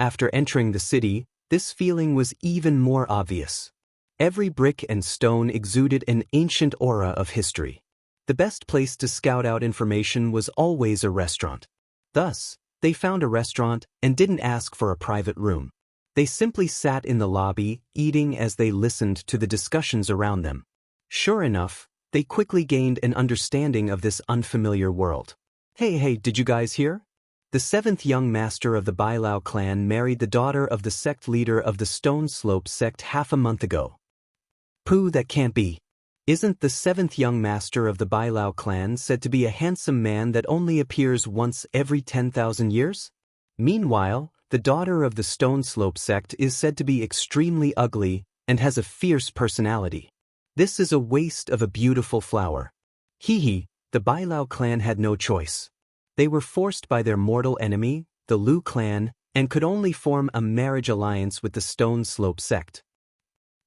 After entering the city, this feeling was even more obvious. Every brick and stone exuded an ancient aura of history. The best place to scout out information was always a restaurant. Thus, they found a restaurant and didn't ask for a private room. They simply sat in the lobby, eating as they listened to the discussions around them. Sure enough, they quickly gained an understanding of this unfamiliar world. Hey, did you guys hear? The seventh young master of the Bailao clan married the daughter of the sect leader of the Stone Slope sect half a month ago. Pooh, that can't be. Isn't the seventh young master of the Bailao clan said to be a handsome man that only appears once every 10,000 years? Meanwhile, the daughter of the Stone Slope sect is said to be extremely ugly and has a fierce personality. This is a waste of a beautiful flower. The Bailao clan had no choice. They were forced by their mortal enemy, the Lu clan, and could only form a marriage alliance with the Stone Slope sect.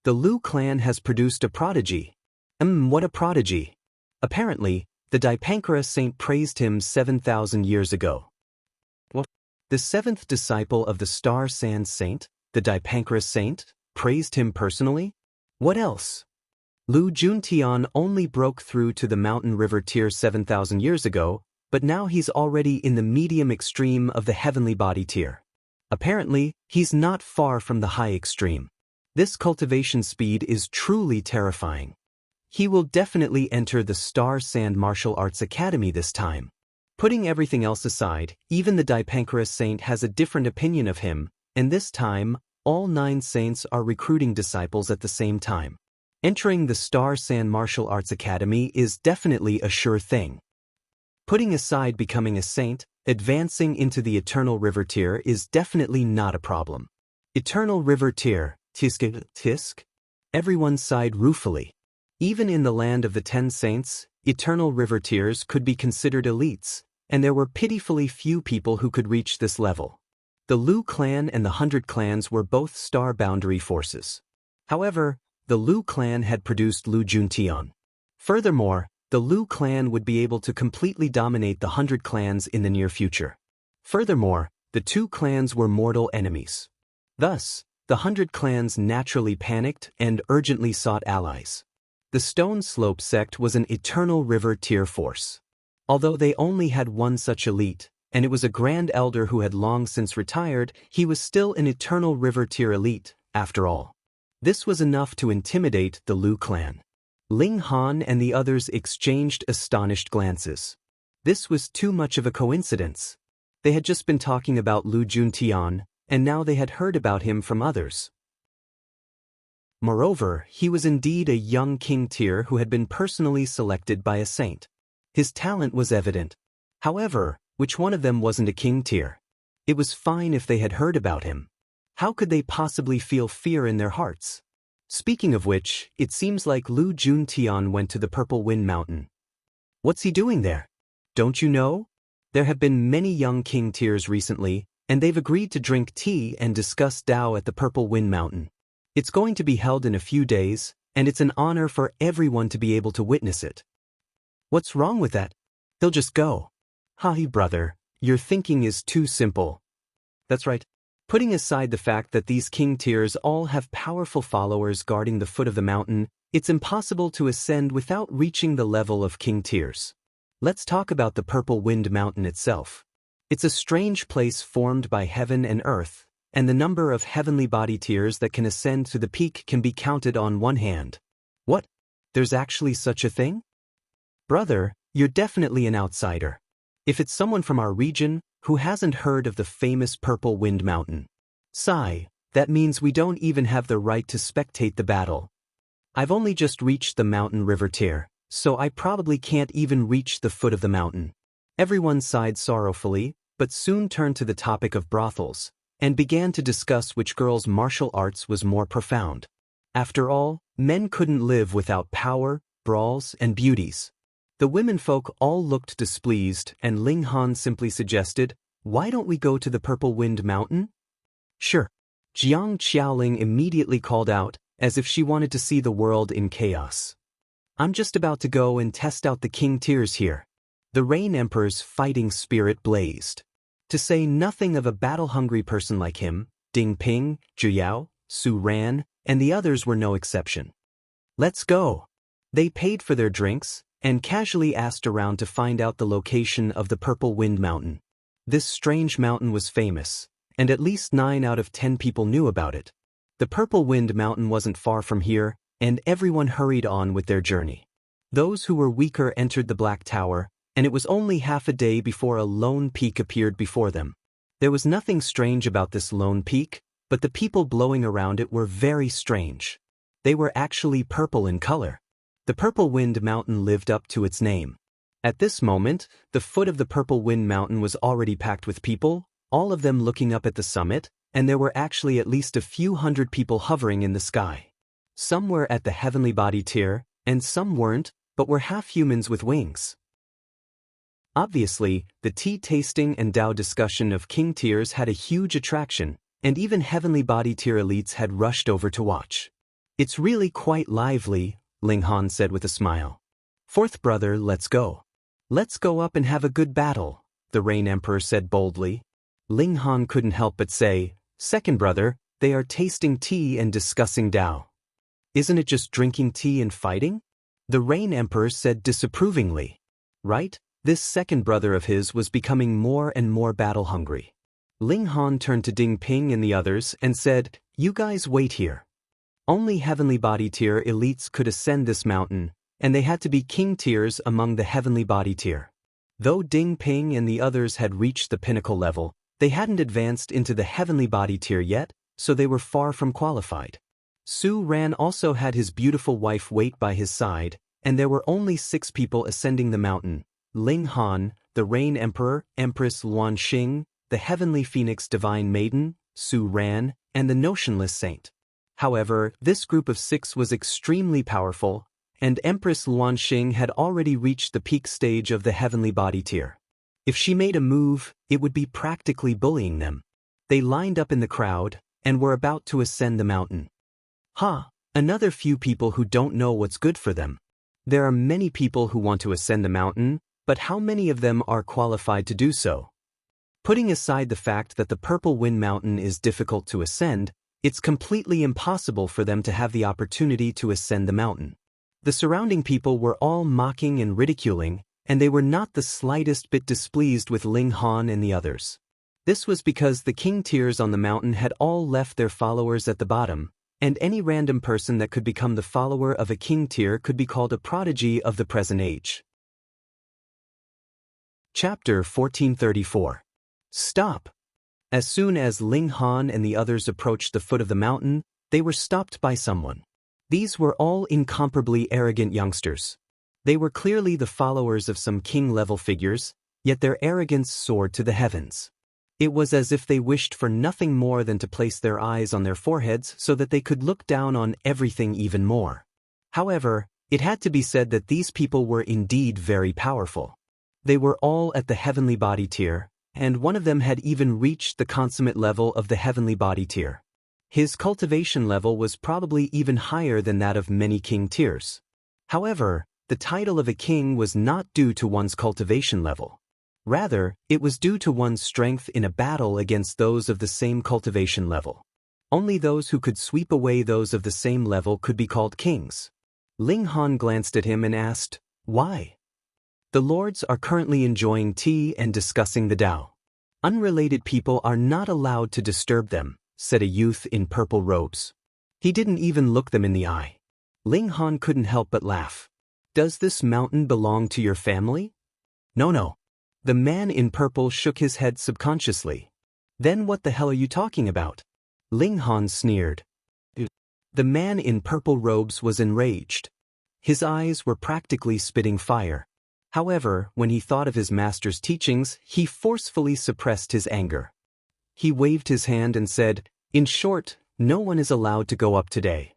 The Lu clan has produced a prodigy. What a prodigy. Apparently, the Dipankara saint praised him 7,000 years ago. What? The seventh disciple of the Star Sand saint, the Dipankara saint, praised him personally? What else? Lu Juntian only broke through to the mountain river tier 7,000 years ago, but now he's already in the medium extreme of the heavenly body tier. Apparently, he's not far from the high extreme. This cultivation speed is truly terrifying. He will definitely enter the Star Sand Martial Arts Academy this time. Putting everything else aside, even the Dipankara saint has a different opinion of him, and this time, all 9 saints are recruiting disciples at the same time. Entering the Star San Martial Arts Academy is definitely a sure thing. Putting aside becoming a saint, advancing into the Eternal River tier is definitely not a problem. Eternal River tier, tisk. Everyone sighed ruefully. Even in the land of the 10 saints, Eternal River tiers could be considered elites, and there were pitifully few people who could reach this level. The Lu clan and the 100 clans were both star boundary forces. However, the Lu clan had produced Lu Juntian. Furthermore, the Lu clan would be able to completely dominate the 100 clans in the near future. Furthermore, the 2 clans were mortal enemies. Thus, the 100 clans naturally panicked and urgently sought allies. The Stone Slope sect was an Eternal River tier force. Although they only had one such elite, and it was a Grand Elder who had long since retired, he was still an Eternal River tier elite, after all. This was enough to intimidate the Lu clan. Ling Han and the others exchanged astonished glances. This was too much of a coincidence. They had just been talking about Lu Juntian, and now they had heard about him from others. Moreover, he was indeed a young king tier who had been personally selected by a saint. His talent was evident. However, which one of them wasn't a king tier? It was fine if they had heard about him. How could they possibly feel fear in their hearts? Speaking of which, it seems like Lu Juntian went to the Purple Wind Mountain. What's he doing there? Don't you know? There have been many young king tiers recently, and they've agreed to drink tea and discuss Tao at the Purple Wind Mountain. It's going to be held in a few days, and it's an honor for everyone to be able to witness it. What's wrong with that? They'll just go. Hi, brother, your thinking is too simple. That's right. Putting aside the fact that these king tiers all have powerful followers guarding the foot of the mountain, it's impossible to ascend without reaching the level of king tiers. Let's talk about the Purple Wind Mountain itself. It's a strange place formed by heaven and earth, and the number of heavenly body tiers that can ascend to the peak can be counted on one hand. What? There's actually such a thing? Brother, you're definitely an outsider. If it's someone from our region, who hasn't heard of the famous Purple Wind Mountain? Sigh, that means we don't even have the right to spectate the battle. I've only just reached the mountain river tier, so I probably can't even reach the foot of the mountain. Everyone sighed sorrowfully, but soon turned to the topic of brothels, and began to discuss which girl's martial arts was more profound. After all, men couldn't live without power, brawls, and beauties. The womenfolk all looked displeased, and Ling Han simply suggested, "Why don't we go to the Purple Wind Mountain?" Sure. Jiang Qiaoling immediately called out, as if she wanted to see the world in chaos. I'm just about to go and test out the king tiers here. The Rain Emperor's fighting spirit blazed. To say nothing of a battle-hungry person like him, Ding Ping, Zhu Yao, Su Ran, and the others were no exception. Let's go. They paid for their drinks, and casually asked around to find out the location of the Purple Wind Mountain. This strange mountain was famous, and at least 9 out of 10 people knew about it. The Purple Wind Mountain wasn't far from here, and everyone hurried on with their journey. Those who were weaker entered the Black Tower, and it was only half a day before a lone peak appeared before them. There was nothing strange about this lone peak, but the people blowing around it were very strange. They were actually purple in color. The Purple Wind Mountain lived up to its name. At this moment, the foot of the Purple Wind Mountain was already packed with people, all of them looking up at the summit, and there were actually at least a few hundred people hovering in the sky. Some were at the heavenly body tier, and some weren't, but were half humans with wings. Obviously, the tea tasting and Tao discussion of king tiers had a huge attraction, and even heavenly body tier elites had rushed over to watch. It's really quite lively, Ling Han said with a smile. Fourth brother, let's go. Let's go up and have a good battle, the Rain Emperor said boldly. Ling Han couldn't help but say, second brother, they are tasting tea and discussing Tao. Isn't it just drinking tea and fighting? The Rain Emperor said disapprovingly. Right? This second brother of his was becoming more and more battle-hungry. Ling Han turned to Ding Ping and the others and said, you guys wait here. Only heavenly body tier elites could ascend this mountain, and they had to be king tiers among the heavenly body tier. Though Ding Ping and the others had reached the pinnacle level, They hadn't advanced into the heavenly body tier yet, so they were far from qualified. Su Ran also had his beautiful wife wait by his side, and there were only 6 people ascending the mountain: Ling Han, the Rain Emperor, Empress Luan Xing, the Heavenly Phoenix Divine Maiden, Su Ran, and the Notionless Saint. However, this group of 6 was extremely powerful, and Empress Luan Xing had already reached the peak stage of the heavenly body tier. If she made a move, it would be practically bullying them. They lined up in the crowd, and were about to ascend the mountain. Another few people who don't know what's good for them. There are many people who want to ascend the mountain, but how many of them are qualified to do so? Putting aside the fact that the Purple Wind Mountain is difficult to ascend, it's completely impossible for them to have the opportunity to ascend the mountain. The surrounding people were all mocking and ridiculing, and they were not the slightest bit displeased with Ling Han and the others. This was because the king tiers on the mountain had all left their followers at the bottom, and any random person that could become the follower of a king tier could be called a prodigy of the present age. Chapter 1434. Stop! As soon as Ling Han and the others approached the foot of the mountain, they were stopped by someone. These were all incomparably arrogant youngsters. They were clearly the followers of some king-level figures, yet their arrogance soared to the heavens. It was as if they wished for nothing more than to place their eyes on their foreheads so that they could look down on everything even more. However, it had to be said that these people were indeed very powerful. They were all at the heavenly body tier, and one of them had even reached the consummate level of the heavenly body tier. His cultivation level was probably even higher than that of many king tiers. However, the title of a king was not due to one's cultivation level. Rather, it was due to one's strength in a battle against those of the same cultivation level. Only those who could sweep away those of the same level could be called kings. Ling Han glanced at him and asked, "Why?" "The lords are currently enjoying tea and discussing the Tao. Unrelated people are not allowed to disturb them," said a youth in purple robes. He didn't even look them in the eye. Ling Han couldn't help but laugh. "Does this mountain belong to your family?" No. The man in purple shook his head subconsciously. "Then what the hell are you talking about?" Ling Han sneered. The man in purple robes was enraged. His eyes were practically spitting fire. However, when he thought of his master's teachings, he forcefully suppressed his anger. He waved his hand and said, "In short, no one is allowed to go up today."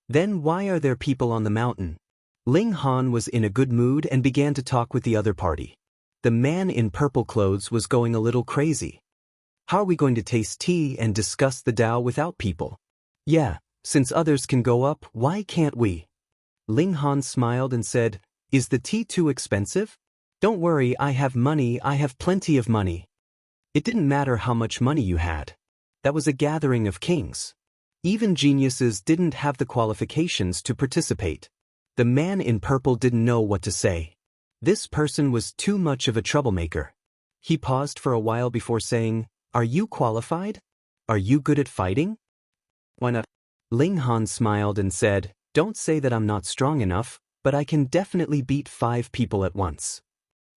"Then why are there people on the mountain?" Ling Han was in a good mood and began to talk with the other party. The man in purple clothes was going a little crazy. "How are we going to taste tea and discuss the Tao without people?" "Yeah, since others can go up, why can't we?" Ling Han smiled and said, "Is the tea too expensive?" "Don't worry, I have money, I have plenty of money." It didn't matter how much money you had. That was a gathering of kings. Even geniuses didn't have the qualifications to participate. The man in purple didn't know what to say. This person was too much of a troublemaker. He paused for a while before saying, "Are you qualified? Are you good at fighting?" "Why not?" Ling Han smiled and said, "Don't say that I'm not strong enough, but I can definitely beat 5 people at once.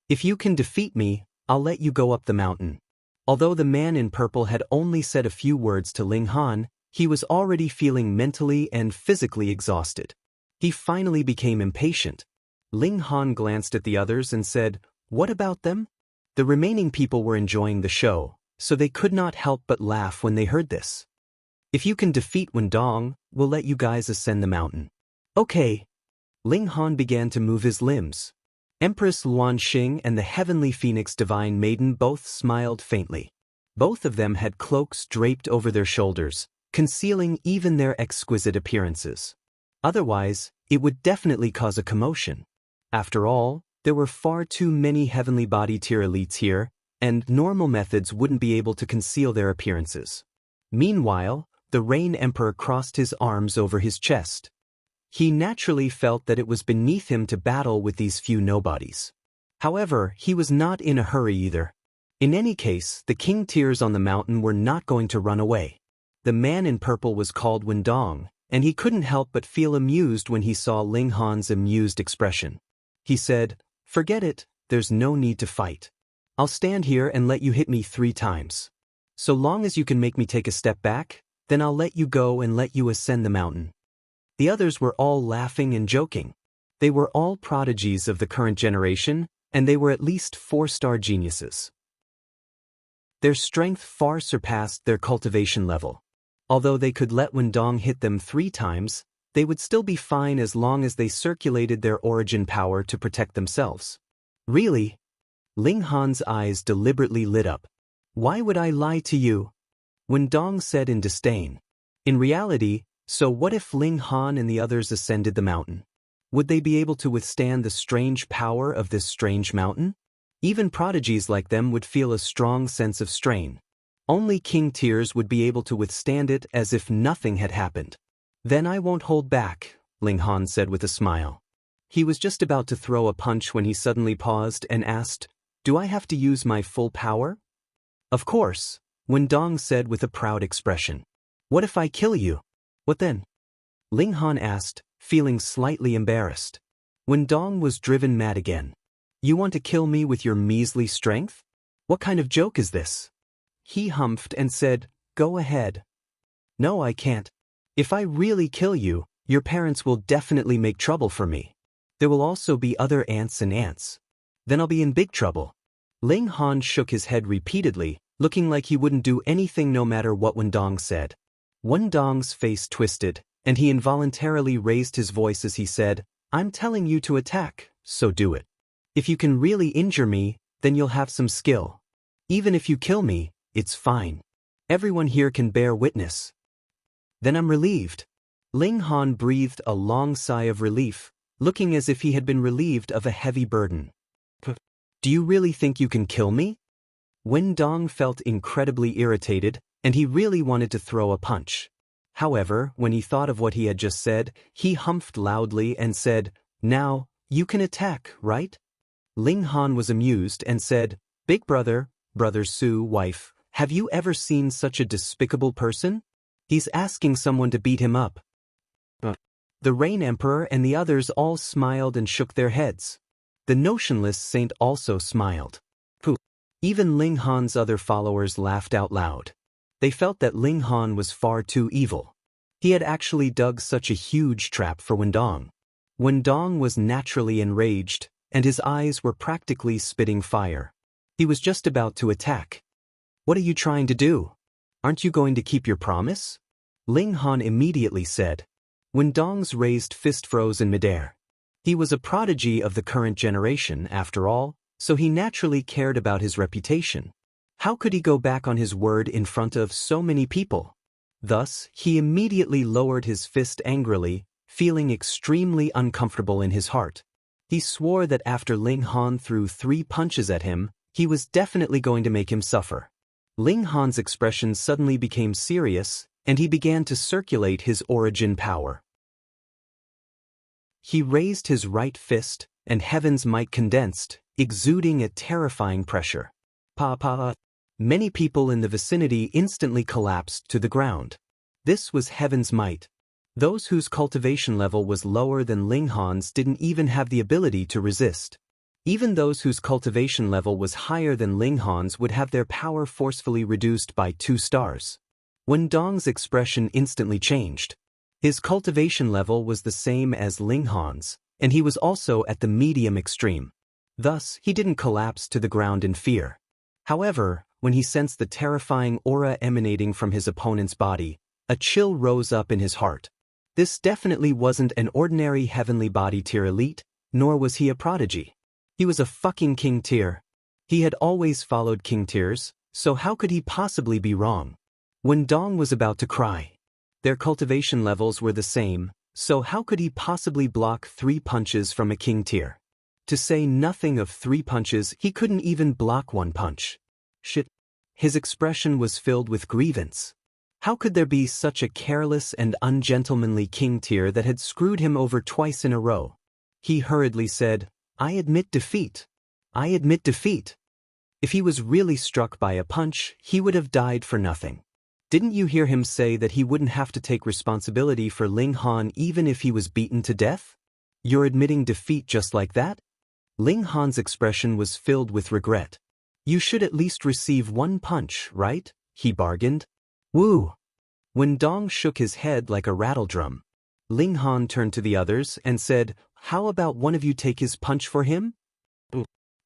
If you can defeat me, I'll let you go up the mountain." Although the man in purple had only said a few words to Ling Han, he was already feeling mentally and physically exhausted. He finally became impatient. Ling Han glanced at the others and said, "What about them?" The remaining people were enjoying the show, so they could not help but laugh when they heard this. "If you can defeat Wendong, we'll let you guys ascend the mountain." "Okay." Ling Han began to move his limbs. Empress Luan Xing and the Heavenly Phoenix Divine Maiden both smiled faintly. Both of them had cloaks draped over their shoulders, concealing even their exquisite appearances. Otherwise, it would definitely cause a commotion. After all, there were far too many heavenly body tier elites here, and normal methods wouldn't be able to conceal their appearances. Meanwhile, the Rain Emperor crossed his arms over his chest. He naturally felt that it was beneath him to battle with these few nobodies. However, he was not in a hurry either. In any case, the king tiers on the mountain were not going to run away. The man in purple was called Wendong, and he couldn't help but feel amused when he saw Ling Han's amused expression. He said, "Forget it, there's no need to fight. I'll stand here and let you hit me 3 times. So long as you can make me take a step back, then I'll let you go and let you ascend the mountain." The others were all laughing and joking. They were all prodigies of the current generation, and they were at least 4-star geniuses. Their strength far surpassed their cultivation level. Although they could let Wendong hit them 3 times, they would still be fine as long as they circulated their origin power to protect themselves. "Really?" Ling Han's eyes deliberately lit up. "Why would I lie to you?" Wendong said in disdain. In reality, so what if Ling Han and the others ascended the mountain? Would they be able to withstand the strange power of this strange mountain? Even prodigies like them would feel a strong sense of strain. Only king tiers would be able to withstand it as if nothing had happened. "Then I won't hold back," Ling Han said with a smile. He was just about to throw a punch when he suddenly paused and asked, "Do I have to use my full power?" "Of course," Wendong said with a proud expression. "What if I kill you? What then?" Ling Han asked, feeling slightly embarrassed. Wendong was driven mad again. "You want to kill me with your measly strength? What kind of joke is this?" He humphed and said, "Go ahead." "No, I can't. If I really kill you, your parents will definitely make trouble for me. There will also be other aunts and aunts. Then I'll be in big trouble." Ling Han shook his head repeatedly, looking like he wouldn't do anything no matter what Wendong said. Wendong's face twisted, and he involuntarily raised his voice as he said, "I'm telling you to attack, so do it. If you can really injure me, then you'll have some skill. Even if you kill me, it's fine. Everyone here can bear witness." "Then I'm relieved." Ling Han breathed a long sigh of relief, looking as if he had been relieved of a heavy burden. "Do you really think you can kill me?" Wendong felt incredibly irritated, and he really wanted to throw a punch. However, when he thought of what he had just said, he humphed loudly and said, "Now, you can attack, right?" Ling Han was amused and said, "Big brother, brother Su, wife, have you ever seen such a despicable person? He's asking someone to beat him up." The Rain Emperor and the others all smiled and shook their heads. The notionless saint also smiled. Pooh. Even Ling Han's other followers laughed out loud. They felt that Ling Han was far too evil. He had actually dug such a huge trap for Wendong. Wendong was naturally enraged, and his eyes were practically spitting fire. He was just about to attack. "What are you trying to do? Aren't you going to keep your promise?" Ling Han immediately said. Wendong's raised fist froze in midair. He was a prodigy of the current generation, after all, so he naturally cared about his reputation. How could he go back on his word in front of so many people? Thus, he immediately lowered his fist angrily, feeling extremely uncomfortable in his heart. He swore that after Ling Han threw 3 punches at him, he was definitely going to make him suffer. Ling Han's expression suddenly became serious, and he began to circulate his origin power. He raised his right fist, and heaven's might condensed, exuding a terrifying pressure. Pa. Many people in the vicinity instantly collapsed to the ground. This was heaven's might. Those whose cultivation level was lower than Ling Han's didn't even have the ability to resist. Even those whose cultivation level was higher than Ling Han's would have their power forcefully reduced by 2 stars. Wendong's expression instantly changed. His cultivation level was the same as Ling Han's, and he was also at the medium extreme. Thus, he didn't collapse to the ground in fear. However, when he sensed the terrifying aura emanating from his opponent's body, a chill rose up in his heart. This definitely wasn't an ordinary heavenly body tier elite, nor was he a prodigy. He was a fucking king tier. He had always followed king tiers, so how could he possibly be wrong? Wendong was about to cry. Their cultivation levels were the same, so how could he possibly block 3 punches from a king tier? To say nothing of 3 punches, he couldn't even block 1 punch. Shit. His expression was filled with grievance. How could there be such a careless and ungentlemanly king tier that had screwed him over twice in a row? He hurriedly said, "I admit defeat. I admit defeat." If he was really struck by a punch, he would have died for nothing. Didn't you hear him say that he wouldn't have to take responsibility for Ling Han even if he was beaten to death? You're admitting defeat just like that? Ling Han's expression was filled with regret. You should at least receive 1 punch, right? he bargained. Woo! When Dong shook his head like a rattledrum, Ling Han turned to the others and said, "How about one of you take his punch for him?"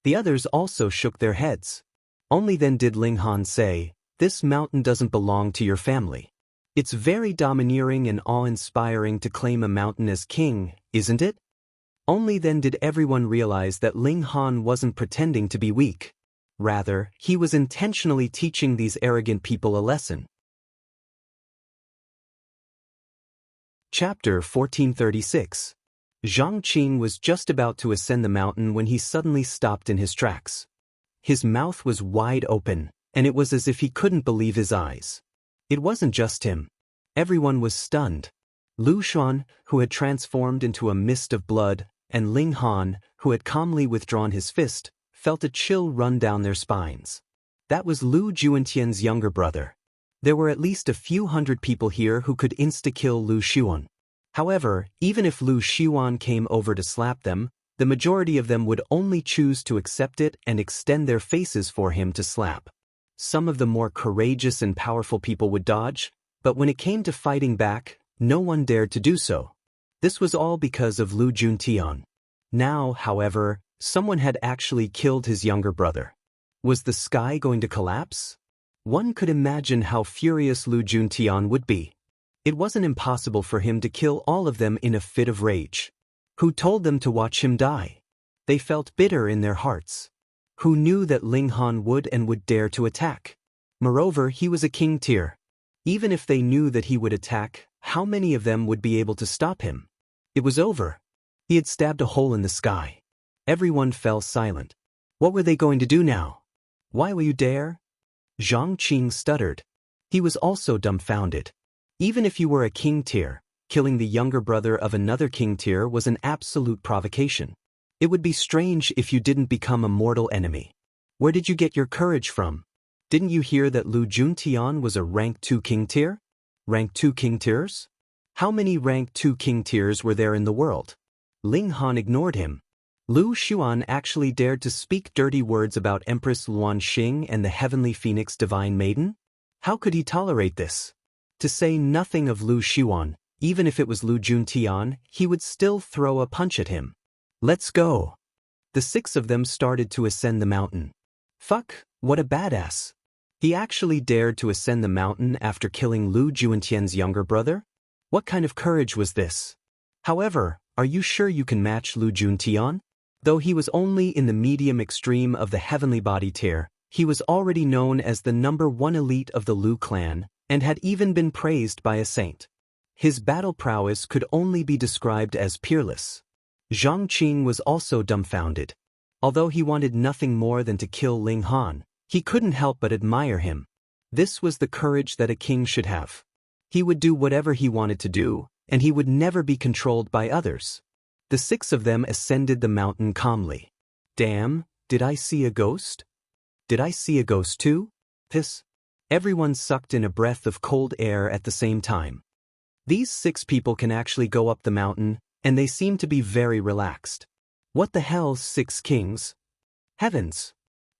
The others also shook their heads. Only then did Ling Han say, "This mountain doesn't belong to your family. It's very domineering and awe-inspiring to claim a mountain as king, isn't it?" Only then did everyone realize that Ling Han wasn't pretending to be weak. Rather, he was intentionally teaching these arrogant people a lesson. Chapter 1436. Zhang Qing was just about to ascend the mountain when he suddenly stopped in his tracks. His mouth was wide open, and it was as if he couldn't believe his eyes. It wasn't just him. Everyone was stunned. Lu Xuan, who had transformed into a mist of blood, and Ling Han, who had calmly withdrawn his fist, felt a chill run down their spines. That was Lu Juentian's younger brother. There were at least a few hundred people here who could insta-kill Lu Xuan. However, even if Lu Xuan came over to slap them, the majority of them would only choose to accept it and extend their faces for him to slap. Some of the more courageous and powerful people would dodge, but when it came to fighting back, no one dared to do so. This was all because of Lu Juntian. Now, however, someone had actually killed his younger brother. Was the sky going to collapse? One could imagine how furious Lu Juntian would be. It wasn't impossible for him to kill all of them in a fit of rage. Who told them to watch him die? They felt bitter in their hearts. Who knew that Ling Han would dare to attack? Moreover, he was a king tier. Even if they knew that he would attack, how many of them would be able to stop him? It was over. He had stabbed a hole in the sky. Everyone fell silent. What were they going to do now? Why will you dare? Zhang Qing stuttered. He was also dumbfounded. Even if you were a king tier, killing the younger brother of another king tier was an absolute provocation. It would be strange if you didn't become a mortal enemy. Where did you get your courage from? Didn't you hear that Lu Juntian was a rank 2 king tier? Rank 2 king tiers? How many rank 2 king tiers were there in the world? Ling Han ignored him. Lu Xuan actually dared to speak dirty words about Empress Luan Xing and the Heavenly Phoenix Divine Maiden? How could he tolerate this? To say nothing of Lu Xuan, even if it was Lu Juntian, he would still throw a punch at him. Let's go. The 6 of them started to ascend the mountain. Fuck, what a badass. He actually dared to ascend the mountain after killing Lu Juentian's younger brother? What kind of courage was this? However, are you sure you can match Lu Juntian? Though he was only in the medium extreme of the heavenly body tier, he was already known as the #1 elite of the Lu clan, and had even been praised by a saint. His battle prowess could only be described as peerless. Zhang Qing was also dumbfounded. Although he wanted nothing more than to kill Ling Han, he couldn't help but admire him. This was the courage that a king should have. He would do whatever he wanted to do, and he would never be controlled by others. The 6 of them ascended the mountain calmly. Damn, did I see a ghost? Did I see a ghost too? Piss. Everyone sucked in a breath of cold air at the same time. These 6 people can actually go up the mountain, and they seem to be very relaxed. What the hell, 6 kings? Heavens!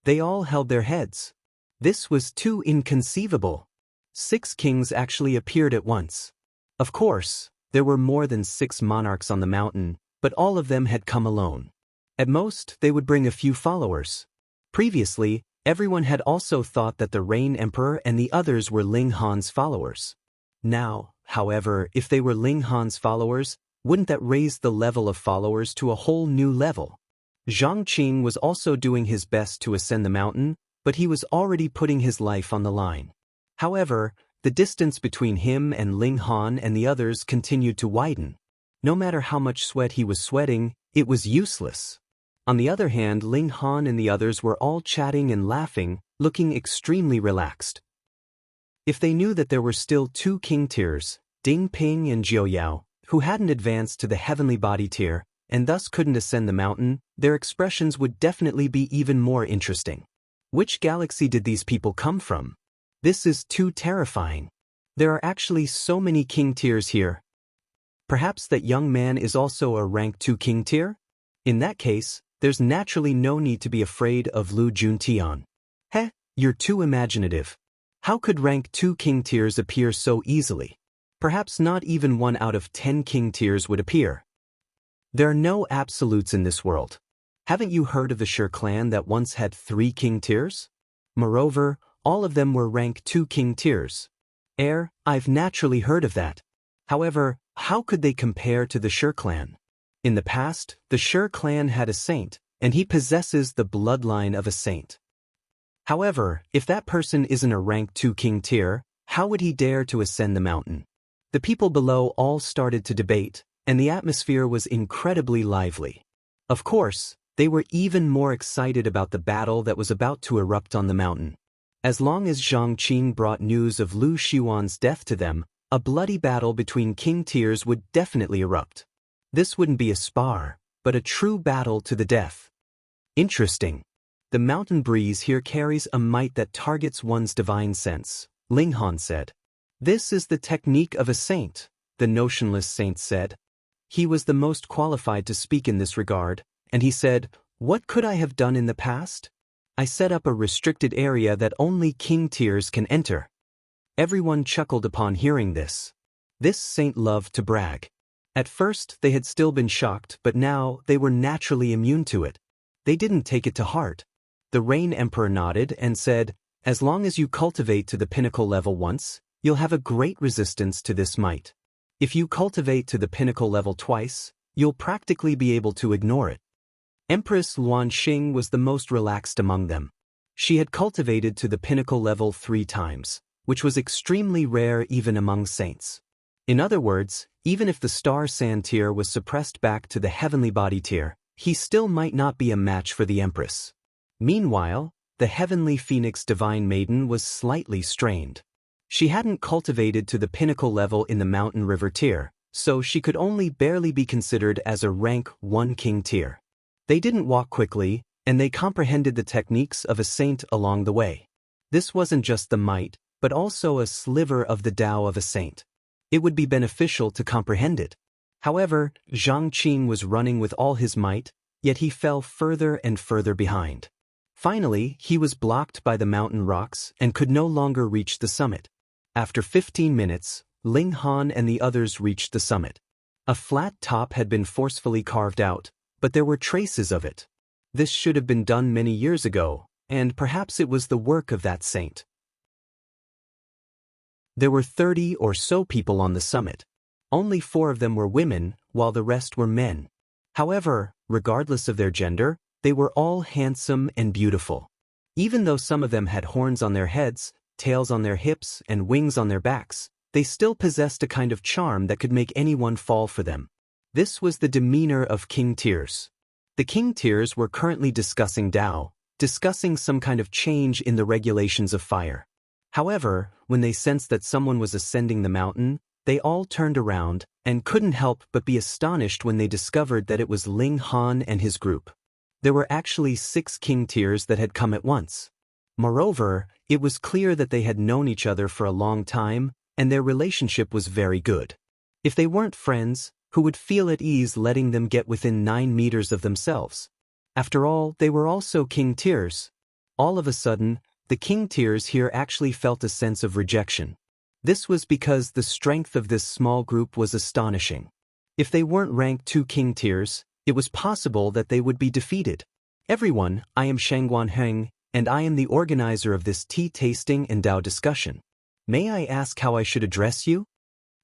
They all held their heads. This was too inconceivable. 6 kings actually appeared at once. Of course, there were more than 6 monarchs on the mountain, but all of them had come alone. At most, they would bring a few followers. Previously, everyone had also thought that the Rain Emperor and the others were Ling Han's followers. Now, however, if they were Ling Han's followers, wouldn't that raise the level of followers to a whole new level? Zhang Qing was also doing his best to ascend the mountain, but he was already putting his life on the line. However, the distance between him and Ling Han and the others continued to widen. No matter how much sweat he was sweating, it was useless. On the other hand, Ling Han and the others were all chatting and laughing, looking extremely relaxed. If they knew that there were still 2 king tiers, Ding Ping and Jiu Yao, who hadn't advanced to the heavenly body tier, and thus couldn't ascend the mountain, their expressions would definitely be even more interesting. Which galaxy did these people come from? This is too terrifying. There are actually so many king tiers here. Perhaps that young man is also a rank 2 king tier? In that case, there's naturally no need to be afraid of Lu Juntian. Heh, you're too imaginative. How could rank 2 king tiers appear so easily? Perhaps not even 1 out of 10 king tiers would appear. There are no absolutes in this world. Haven't you heard of the Shur clan that once had 3 king tiers? Moreover, all of them were rank 2 king tiers. I've naturally heard of that. However, how could they compare to the Shur clan? In the past, the Shur clan had a saint, and he possesses the bloodline of a saint. However, if that person isn't a rank 2 king tier, how would he dare to ascend the mountain? The people below all started to debate, and the atmosphere was incredibly lively. Of course, they were even more excited about the battle that was about to erupt on the mountain. As long as Zhang Qing brought news of Lu Xiuan's death to them, a bloody battle between king tiers would definitely erupt. This wouldn't be a spar, but a true battle to the death. Interesting. The mountain breeze here carries a might that targets one's divine sense, Ling Han said. This is the technique of a saint, the notionless saint said. He was the most qualified to speak in this regard, and he said, "What could I have done in the past? I set up a restricted area that only king tiers can enter." Everyone chuckled upon hearing this. This saint loved to brag. At first they had still been shocked, but now they were naturally immune to it. They didn't take it to heart. The Rain Emperor nodded and said, "As long as you cultivate to the pinnacle level once, you'll have a great resistance to this might. If you cultivate to the pinnacle level twice, you'll practically be able to ignore it." Empress Luanxing was the most relaxed among them. She had cultivated to the pinnacle level 3 times, which was extremely rare even among saints. In other words, even if the star sand tier was suppressed back to the heavenly body tier, he still might not be a match for the Empress. Meanwhile, the heavenly phoenix divine maiden was slightly strained. She hadn't cultivated to the pinnacle level in the mountain river tier, so she could only barely be considered as a rank 1 king tier. They didn't walk quickly, and they comprehended the techniques of a saint along the way. This wasn't just the might, but also a sliver of the Tao of a saint. It would be beneficial to comprehend it. However, Zhang Qing was running with all his might, yet he fell further and further behind. Finally, he was blocked by the mountain rocks and could no longer reach the summit. After 15 minutes, Ling Han and the others reached the summit. A flat top had been forcefully carved out, but there were traces of it. This should have been done many years ago, and perhaps it was the work of that saint. There were 30 or so people on the summit. Only 4 of them were women, while the rest were men. However, regardless of their gender, they were all handsome and beautiful. Even though some of them had horns on their heads, tails on their hips, and wings on their backs, they still possessed a kind of charm that could make anyone fall for them. This was the demeanor of king tiers. The king tiers were currently discussing Tao, discussing some kind of change in the regulations of fire. However, when they sensed that someone was ascending the mountain, they all turned around and couldn't help but be astonished when they discovered that it was Ling Han and his group. There were actually 6 king tiers that had come at once. Moreover, it was clear that they had known each other for a long time, and their relationship was very good. If they weren't friends, who would feel at ease letting them get within 9 meters of themselves? After all, they were also king tiers. All of a sudden, the king tiers here actually felt a sense of rejection. This was because the strength of this small group was astonishing. If they weren't ranked 2 king tiers, it was possible that they would be defeated. "Everyone, I am Shangguan Heng, and I am the organizer of this tea tasting and Tao discussion. May I ask how I should address you?"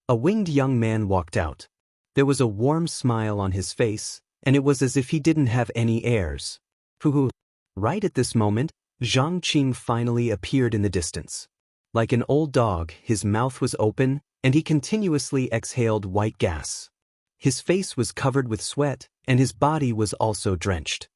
A winged young man walked out. There was a warm smile on his face, and it was as if he didn't have any airs. Hoo-hoo. Right at this moment, Zhang Qing finally appeared in the distance. Like an old dog, his mouth was open, and he continuously exhaled white gas. His face was covered with sweat, and his body was also drenched.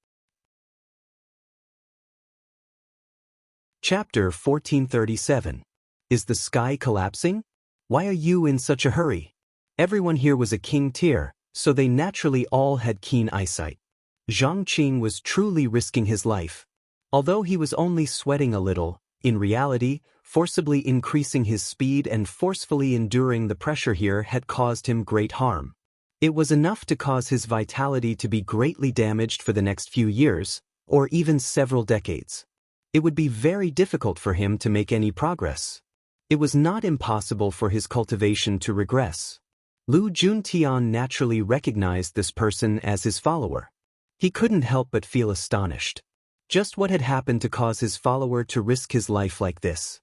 Chapter 1437. Is the sky collapsing? Why are you in such a hurry? Everyone here was a king tier, so they naturally all had keen eyesight. Zhang Qing was truly risking his life. Although he was only sweating a little, in reality, forcibly increasing his speed and forcefully enduring the pressure here had caused him great harm. It was enough to cause his vitality to be greatly damaged for the next few years, or even several decades. It would be very difficult for him to make any progress. It was not impossible for his cultivation to regress. Lu Juntian naturally recognized this person as his follower. He couldn't help but feel astonished. Just what had happened to cause his follower to risk his life like this?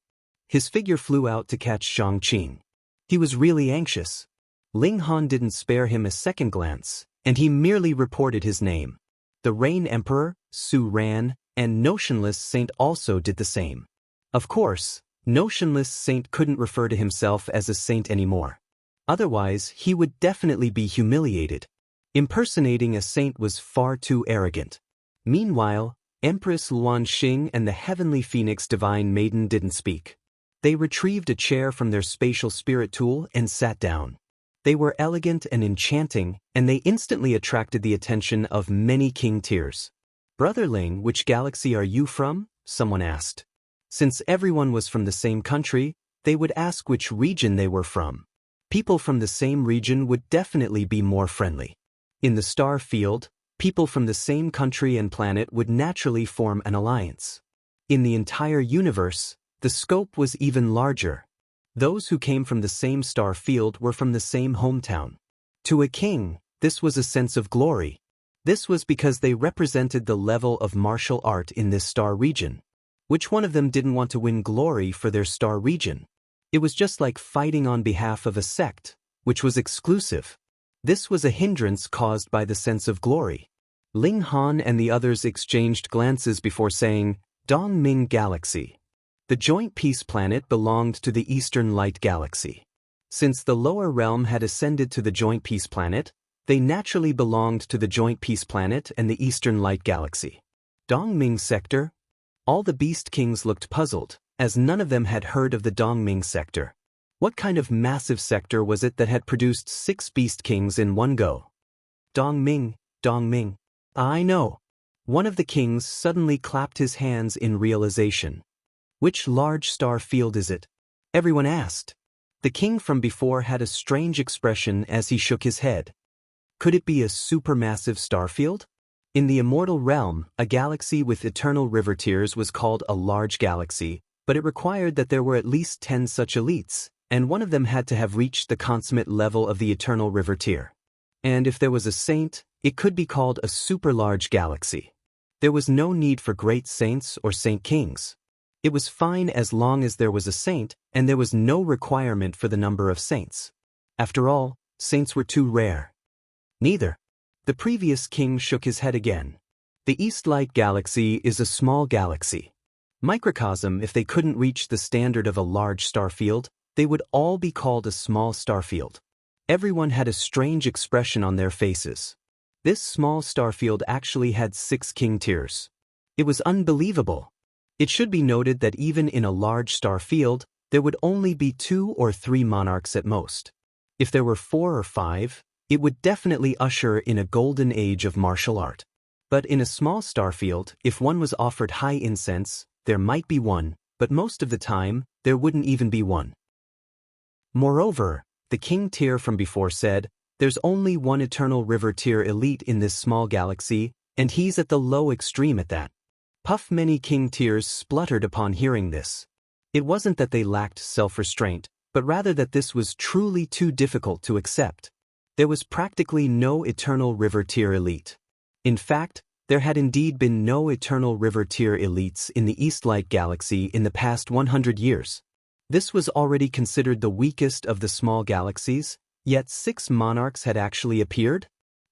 His figure flew out to catch Shangqing. He was really anxious. Ling Han didn't spare him a second glance, and he merely reported his name. The Rain Emperor, Su Ran, and Notionless Saint also did the same. Of course, Notionless Saint couldn't refer to himself as a saint anymore. Otherwise, he would definitely be humiliated. Impersonating a saint was far too arrogant. Meanwhile, Empress Luan Xing and the Heavenly Phoenix Divine Maiden didn't speak. They retrieved a chair from their spatial spirit tool and sat down. They were elegant and enchanting, and they instantly attracted the attention of many king tiers. "Brother Ling, which galaxy are you from?" someone asked. Since everyone was from the same country, they would ask which region they were from. People from the same region would definitely be more friendly. In the star field, people from the same country and planet would naturally form an alliance. In the entire universe, the scope was even larger. Those who came from the same star field were from the same hometown. To a king, this was a sense of glory. This was because they represented the level of martial art in this star region. Which one of them didn't want to win glory for their star region? It was just like fighting on behalf of a sect, which was exclusive. This was a hindrance caused by the sense of glory. Ling Han and the others exchanged glances before saying, "Dongming Galaxy." The joint peace planet belonged to the Eastern Light Galaxy. Since the lower realm had ascended to the joint peace planet, they naturally belonged to the joint peace planet and the Eastern Light Galaxy. Dongming Sector? All the Beast Kings looked puzzled, as none of them had heard of the Dongming Sector. What kind of massive sector was it that had produced 6 Beast Kings in one go? Dongming, Dongming. I know. One of the kings suddenly clapped his hands in realization. Which large star field is it? Everyone asked. The king from before had a strange expression as he shook his head. Could it be a supermassive star field? In the immortal realm, a galaxy with eternal river tiers was called a large galaxy, but it required that there were at least 10 such elites, and one of them had to have reached the consummate level of the eternal river tier. And if there was a saint, it could be called a super large galaxy. There was no need for great saints or saint kings. It was fine as long as there was a saint, and there was no requirement for the number of saints. After all, saints were too rare. Neither. The previous king shook his head again. The East Light Galaxy is a small galaxy. Microcosm, if they couldn't reach the standard of a large star field, they would all be called a small star field. Everyone had a strange expression on their faces. This small star field actually had 6 king tiers. It was unbelievable. It should be noted that even in a large star field, there would only be 2 or 3 monarchs at most. If there were 4 or 5, it would definitely usher in a golden age of martial art. But in a small star field, if one was offered high incense, there might be one, but most of the time, there wouldn't even be one. Moreover, the king tier from before said, "There's only one eternal river tier elite in this small galaxy, and he's at the low extreme at that." Puff many king tiers spluttered upon hearing this. It wasn't that they lacked self-restraint, but rather that this was truly too difficult to accept. There was practically no eternal river tier elite. In fact, there had indeed been no eternal river tier elites in the East Light Galaxy in the past 100 years. This was already considered the weakest of the small galaxies, yet 6 monarchs had actually appeared?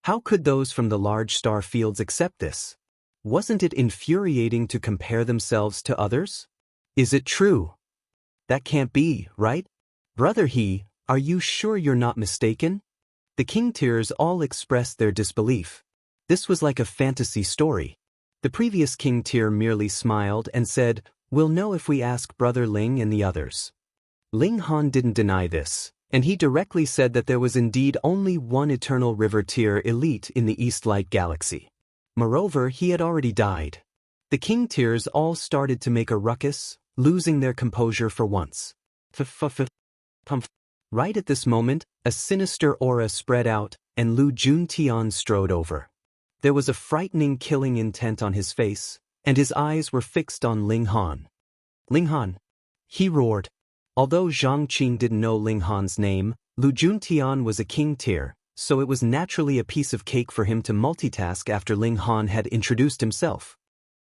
How could those from the large star fields accept this? Wasn't it infuriating to compare themselves to others? Is it true? That can't be, right? Brother He, are you sure you're not mistaken? The king tiers all expressed their disbelief. This was like a fantasy story. The previous king tier merely smiled and said, "We'll know if we ask Brother Ling and the others." Ling Han didn't deny this, and he directly said that there was indeed only one eternal river tier elite in the East Light Galaxy. Moreover, he had already died. The king tiers all started to make a ruckus, losing their composure for once. Right at this moment, a sinister aura spread out, and Lu Juntian strode over. There was a frightening killing intent on his face, and his eyes were fixed on Ling Han. Ling Han! He roared. Although Zhang Qing didn't know Ling Han's name, Lu Juntian was a king tier, so it was naturally a piece of cake for him to multitask after Ling Han had introduced himself.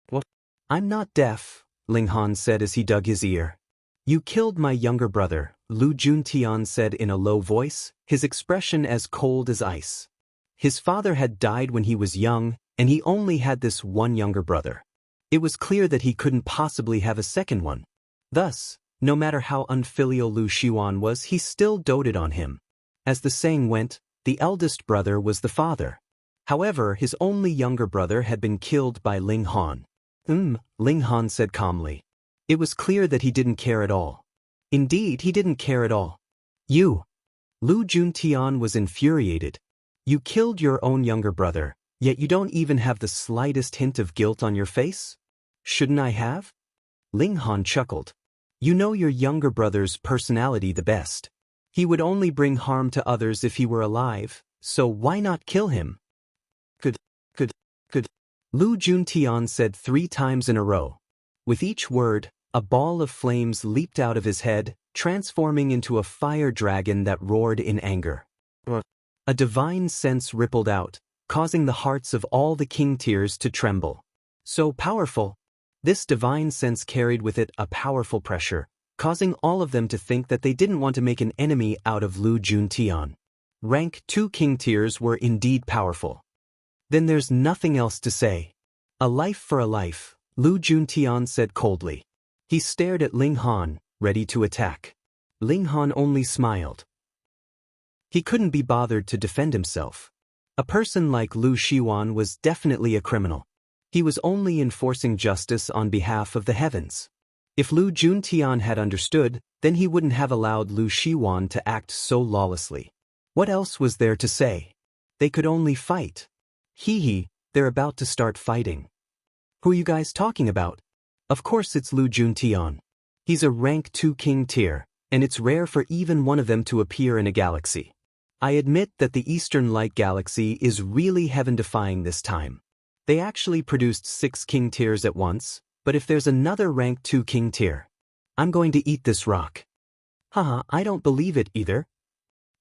"What? I'm not deaf," Ling Han said as he dug his ear. "You killed my younger brother," Lu Juntian said in a low voice, his expression as cold as ice. His father had died when he was young, and he only had this one younger brother. It was clear that he couldn't possibly have a second one. Thus, no matter how unfilial Lu Xiwan was, he still doted on him. As the saying went, the eldest brother was the father. However, his only younger brother had been killed by Ling Han. Ling Han said calmly. It was clear that he didn't care at all. Indeed, he didn't care at all. "You!" Lu Juntian was infuriated. "You killed your own younger brother, yet you don't even have the slightest hint of guilt on your face? Shouldn't I have?" Ling Han chuckled. "You know your younger brother's personality the best. He would only bring harm to others if he were alive, so why not kill him?" Good. Lu Juntian said 3 times in a row. With each word, a ball of flames leaped out of his head, transforming into a fire dragon that roared in anger. A divine sense rippled out, causing the hearts of all the king tiers to tremble. So powerful! This divine sense carried with it a powerful pressure, causing all of them to think that they didn't want to make an enemy out of Lu Juntian. Rank 2 king tiers were indeed powerful. Then there's nothing else to say. "A life for a life," Lu Juntian said coldly. He stared at Ling Han, ready to attack. Ling Han only smiled. He couldn't be bothered to defend himself. A person like Lu Xiwan was definitely a criminal. He was only enforcing justice on behalf of the heavens. If Lu Juntian had understood, then he wouldn't have allowed Lu Xiwan to act so lawlessly. What else was there to say? They could only fight. They're about to start fighting. "Who are you guys talking about?" Of course it's Lu Juntian. He's a rank 2 king tier, and it's rare for even one of them to appear in a galaxy. I admit that the Eastern Light Galaxy is really heaven-defying this time. They actually produced 6 king tiers at once, but if there's another rank 2 king tier, I'm going to eat this rock. Haha, I don't believe it either.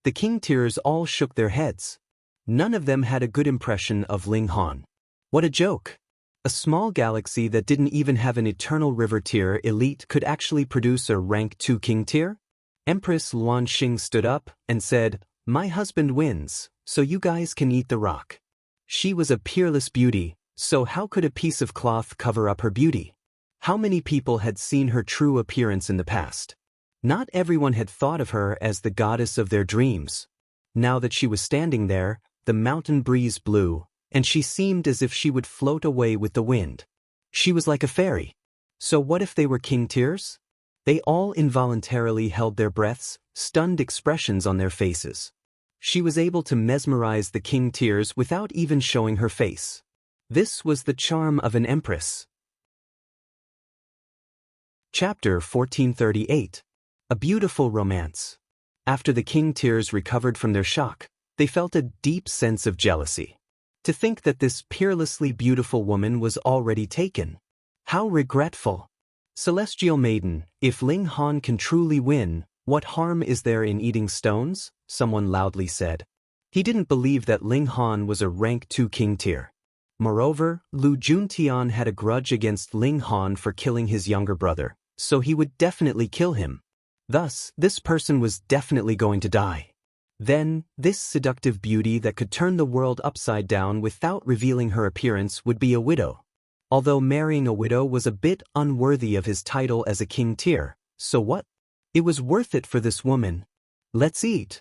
The king tiers all shook their heads. None of them had a good impression of Ling Han. What a joke! A small galaxy that didn't even have an Eternal River tier elite could actually produce a rank 2 king tier? Empress Luanxing stood up and said, "My husband wins, so you guys can eat the rock." She was a peerless beauty, so how could a piece of cloth cover up her beauty? How many people had seen her true appearance in the past? Not everyone had thought of her as the goddess of their dreams. Now that she was standing there, the mountain breeze blew, and she seemed as if she would float away with the wind. She was like a fairy. So what if they were king tiers? They all involuntarily held their breaths, stunned expressions on their faces. She was able to mesmerize the king tiers without even showing her face. This was the charm of an empress. Chapter 1438. A Beautiful Romance. After the king tiers recovered from their shock, they felt a deep sense of jealousy. To think that this peerlessly beautiful woman was already taken. How regretful. Celestial Maiden, if Ling Han can truly win, what harm is there in eating stones? Someone loudly said. He didn't believe that Ling Han was a rank 2 king tier. Moreover, Lu Juntian had a grudge against Ling Han for killing his younger brother, so he would definitely kill him. Thus, this person was definitely going to die. Then, this seductive beauty that could turn the world upside down without revealing her appearance would be a widow. Although marrying a widow was a bit unworthy of his title as a king tier, so what? It was worth it for this woman. Let's eat.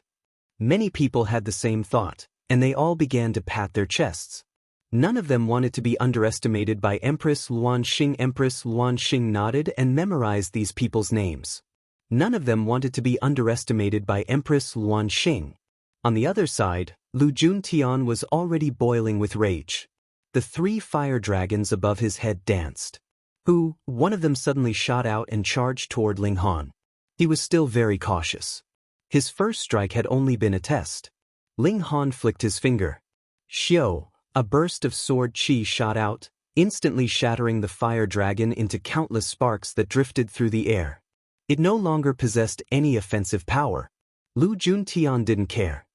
Many people had the same thought, and they all began to pat their chests. None of them wanted to be underestimated by Empress Luanxing. Empress Luanxing nodded and memorized these people's names. None of them wanted to be underestimated by Empress Luanxing. On the other side, Lu Juntian was already boiling with rage. The 3 fire dragons above his head danced. One of them suddenly shot out and charged toward Ling Han. He was still very cautious. His first strike had only been a test. Ling Han flicked his finger. Xiao, a burst of sword chi shot out, instantly shattering the fire dragon into countless sparks that drifted through the air. It no longer possessed any offensive power. Lu Juntian didn't care.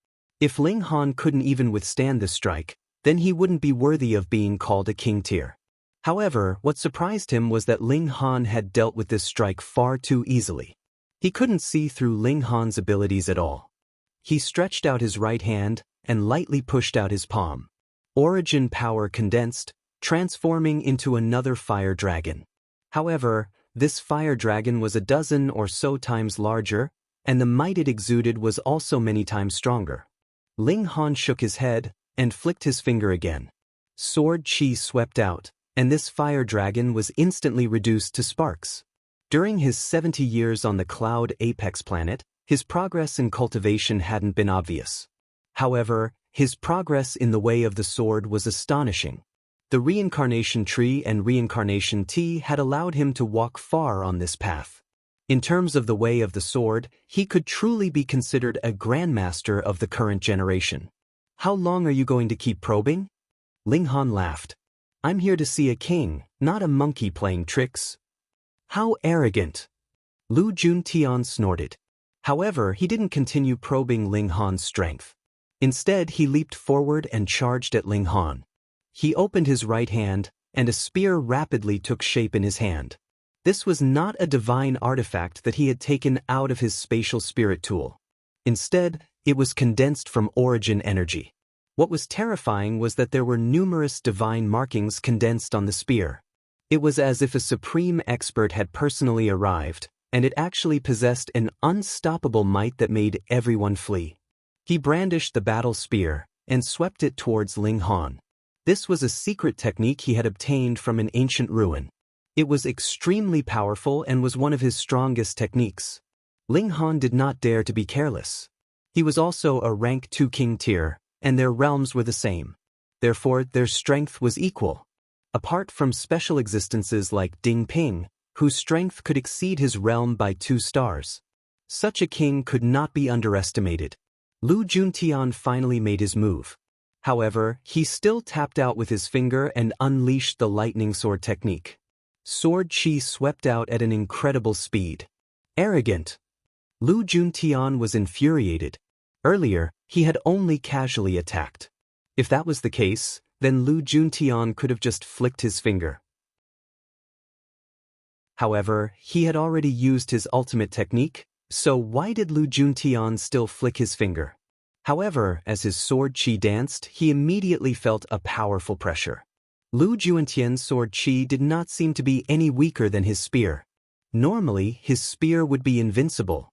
If Ling Han couldn't even withstand this strike, then he wouldn't be worthy of being called a king tier. However, what surprised him was that Ling Han had dealt with this strike far too easily. He couldn't see through Ling Han's abilities at all. He stretched out his right hand and lightly pushed out his palm. Origin power condensed, transforming into another fire dragon. However, this fire dragon was a dozen or so times larger, and the might it exuded was also many times stronger. Ling Han shook his head and flicked his finger again. Sword chi swept out, and this fire dragon was instantly reduced to sparks. During his 70 years on the Cloud Apex planet, his progress in cultivation hadn't been obvious. However, his progress in the way of the sword was astonishing. The reincarnation tree and reincarnation tea had allowed him to walk far on this path. In terms of the way of the sword, he could truly be considered a grandmaster of the current generation. How long are you going to keep probing? Ling Han laughed. I'm here to see a king, not a monkey playing tricks. How arrogant! Lu Juntian snorted. However, he didn't continue probing Ling Han's strength. Instead, he leaped forward and charged at Ling Han. He opened his right hand, and a spear rapidly took shape in his hand. This was not a divine artifact that he had taken out of his spatial spirit tool. Instead, it was condensed from origin energy. What was terrifying was that there were numerous divine markings condensed on the spear. It was as if a supreme expert had personally arrived, and it actually possessed an unstoppable might that made everyone flee. He brandished the battle spear and swept it towards Ling Han. This was a secret technique he had obtained from an ancient ruin. It was extremely powerful and was one of his strongest techniques. Ling Han did not dare to be careless. He was also a rank 2 king tier, and their realms were the same. Therefore, their strength was equal. Apart from special existences like Ding Ping, whose strength could exceed his realm by 2 stars. Such a king could not be underestimated. Lu Juntian finally made his move. However, he still tapped out with his finger and unleashed the lightning sword technique. Sword chi swept out at an incredible speed. Arrogant! Lu Juntian was infuriated. Earlier, he had only casually attacked. If that was the case, then Lu Juntian could have just flicked his finger. However, he had already used his ultimate technique, so why did Lu Juntian still flick his finger? However, as his sword chi danced, he immediately felt a powerful pressure. Lu Juntian's sword chi did not seem to be any weaker than his spear. Normally, his spear would be invincible.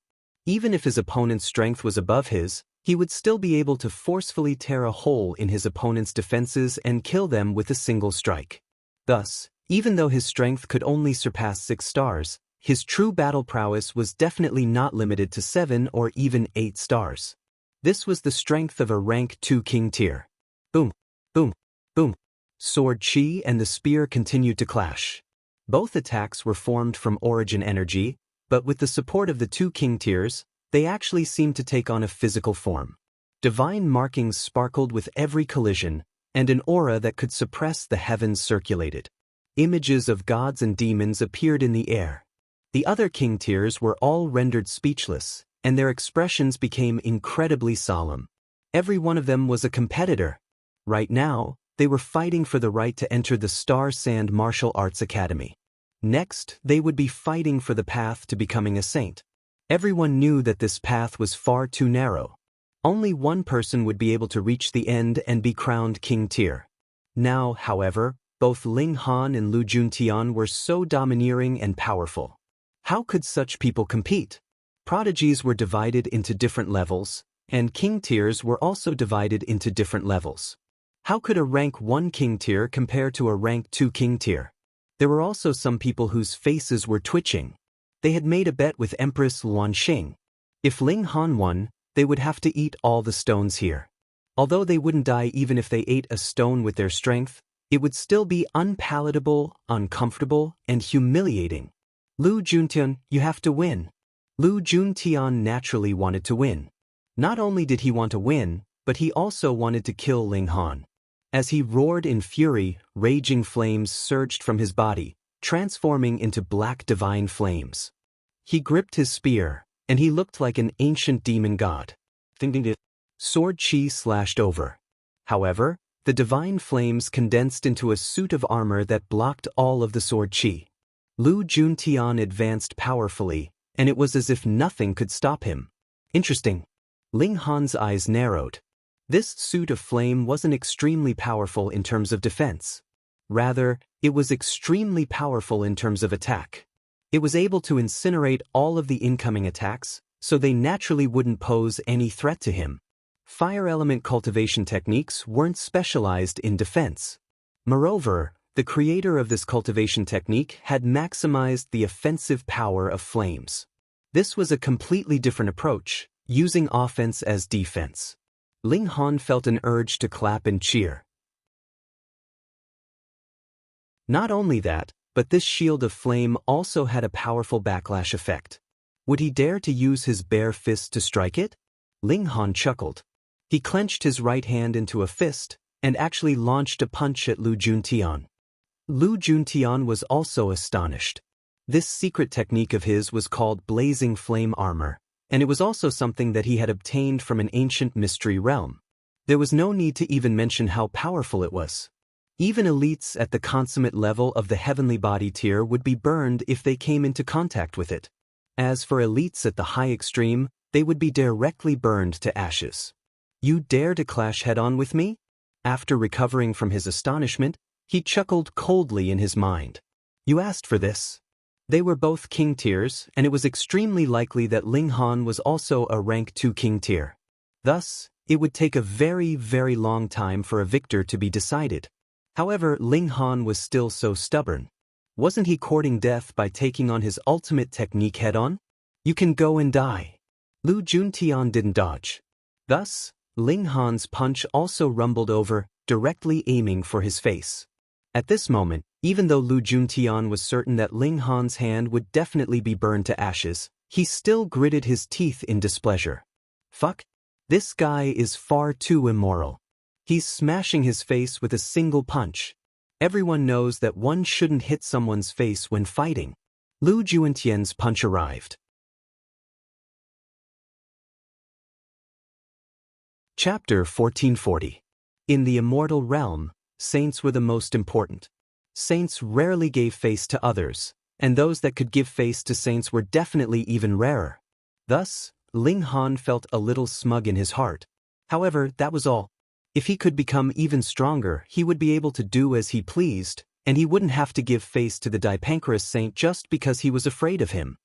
Even if his opponent's strength was above his, he would still be able to forcefully tear a hole in his opponent's defenses and kill them with a single strike. Thus, even though his strength could only surpass 6 stars, his true battle prowess was definitely not limited to 7 or even 8 stars. This was the strength of a rank 2 king tier. Boom, boom, boom. Sword chi and the spear continued to clash. Both attacks were formed from origin energy, but with the support of the 2 king tiers, they actually seemed to take on a physical form. Divine markings sparkled with every collision, and an aura that could suppress the heavens circulated. Images of gods and demons appeared in the air. The other king tiers were all rendered speechless, and their expressions became incredibly solemn. Every one of them was a competitor. Right now, they were fighting for the right to enter the Star Sand Martial Arts Academy. Next, they would be fighting for the path to becoming a saint. Everyone knew that this path was far too narrow. Only one person would be able to reach the end and be crowned king tier. Now, however, both Ling Han and Lu Juntian were so domineering and powerful. How could such people compete? Prodigies were divided into different levels, and king tiers were also divided into different levels. How could a rank 1 king tier compare to a rank 2 king tier? There were also some people whose faces were twitching. They had made a bet with Empress Luanxing. If Ling Han won, they would have to eat all the stones here. Although they wouldn't die even if they ate a stone with their strength, it would still be unpalatable, uncomfortable, and humiliating. Lu Juntian, you have to win. Lu Juntian naturally wanted to win. Not only did he want to win, but he also wanted to kill Ling Han. As he roared in fury, raging flames surged from his body, transforming into black divine flames. He gripped his spear, and he looked like an ancient demon god. Sword chi slashed over. However, the divine flames condensed into a suit of armor that blocked all of the sword chi. Lu Juntian advanced powerfully, and it was as if nothing could stop him. Interesting. Ling Han's eyes narrowed. This suit of flame wasn't extremely powerful in terms of defense. Rather, it was extremely powerful in terms of attack. It was able to incinerate all of the incoming attacks, so they naturally wouldn't pose any threat to him. Fire element cultivation techniques weren't specialized in defense. Moreover, the creator of this cultivation technique had maximized the offensive power of flames. This was a completely different approach, using offense as defense. Ling Han felt an urge to clap and cheer. Not only that, but this shield of flame also had a powerful backlash effect. Would he dare to use his bare fist to strike it? Ling Han chuckled. He clenched his right hand into a fist, and actually launched a punch at Lu Juntian. Lu Juntian was also astonished. This secret technique of his was called blazing flame armor, and it was also something that he had obtained from an ancient mystery realm. There was no need to even mention how powerful it was. Even elites at the consummate level of the heavenly body tier would be burned if they came into contact with it. As for elites at the high extreme, they would be directly burned to ashes. You dare to clash head-on with me? After recovering from his astonishment, he chuckled coldly in his mind. You asked for this. They were both king tiers, and it was extremely likely that Ling Han was also a rank 2 king tier. Thus, it would take a very, very long time for a victor to be decided. However, Ling Han was still so stubborn. Wasn't he courting death by taking on his ultimate technique head-on? You can go and die. Lu Juntian didn't dodge. Thus, Ling Han's punch also rumbled over, directly aiming for his face. At this moment, even though Lu Juntian was certain that Ling Han's hand would definitely be burned to ashes, he still gritted his teeth in displeasure. Fuck. This guy is far too immoral. He's smashing his face with a single punch. Everyone knows that one shouldn't hit someone's face when fighting. Lu Juntian's punch arrived. Chapter 1440. In the immortal realm, saints were the most important. Saints rarely gave face to others, and those that could give face to saints were definitely even rarer. Thus, Ling Han felt a little smug in his heart. However, that was all. If he could become even stronger, he would be able to do as he pleased, and he wouldn't have to give face to the Dipankras saint just because he was afraid of him.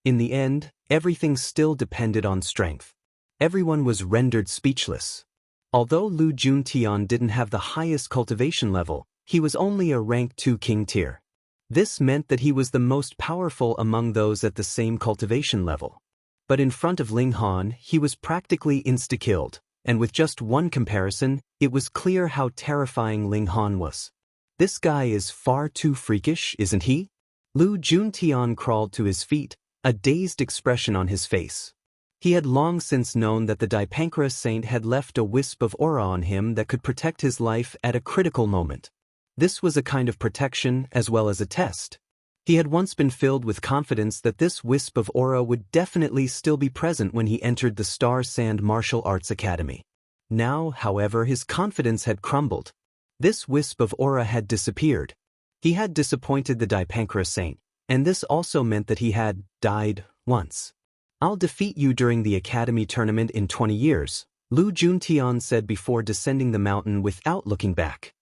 In the end, everything still depended on strength. Everyone was rendered speechless. Although Lu Juntian didn't have the highest cultivation level, he was only a rank 2 king tier. This meant that he was the most powerful among those at the same cultivation level. But in front of Ling Han, he was practically insta-killed, and with just one comparison, it was clear how terrifying Ling Han was. This guy is far too freakish, isn't he? Lu Juntian crawled to his feet, a dazed expression on his face. He had long since known that the Dipankara saint had left a wisp of aura on him that could protect his life at a critical moment. This was a kind of protection as well as a test. He had once been filled with confidence that this wisp of aura would definitely still be present when he entered the Star Sand Martial Arts Academy. Now, however, his confidence had crumbled. This wisp of aura had disappeared. He had disappointed the Dipankara saint, and this also meant that he had died once. I'll defeat you during the academy tournament in 20 years, Lu Juntian said before descending the mountain without looking back.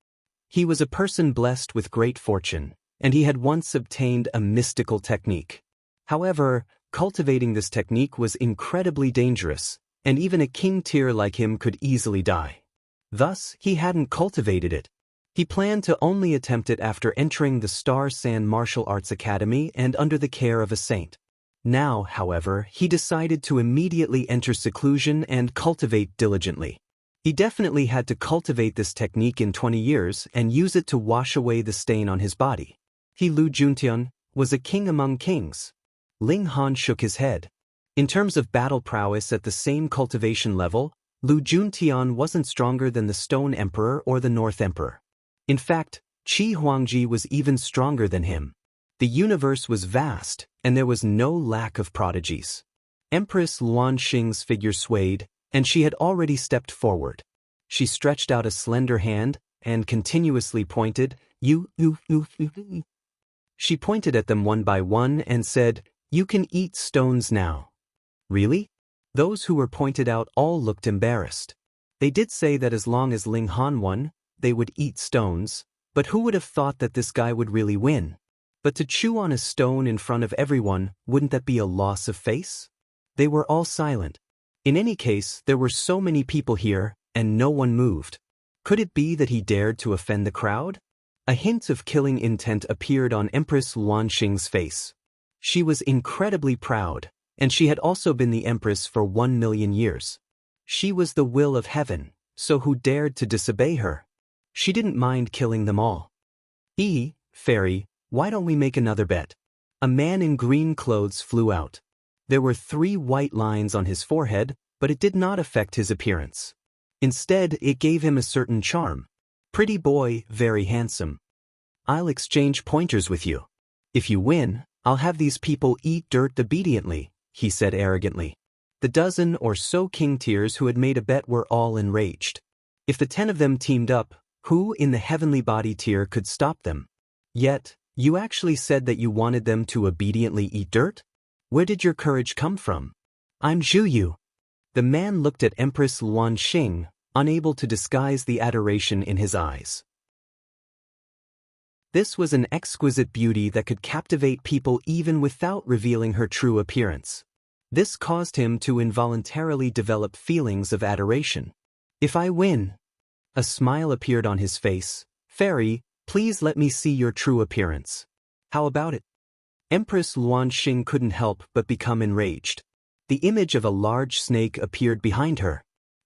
He was a person blessed with great fortune, and he had once obtained a mystical technique. However, cultivating this technique was incredibly dangerous, and even a king tier like him could easily die. Thus, he hadn't cultivated it. He planned to only attempt it after entering the Star Sand Martial Arts Academy and under the care of a saint. Now, however, he decided to immediately enter seclusion and cultivate diligently. He definitely had to cultivate this technique in 20 years and use it to wash away the stain on his body. He, Lu Juntian, was a king among kings. Ling Han shook his head. In terms of battle prowess at the same cultivation level, Lu Juntian wasn't stronger than the Stone Emperor or the North Emperor. In fact, Qi Huangji was even stronger than him. The universe was vast, and there was no lack of prodigies. Empress Luanxing's figure swayed, and she had already stepped forward. She stretched out a slender hand and continuously pointed, you. She pointed at them one by one and said, "You can eat stones now." Really? Those who were pointed out all looked embarrassed. They did say that as long as Ling Han won, they would eat stones, but who would have thought that this guy would really win? But to chew on a stone in front of everyone, wouldn't that be a loss of face? They were all silent. In any case, there were so many people here, and no one moved. Could it be that he dared to offend the crowd? A hint of killing intent appeared on Empress Luanxing's face. She was incredibly proud, and she had also been the empress for 1,000,000 years. She was the will of heaven, so who dared to disobey her? She didn't mind killing them all. Fairy, why don't we make another bet? A man in green clothes flew out. There were 3 white lines on his forehead, but it did not affect his appearance. Instead, it gave him a certain charm. Pretty boy, very handsome. I'll exchange pointers with you. If you win, I'll have these people eat dirt obediently, he said arrogantly. The dozen or so king tiers who had made a bet were all enraged. If the 10 of them teamed up, who in the heavenly body tier could stop them? Yet, you actually said that you wanted them to obediently eat dirt? Where did your courage come from? I'm Zhu Yu. The man looked at Empress Luanxing, unable to disguise the adoration in his eyes. This was an exquisite beauty that could captivate people even without revealing her true appearance. This caused him to involuntarily develop feelings of adoration. If I win... A smile appeared on his face. Fairy, please let me see your true appearance. How about it? Empress Luanxing couldn't help but become enraged. The image of a large snake appeared behind her.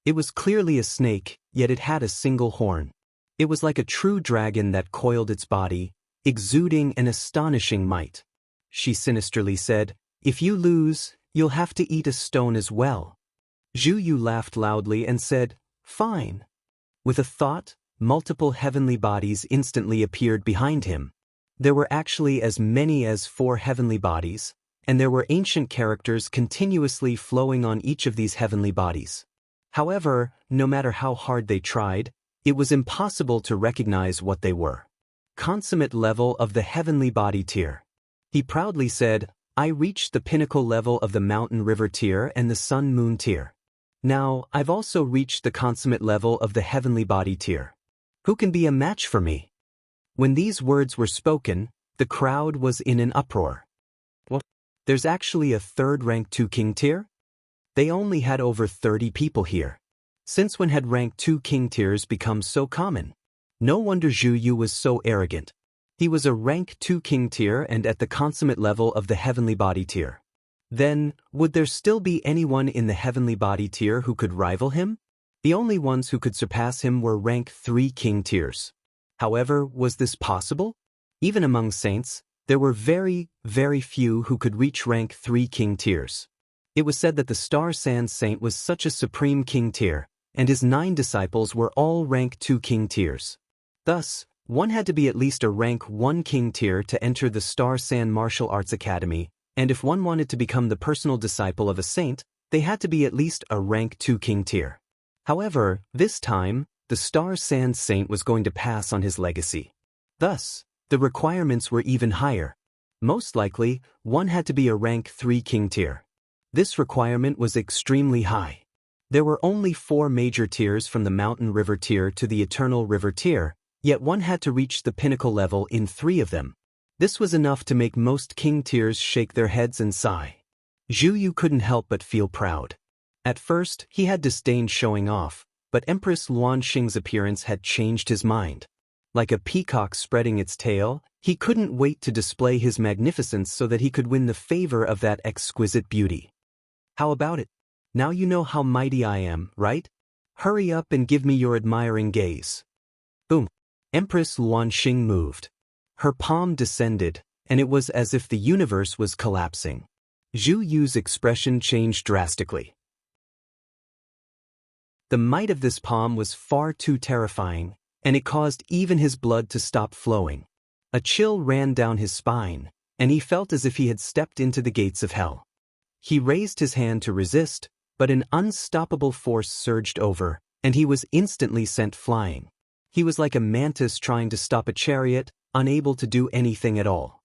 It was clearly a snake, yet it had a single horn. It was like a true dragon that coiled its body, exuding an astonishing might. She sinisterly said, "If you lose, you'll have to eat a stone as well." Zhu Yu laughed loudly and said, "Fine." With a thought, multiple heavenly bodies instantly appeared behind him. There were actually as many as 4 heavenly bodies, and there were ancient characters continuously flowing on each of these heavenly bodies. However, no matter how hard they tried, it was impossible to recognize what they were. Consummate level of the heavenly body tier. He proudly said, "I reached the pinnacle level of the mountain river tier and the sun moon tier. Now, I've also reached the consummate level of the heavenly body tier. Who can be a match for me?" When these words were spoken, the crowd was in an uproar. What? There's actually a 3rd rank 2 king tier? They only had over 30 people here. Since when had rank 2 king tiers become so common? No wonder Zhu Yu was so arrogant. He was a rank 2 king tier and at the consummate level of the heavenly body tier. Then, would there still be anyone in the heavenly body tier who could rival him? The only ones who could surpass him were rank 3 king tiers. However, was this possible? Even among saints, there were very, very few who could reach rank 3 king tiers. It was said that the Star Sand Saint was such a supreme king tier, and his 9 disciples were all rank 2 king tiers. Thus, one had to be at least a rank 1 king tier to enter the Star Sand Martial Arts Academy, and if one wanted to become the personal disciple of a saint, they had to be at least a rank 2 king tier. However, this time, the Star Sand Saint was going to pass on his legacy. Thus, the requirements were even higher. Most likely, one had to be a rank 3 king tier. This requirement was extremely high. There were only 4 major tiers from the Mountain River tier to the Eternal River tier, yet one had to reach the pinnacle level in 3 of them. This was enough to make most king tiers shake their heads and sigh. Zhu Yu couldn't help but feel proud. At first, he had disdained showing off, but Empress Luanxing's appearance had changed his mind. Like a peacock spreading its tail, he couldn't wait to display his magnificence so that he could win the favor of that exquisite beauty. How about it? Now you know how mighty I am, right? Hurry up and give me your admiring gaze. Boom. Empress Luanxing moved. Her palm descended, and it was as if the universe was collapsing. Zhu Yu's expression changed drastically. The might of this palm was far too terrifying, and it caused even his blood to stop flowing. A chill ran down his spine, and he felt as if he had stepped into the gates of hell. He raised his hand to resist, but an unstoppable force surged over, and he was instantly sent flying. He was like a mantis trying to stop a chariot, unable to do anything at all.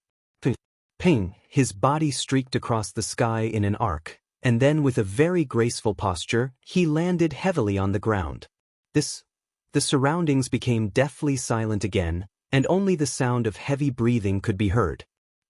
Ping! His body streaked across the sky in an arc, and then with a very graceful posture, he landed heavily on the ground. The surroundings became deathly silent again, and only the sound of heavy breathing could be heard.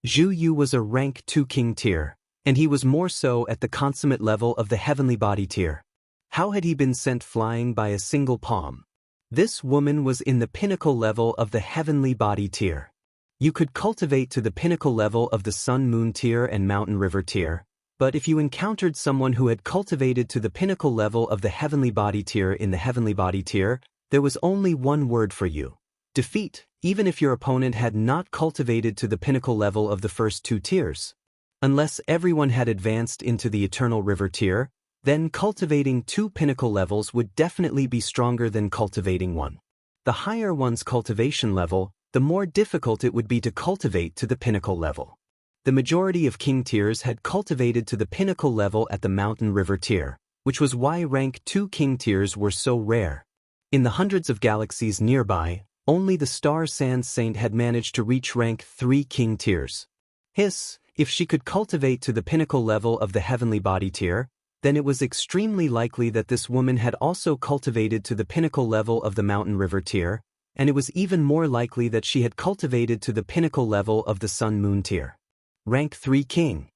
Zhu Yu was a rank 2 king tier, and he was more so at the consummate level of the heavenly body tier. How had he been sent flying by a single palm? This woman was in the pinnacle level of the heavenly body tier. You could cultivate to the pinnacle level of the sun-moon tier and mountain-river tier, but if you encountered someone who had cultivated to the pinnacle level of the heavenly body tier in the heavenly body tier, there was only one word for you: defeat, even if your opponent had not cultivated to the pinnacle level of the first 2 tiers. Unless everyone had advanced into the eternal river tier, then cultivating 2 pinnacle levels would definitely be stronger than cultivating 1. The higher one's cultivation level, the more difficult it would be to cultivate to the pinnacle level. The majority of king tiers had cultivated to the pinnacle level at the mountain river tier, which was why rank 2 king tiers were so rare. In the hundreds of galaxies nearby, only the star sand saint had managed to reach rank 3 king tiers. If she could cultivate to the pinnacle level of the heavenly body tier, then it was extremely likely that this woman had also cultivated to the pinnacle level of the mountain river tier, and it was even more likely that she had cultivated to the pinnacle level of the sun-moon tier. Rank 3 king.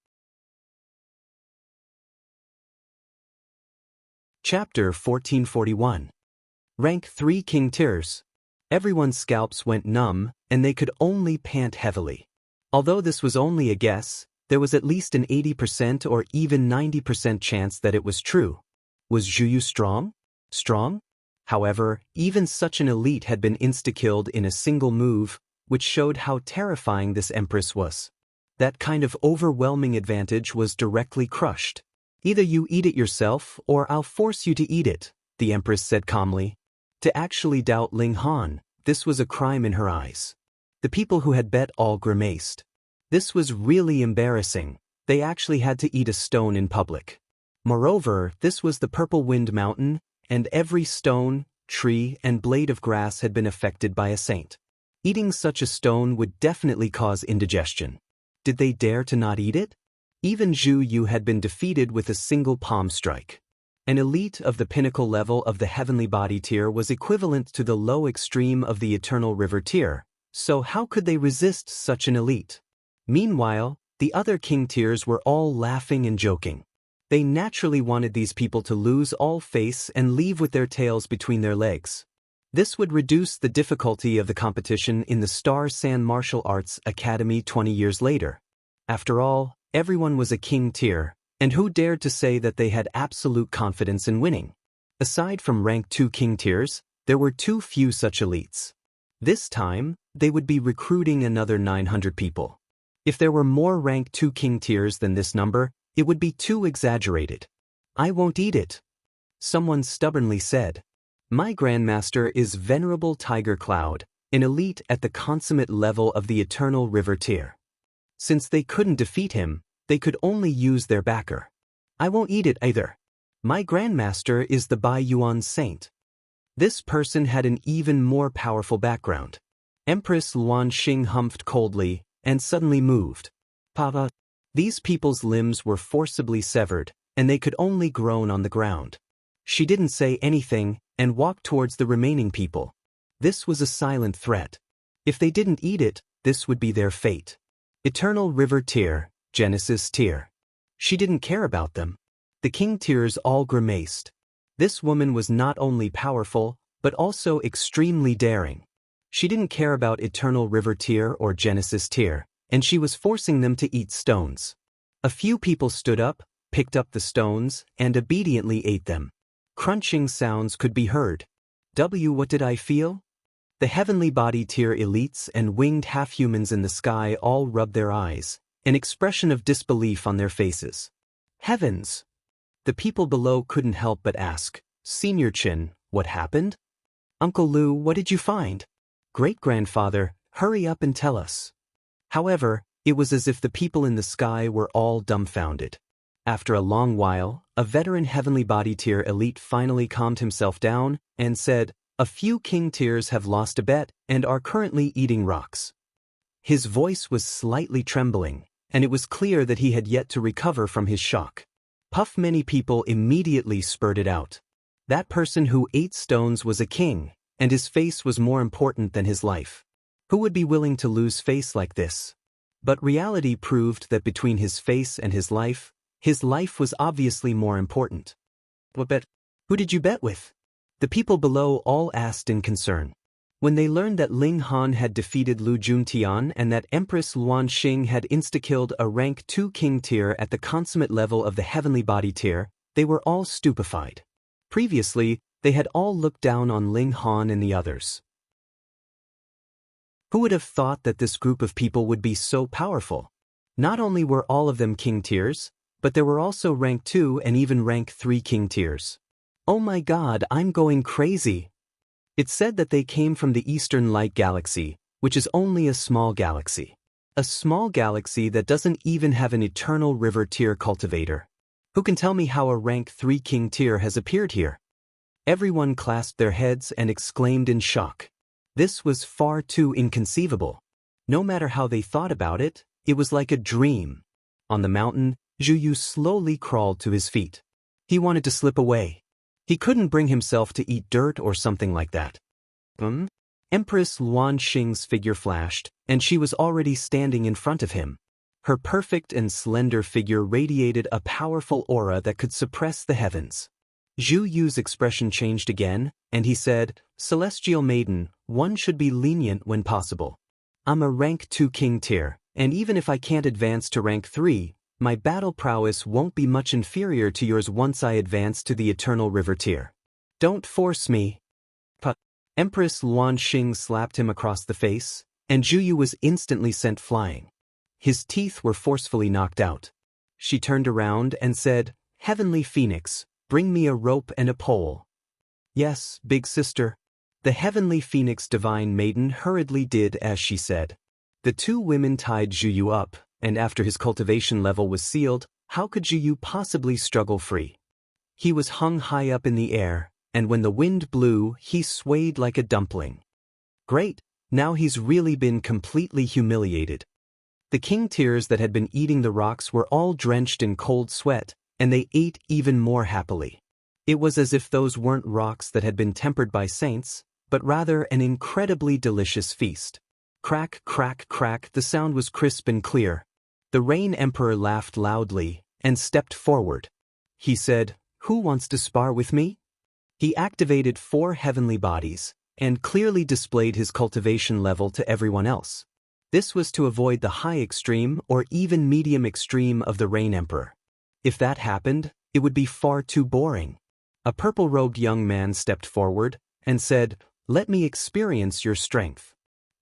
Chapter 1441. Rank 3 king tiers. Everyone's scalps went numb, and they could only pant heavily. Although this was only a guess, there was at least an 80% or even 90% chance that it was true. Was Zhu Yu strong? However, even such an elite had been insta-killed in a single move, which showed how terrifying this empress was. That kind of overwhelming advantage was directly crushed. Either you eat it yourself or I'll force you to eat it, the empress said calmly. To actually doubt Ling Han, this was a crime in her eyes. The people who had bet all grimaced. This was really embarrassing. They actually had to eat a stone in public. Moreover, this was the Purple Wind Mountain, and every stone, tree, and blade of grass had been affected by a saint. Eating such a stone would definitely cause indigestion. Did they dare to not eat it? Even Zhu Yu had been defeated with a single palm strike. An elite of the pinnacle level of the heavenly body tier was equivalent to the low extreme of the eternal river tier, so how could they resist such an elite? Meanwhile, the other king tiers were all laughing and joking. They naturally wanted these people to lose all face and leave with their tails between their legs. This would reduce the difficulty of the competition in the Star Sand Martial Arts Academy 20 years later. After all, everyone was a king tier, and who dared to say that they had absolute confidence in winning? Aside from rank 2 king tiers, there were too few such elites. This time, they would be recruiting another 900 people. If there were more rank 2 king tiers than this number, it would be too exaggerated. I won't eat it, someone stubbornly said. My grandmaster is Venerable Tiger Cloud, an elite at the consummate level of the eternal river tier. Since they couldn't defeat him, they could only use their backer. I won't eat it either. My grandmaster is the Bai Yuan saint. This person had an even more powerful background. Empress Luan Xing humphed coldly and suddenly moved. Papa. These people's limbs were forcibly severed, and they could only groan on the ground. She didn't say anything and walked towards the remaining people. This was a silent threat. If they didn't eat it, this would be their fate. Eternal River Tier, Genesis Tier. She didn't care about them. The king tiers all grimaced. This woman was not only powerful, but also extremely daring. She didn't care about Eternal River Tier or Genesis Tier, and she was forcing them to eat stones. A few people stood up, picked up the stones, and obediently ate them. Crunching sounds could be heard. What did I feel? The heavenly body tier elites and winged half-humans in the sky all rubbed their eyes, an expression of disbelief on their faces. Heavens! The people below couldn't help but ask, Senior Chin, what happened? Uncle Lu, what did you find? Great-grandfather, hurry up and tell us. However, it was as if the people in the sky were all dumbfounded. After a long while, a veteran heavenly body tier elite finally calmed himself down and said, "A few king tiers have lost a bet and are currently eating rocks." His voice was slightly trembling, and it was clear that he had yet to recover from his shock. Puff, many people immediately spurted out. That person who ate stones was a king, and his face was more important than his life. Who would be willing to lose face like this? But reality proved that between his face and his life was obviously more important. What bet? Who did you bet with? The people below all asked in concern. When they learned that Ling Han had defeated Lu Juntian and that Empress Luan Xing had insta-killed a rank 2 king tier at the consummate level of the heavenly body tier, they were all stupefied. Previously, they had all looked down on Ling Han and the others. Who would have thought that this group of people would be so powerful? Not only were all of them king tiers, but there were also rank 2 and even rank 3 king tiers. Oh my god, I'm going crazy. It's said that they came from the Eastern Light Galaxy, which is only a small galaxy. A small galaxy that doesn't even have an eternal river tier cultivator. Who can tell me how a rank 3 king tier has appeared here? Everyone clasped their heads and exclaimed in shock. This was far too inconceivable. No matter how they thought about it, it was like a dream. On the mountain, Zhu Yu slowly crawled to his feet. He wanted to slip away. He couldn't bring himself to eat dirt or something like that. Empress Luan Xing's figure flashed, and she was already standing in front of him. Her perfect and slender figure radiated a powerful aura that could suppress the heavens. Zhu Yu's expression changed again, and he said, "Celestial Maiden, one should be lenient when possible. I'm a rank 2 king tier, and even if I can't advance to rank 3, my battle prowess won't be much inferior to yours once I advance to the Eternal River tier. Don't force me." Empress Luan Xing slapped him across the face, and Zhu Yu was instantly sent flying. His teeth were forcefully knocked out. She turned around and said, "Heavenly Phoenix, bring me a rope and a pole." "Yes, big sister." The Heavenly Phoenix Divine Maiden hurriedly did as she said. The two women tied Zhu Yu up, and after his cultivation level was sealed, how could Zhu Yu possibly struggle free? He was hung high up in the air, and when the wind blew, he swayed like a dumpling. Great, now he's really been completely humiliated. The king tiers that had been eating the rocks were all drenched in cold sweat, and they ate even more happily. It was as if those weren't rocks that had been tempered by saints, but rather an incredibly delicious feast. Crack, crack, crack, the sound was crisp and clear. The Rain Emperor laughed loudly and stepped forward. He said, "Who wants to spar with me?" He activated 4 heavenly bodies and clearly displayed his cultivation level to everyone else. This was to avoid the high extreme or even medium extreme of the Rain Emperor. If that happened, it would be far too boring. A purple-robed young man stepped forward and said, "Let me experience your strength."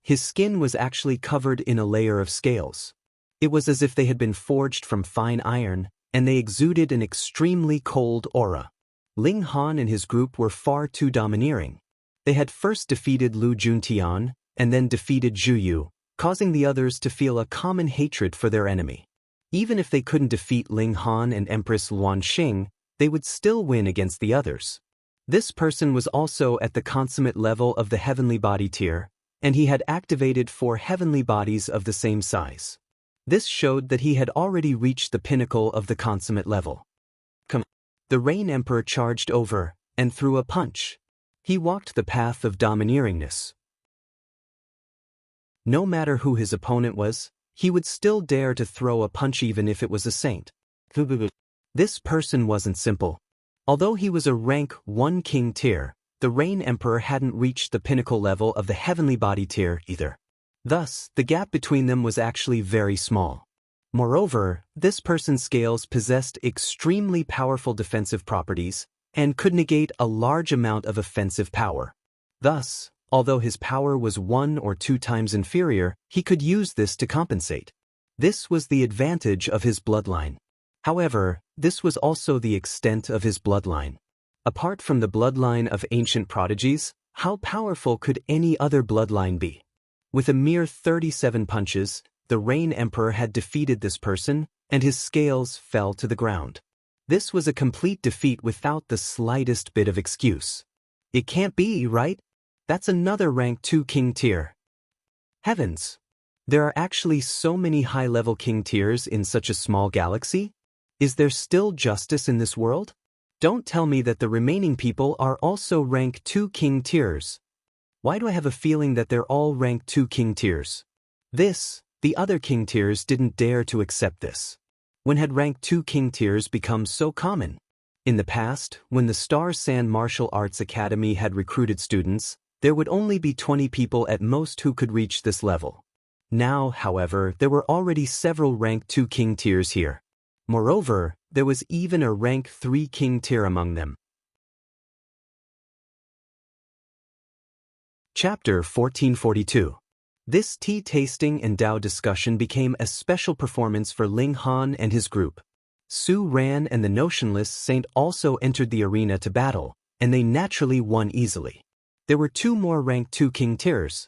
His skin was actually covered in a layer of scales. It was as if they had been forged from fine iron, and they exuded an extremely cold aura. Ling Han and his group were far too domineering. They had first defeated Lu Juntian, and then defeated Zhu Yu, causing the others to feel a common hatred for their enemy. Even if they couldn't defeat Ling Han and Empress Luan Xing, they would still win against the others. This person was also at the consummate level of the heavenly body tier, and he had activated 4 heavenly bodies of the same size. This showed that he had already reached the pinnacle of the consummate level. The Rain Emperor charged over and threw a punch. He walked the path of domineeringness. No matter who his opponent was, he would still dare to throw a punch even if it was a saint. This person wasn't simple. Although he was a rank 1 king tier, the Rain Emperor hadn't reached the pinnacle level of the heavenly body tier either. Thus, the gap between them was actually very small. Moreover, this person's scales possessed extremely powerful defensive properties and could negate a large amount of offensive power. Thus, although his power was 1 or 2 times inferior, he could use this to compensate. This was the advantage of his bloodline. However, this was also the extent of his bloodline. Apart from the bloodline of ancient prodigies, how powerful could any other bloodline be? With a mere 37 punches, the Rain Emperor had defeated this person, and his scales fell to the ground. This was a complete defeat without the slightest bit of excuse. It can't be, right? That's another rank 2 king tier. Heavens! There are actually so many high-level king tiers in such a small galaxy? Is there still justice in this world? Don't tell me that the remaining people are also rank 2 king tiers. Why do I have a feeling that they're all rank 2 king tiers? The other king tiers didn't dare to accept this. When had rank 2 king tiers become so common? In the past, when the Star Sand Martial Arts Academy had recruited students, there would only be 20 people at most who could reach this level. Now, however, there were already several rank 2 king tiers here. Moreover, there was even a rank 3 king tier among them. Chapter 1442. This tea tasting and Dao discussion became a special performance for Ling Han and his group. Su Ran and the notionless saint also entered the arena to battle, and they naturally won easily. There were 2 more rank 2 king tiers.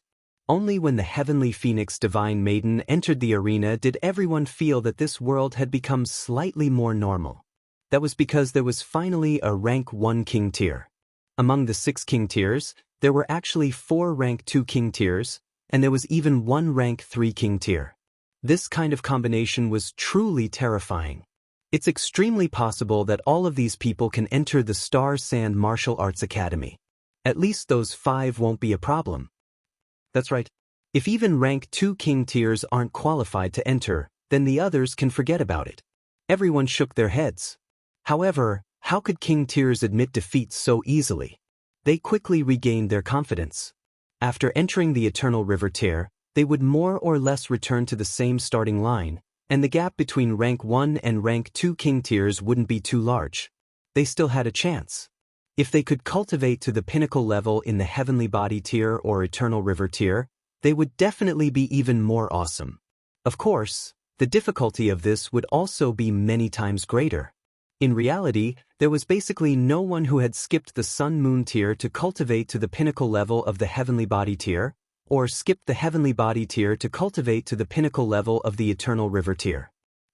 Only when the Heavenly Phoenix Divine Maiden entered the arena did everyone feel that this world had become slightly more normal. That was because there was finally a rank 1 king tier. Among the 6 king tiers, there were actually 4 rank 2 king tiers, and there was even 1 rank 3 king tier. This kind of combination was truly terrifying. It's extremely possible that all of these people can enter the Star Sand Martial Arts Academy. At least those 5 won't be a problem. That's right. If even rank 2 king tiers aren't qualified to enter, then the others can forget about it. Everyone shook their heads. However, how could king tiers admit defeat so easily? They quickly regained their confidence. After entering the Eternal River tier, they would more or less return to the same starting line, and the gap between rank 1 and rank 2 king tiers wouldn't be too large. They still had a chance. If they could cultivate to the pinnacle level in the Heavenly Body tier or Eternal River tier, they would definitely be even more awesome. Of course, the difficulty of this would also be many times greater. In reality, there was basically no one who had skipped the Sun Moon tier to cultivate to the pinnacle level of the Heavenly Body tier, or skipped the Heavenly Body tier to cultivate to the pinnacle level of the Eternal River tier.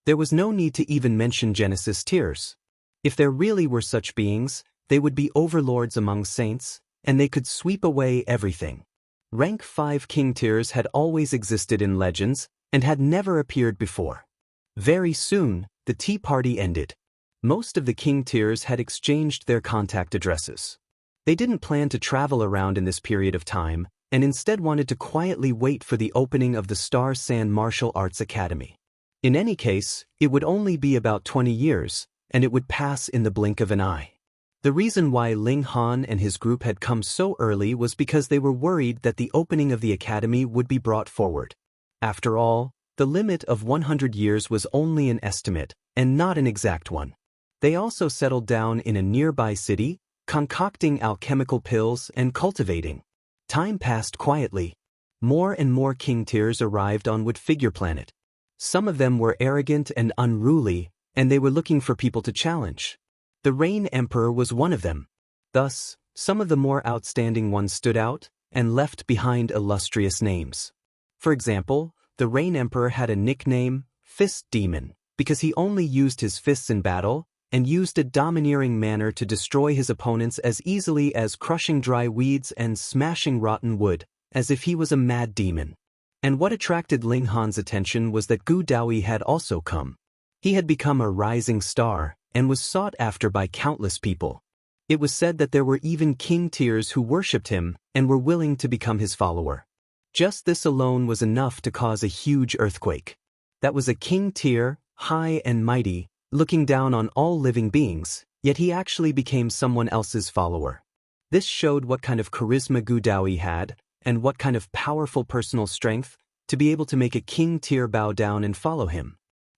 There was no need to even mention Genesis tiers. If there really were such beings, they would be overlords among saints, and they could sweep away everything. Rank 5 king tiers had always existed in legends, and had never appeared before. Very soon, the tea party ended. Most of the king tiers had exchanged their contact addresses. They didn't plan to travel around in this period of time, and instead wanted to quietly wait for the opening of the Star Sand Martial Arts Academy. In any case, it would only be about 20 years, and it would pass in the blink of an eye. The reason why Ling Han and his group had come so early was because they were worried that the opening of the academy would be brought forward. After all, the limit of 100 years was only an estimate, and not an exact one. They also settled down in a nearby city, concocting alchemical pills and cultivating. Time passed quietly. More and more king tiers arrived on Wood Figure Planet. Some of them were arrogant and unruly, and they were looking for people to challenge. The Rain Emperor was one of them. Thus, some of the more outstanding ones stood out, and left behind illustrious names. For example, the Rain Emperor had a nickname, Fist Demon, because he only used his fists in battle, and used a domineering manner to destroy his opponents as easily as crushing dry weeds and smashing rotten wood, as if he was a mad demon. And what attracted Ling Han's attention was that Gu Daoyi had also come. He had become a rising star, and was sought after by countless people. It was said that there were even king tiers who worshipped him, and were willing to become his follower. Just this alone was enough to cause a huge earthquake. That was a king tier, high and mighty, looking down on all living beings, yet he actually became someone else's follower. This showed what kind of charisma Gu Daoyi had, and what kind of powerful personal strength, to be able to make a king tier bow down and follow him.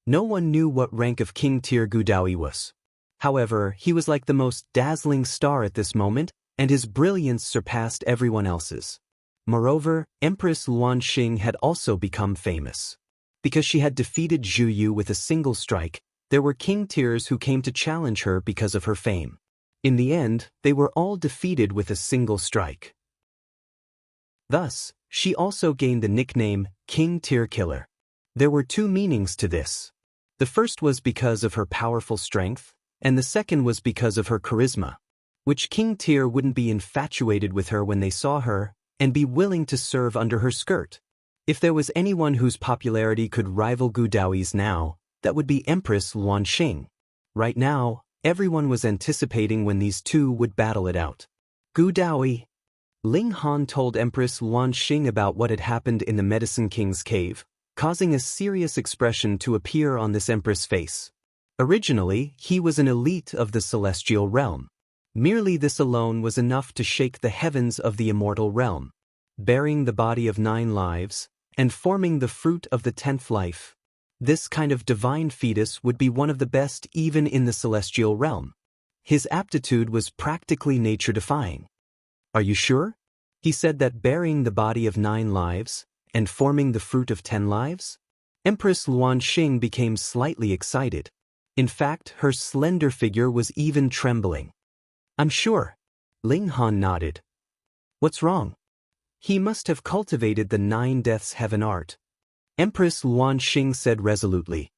No one knew what rank of king tier Gu Daoyi was. However, he was like the most dazzling star at this moment, and his brilliance surpassed everyone else's. Moreover, Empress Luan Xing had also become famous. Because she had defeated Zhu Yu with a single strike, there were king tiers who came to challenge her because of her fame. In the end, they were all defeated with a single strike. Thus, she also gained the nickname King Tyr Killer. There were two meanings to this. The first was because of her powerful strength, and the second was because of her charisma, which King Tyr wouldn't be infatuated with her when they saw her, and be willing to serve under her skirt. If there was anyone whose popularity could rival Gu Daoi's now, that would be Empress Luanxing. Right now, everyone was anticipating when these two would battle it out. Gu Daoi. Ling Han told Empress Luanxing about what had happened in the Medicine King's cave, causing a serious expression to appear on this empress' face. Originally, he was an elite of the celestial realm. Merely this alone was enough to shake the heavens of the immortal realm. Bearing the body of 9 lives, and forming the fruit of the 10th life. This kind of divine fetus would be one of the best even in the celestial realm. His aptitude was practically nature-defying. Are you sure? He said that bearing the body of 9 lives, and forming the fruit of 10 lives? Empress Luanxing became slightly excited. In fact, her slender figure was even trembling. I'm sure. Ling Han nodded. What's wrong? He must have cultivated the 9 deaths heaven art. Empress Luanxing said resolutely.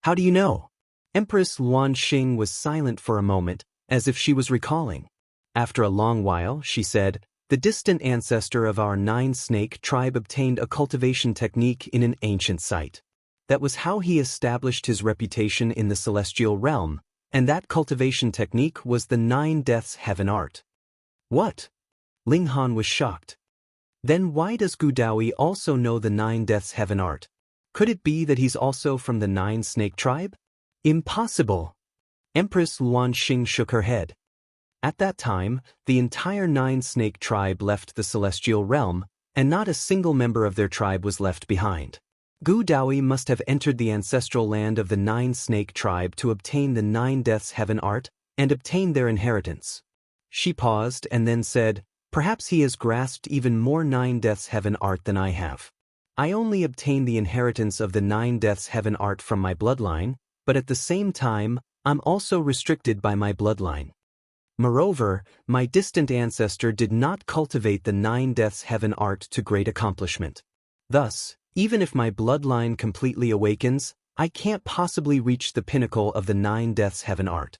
How do you know? Empress Luanxing was silent for a moment, as if she was recalling. After a long while, she said, the distant ancestor of our 9-snake tribe obtained a cultivation technique in an ancient site. That was how he established his reputation in the celestial realm, and that cultivation technique was the 9 deaths heaven art. What? Ling Han was shocked. Then why does Gu Daoi also know the 9 deaths heaven art? Could it be that he's also from the 9-snake tribe? Impossible. Empress Luanxing shook her head. At that time, the entire 9-snake tribe left the celestial realm, and not a single member of their tribe was left behind. Gu Daoi must have entered the ancestral land of the 9-snake tribe to obtain the 9 deaths heaven art, and obtain their inheritance. She paused and then said, perhaps he has grasped even more 9 deaths heaven art than I have. I only obtained the inheritance of the 9 deaths heaven art from my bloodline, but at the same time, I'm also restricted by my bloodline. Moreover, my distant ancestor did not cultivate the 9 deaths heaven art to great accomplishment. Thus, even if my bloodline completely awakens, I can't possibly reach the pinnacle of the 9 deaths heaven art.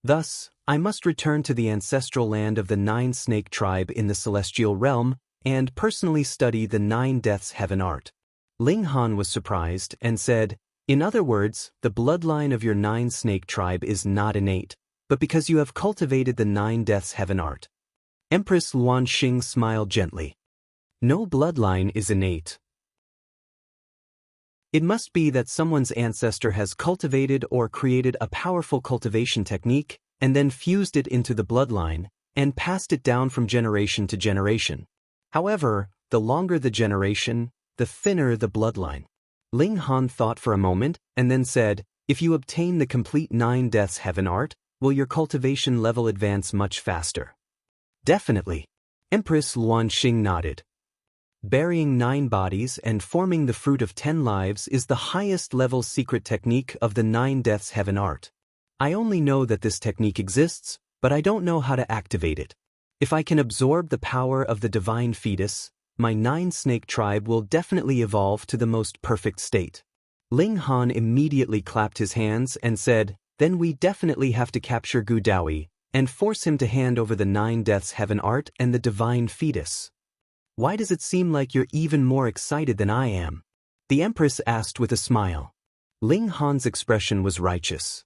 Thus, I must return to the ancestral land of the 9-snake tribe in the celestial realm, and personally study the 9 deaths heaven art. Ling Han was surprised and said, in other words, the bloodline of your 9-snake tribe is not innate, but because you have cultivated the 9 deaths heaven art. Empress Luanxing smiled gently. No bloodline is innate. It must be that someone's ancestor has cultivated or created a powerful cultivation technique, and then fused it into the bloodline, and passed it down from generation to generation. However, the longer the generation, the thinner the bloodline. Ling Han thought for a moment, and then said, if you obtain the complete 9 deaths heaven art, will your cultivation level advance much faster? Definitely. Empress Luanxing nodded. Burying 9 bodies and forming the fruit of 10 lives is the highest level secret technique of the 9 deaths heaven art. I only know that this technique exists, but I don't know how to activate it. If I can absorb the power of the divine fetus, my 9-snake tribe will definitely evolve to the most perfect state. Ling Han immediately clapped his hands and said, then we definitely have to capture Gu Daoi, and force him to hand over the 9 deaths heaven art and the divine fetus. Why does it seem like you're even more excited than I am? The Empress asked with a smile. Ling Han's expression was righteous.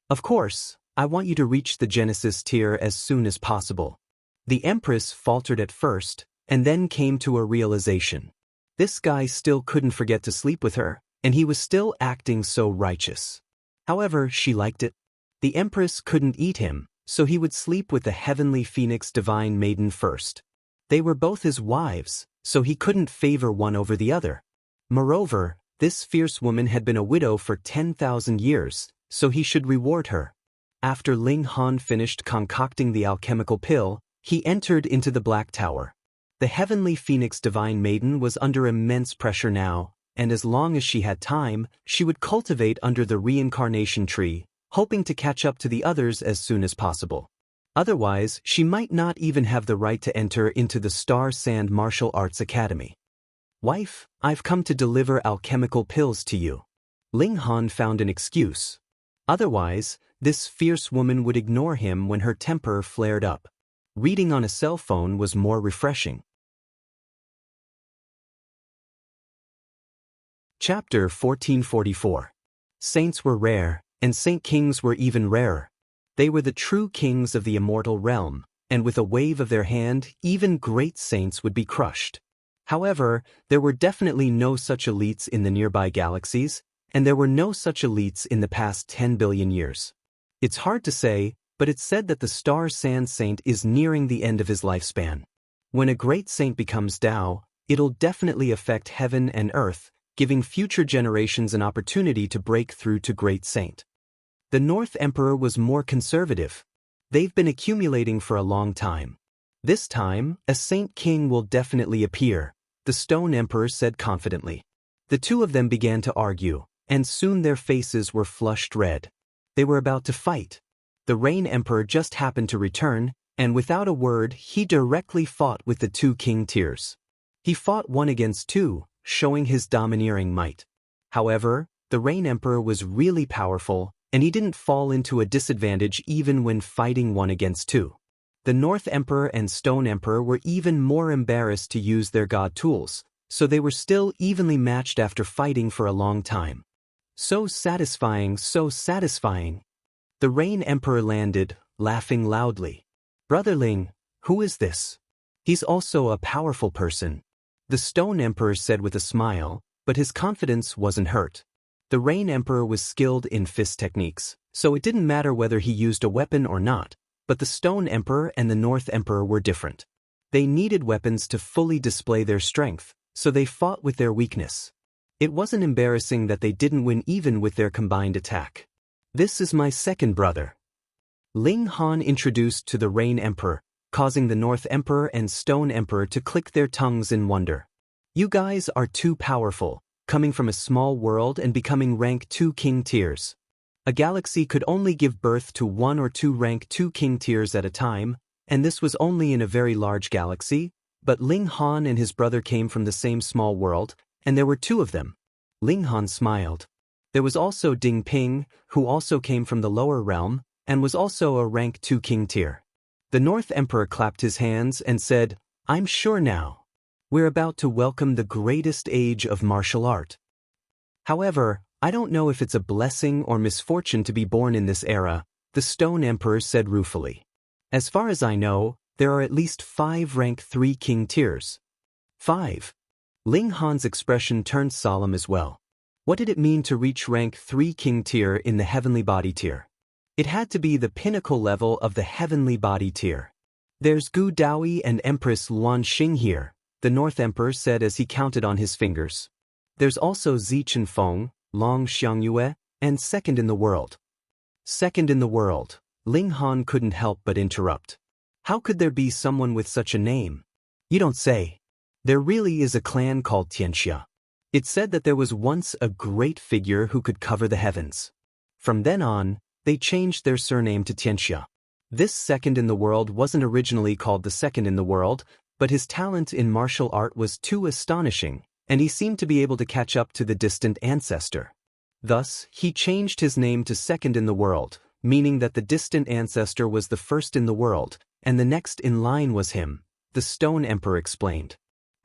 Of course, I want you to reach the Genesis tier as soon as possible. The Empress faltered at first, and then came to a realization. This guy still couldn't forget to sleep with her, and he was still acting so righteous. However, she liked it. The Empress couldn't eat him, so he would sleep with the heavenly phoenix divine maiden first. They were both his wives, so he couldn't favor one over the other. Moreover, this fierce woman had been a widow for 10,000 years, so he should reward her. After Ling Han finished concocting the alchemical pill, he entered into the Black Tower. The heavenly phoenix divine maiden was under immense pressure now, and as long as she had time, she would cultivate under the reincarnation tree, hoping to catch up to the others as soon as possible. Otherwise, she might not even have the right to enter into the Star Sand Martial Arts Academy. Wife, I've come to deliver alchemical pills to you. Ling Han found an excuse. Otherwise, this fierce woman would ignore him when her temper flared up. Reading on a cell phone was more refreshing. Chapter 1444. Saints were rare, and Saint Kings were even rarer. They were the true kings of the immortal realm, and with a wave of their hand, even great saints would be crushed. However, there were definitely no such elites in the nearby galaxies, and there were no such elites in the past 10 billion years. It's hard to say, but it's said that the Star Sand Saint is nearing the end of his lifespan. When a great saint becomes Tao, it'll definitely affect heaven and earth, giving future generations an opportunity to break through to great saint. The North Emperor was more conservative. They've been accumulating for a long time. This time, a Saint King will definitely appear, the Stone Emperor said confidently. The two of them began to argue, and soon their faces were flushed red. They were about to fight. The Rain Emperor just happened to return, and without a word, he directly fought with the two King Tiers. He fought 1 against 2, showing his domineering might. However, the Rain Emperor was really powerful, and he didn't fall into a disadvantage even when fighting 1 against 2. The North Emperor and Stone Emperor were even more embarrassed to use their god tools, so they were still evenly matched after fighting for a long time. So satisfying, so satisfying. The Rain Emperor landed, laughing loudly. Brother Ling, who is this? He's also a powerful person. The Stone Emperor said with a smile, but his confidence wasn't hurt. The Rain Emperor was skilled in fist techniques, so it didn't matter whether he used a weapon or not, but the Stone Emperor and the North Emperor were different. They needed weapons to fully display their strength, so they fought with their weakness. It wasn't embarrassing that they didn't win even with their combined attack. This is my second brother. Ling Han introduced to the Rain Emperor, causing the North Emperor and Stone Emperor to click their tongues in wonder. You guys are too powerful, coming from a small world and becoming rank 2 King Tiers. A galaxy could only give birth to 1 or 2 rank 2 King Tiers at a time, and this was only in a very large galaxy, but Ling Han and his brother came from the same small world, and there were 2 of them. Ling Han smiled. There was also Ding Ping, who also came from the lower realm, and was also a rank 2 King Tier. The North Emperor clapped his hands and said, I'm sure now. We're about to welcome the greatest age of martial art. However, I don't know if it's a blessing or misfortune to be born in this era, the Stone Emperor said ruefully. As far as I know, there are at least 5 rank 3 King Tiers. 5. Ling Han's expression turned solemn as well. What did it mean to reach rank 3 King Tier in the Heavenly Body Tier? It had to be the pinnacle level of the Heavenly Body Tier. There's Gu Daoi and Empress Luan Xing here, the North Emperor said as he counted on his fingers. There's also Zi Chenfeng, Long Xiangyue, and second in the world. Second in the world, Ling Han couldn't help but interrupt. How could there be someone with such a name? You don't say. There really is a clan called Tianxia. It said that there was once a great figure who could cover the heavens. From then on, they changed their surname to Tianxia. This second in the world wasn't originally called the second in the world, but his talent in martial art was too astonishing, and he seemed to be able to catch up to the distant ancestor. Thus, he changed his name to second in the world, meaning that the distant ancestor was the first in the world, and the next in line was him, the Stone Emperor explained.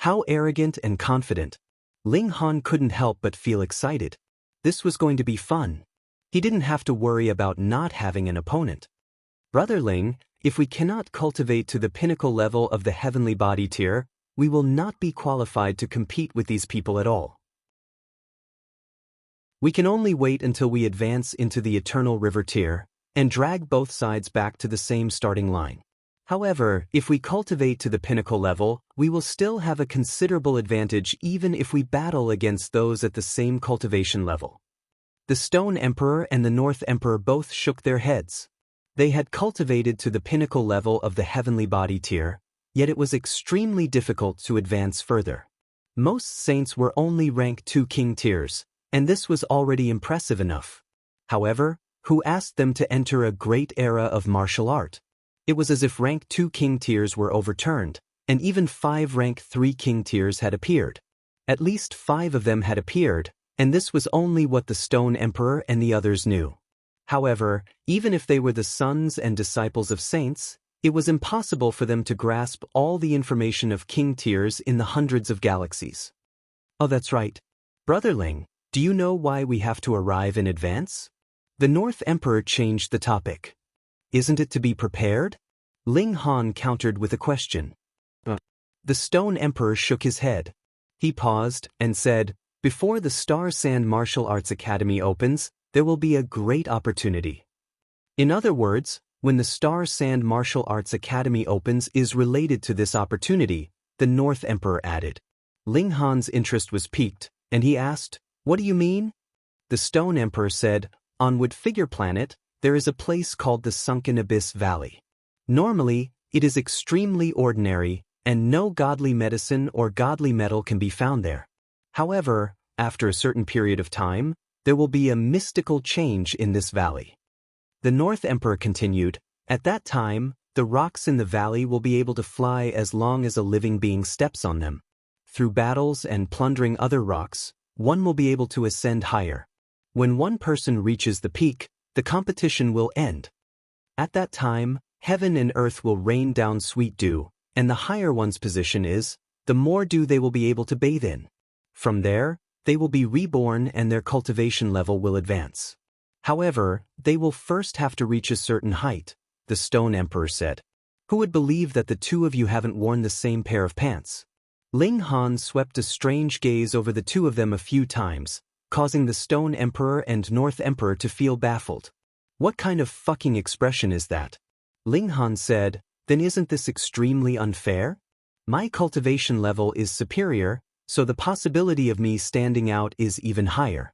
How arrogant and confident. Ling Han couldn't help but feel excited. This was going to be fun. He didn't have to worry about not having an opponent. Brother Ling, if we cannot cultivate to the pinnacle level of the Heavenly Body Tier, we will not be qualified to compete with these people at all. We can only wait until we advance into the Eternal River Tier, and drag both sides back to the same starting line. However, if we cultivate to the pinnacle level, we will still have a considerable advantage even if we battle against those at the same cultivation level. The Stone Emperor and the North Emperor both shook their heads. They had cultivated to the pinnacle level of the Heavenly Body Tier, yet it was extremely difficult to advance further. Most saints were only rank 2 King Tiers, and this was already impressive enough. However, who asked them to enter a great era of martial art? It was as if rank 2 king tiers were overturned, and even 5 rank 3 king tiers had appeared. At least 5 of them had appeared, and this was only what the Stone Emperor and the others knew. However, even if they were the sons and disciples of saints, it was impossible for them to grasp all the information of king tiers in the hundreds of galaxies. Oh, that's right. Brother Ling, do you know why we have to arrive in advance? The North Emperor changed the topic. Isn't it to be prepared? Ling Han countered with a question. The Stone Emperor shook his head. He paused and said, "Before the Star Sand Martial Arts Academy opens, there will be a great opportunity." In other words, when the Star Sand Martial Arts Academy opens is related to this opportunity, the North Emperor added. Ling Han's interest was piqued, and he asked, "What do you mean?" The Stone Emperor said, "On Wood Figure Planet, there is a place called the Sunken Abyss Valley. Normally, it is extremely ordinary, and no godly medicine or godly metal can be found there. However, after a certain period of time, there will be a mystical change in this valley." The North Emperor continued, "At that time, the rocks in the valley will be able to fly as long as a living being steps on them. Through battles and plundering other rocks, one will be able to ascend higher. When one person reaches the peak, the competition will end. At that time, heaven and earth will rain down sweet dew, and the higher one's position is, the more dew they will be able to bathe in. From there, they will be reborn and their cultivation level will advance. However, they will first have to reach a certain height," the Stone Emperor said. "Who would believe that the two of you haven't worn the same pair of pants?" Ling Han swept a strange gaze over the two of them a few times, causing the Stone Emperor and North Emperor to feel baffled. "What kind of fucking expression is that?" Ling Han said, "Then isn't this extremely unfair? My cultivation level is superior, so the possibility of me standing out is even higher."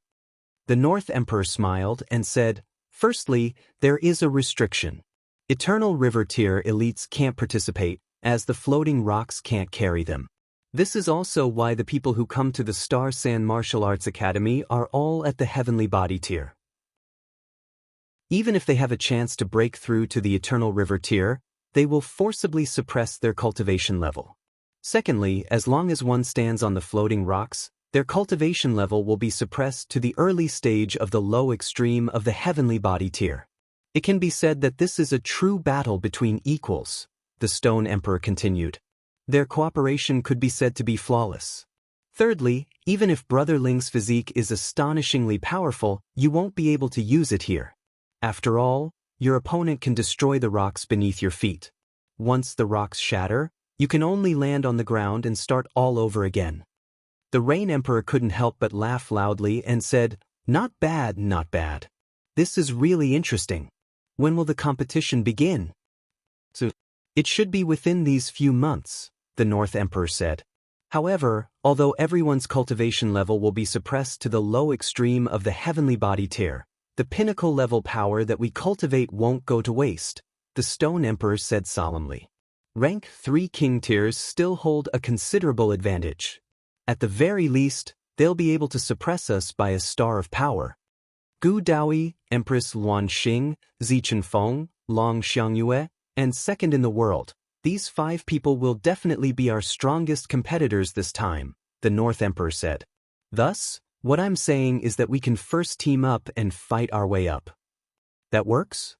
The North Emperor smiled and said, "Firstly, there is a restriction. Eternal River Tier elites can't participate, as the floating rocks can't carry them. This is also why the people who come to the Star Sand Martial Arts Academy are all at the Heavenly Body Tier. Even if they have a chance to break through to the Eternal River Tier, they will forcibly suppress their cultivation level. Secondly, as long as one stands on the floating rocks, their cultivation level will be suppressed to the early stage of the low extreme of the Heavenly Body Tier. It can be said that this is a true battle between equals," the Stone Emperor continued. "Their cooperation could be said to be flawless. Thirdly, even if Brother Ling's physique is astonishingly powerful, you won't be able to use it here. After all, your opponent can destroy the rocks beneath your feet. Once the rocks shatter, you can only land on the ground and start all over again." The Rain Emperor couldn't help but laugh loudly and said, "Not bad, not bad. This is really interesting. When will the competition begin?" "So, it should be within these few months," the North Emperor said. "However, although everyone's cultivation level will be suppressed to the low extreme of the Heavenly Body Tier, the pinnacle level power that we cultivate won't go to waste," the Stone Emperor said solemnly. "Rank 3 king tiers still hold a considerable advantage. At the very least, they'll be able to suppress us by a star of power. Gu Daoi, Empress Luan Xing, Zichen Feng, Long Xiangyue, and second in the world, these 5 people will definitely be our strongest competitors this time," the North Emperor said. "Thus, what I'm saying is that we can first team up and fight our way up." "That works?"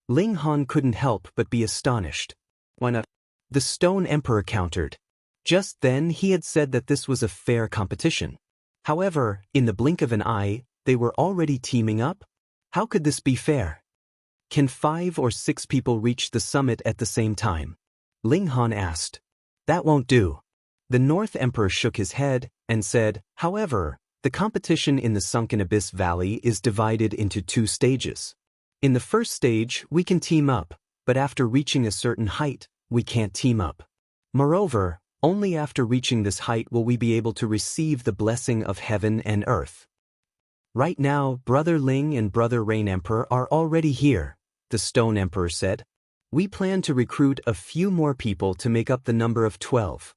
Ling Han couldn't help but be astonished. "Why not?" the Stone Emperor countered. Just then he had said that this was a fair competition. However, in the blink of an eye, they were already teaming up? How could this be fair? "Can 5 or 6 people reach the summit at the same time?" Ling Han asked. "That won't do." The North Emperor shook his head and said, "However, the competition in the Sunken Abyss Valley is divided into 2 stages. In the first stage, we can team up, but after reaching a certain height, we can't team up. Moreover, only after reaching this height will we be able to receive the blessing of heaven and earth. Right now, Brother Ling and Brother Rain Emperor are already here," the Stone Emperor said. "We plan to recruit a few more people to make up the number of 12.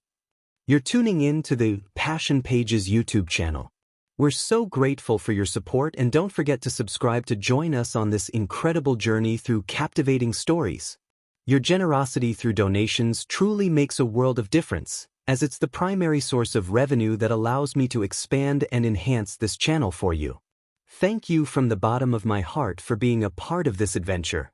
You're tuning in to the Passion Pages YouTube channel. We're so grateful for your support, and don't forget to subscribe to join us on this incredible journey through captivating stories. Your generosity through donations truly makes a world of difference, as it's the primary source of revenue that allows me to expand and enhance this channel for you. Thank you from the bottom of my heart for being a part of this adventure.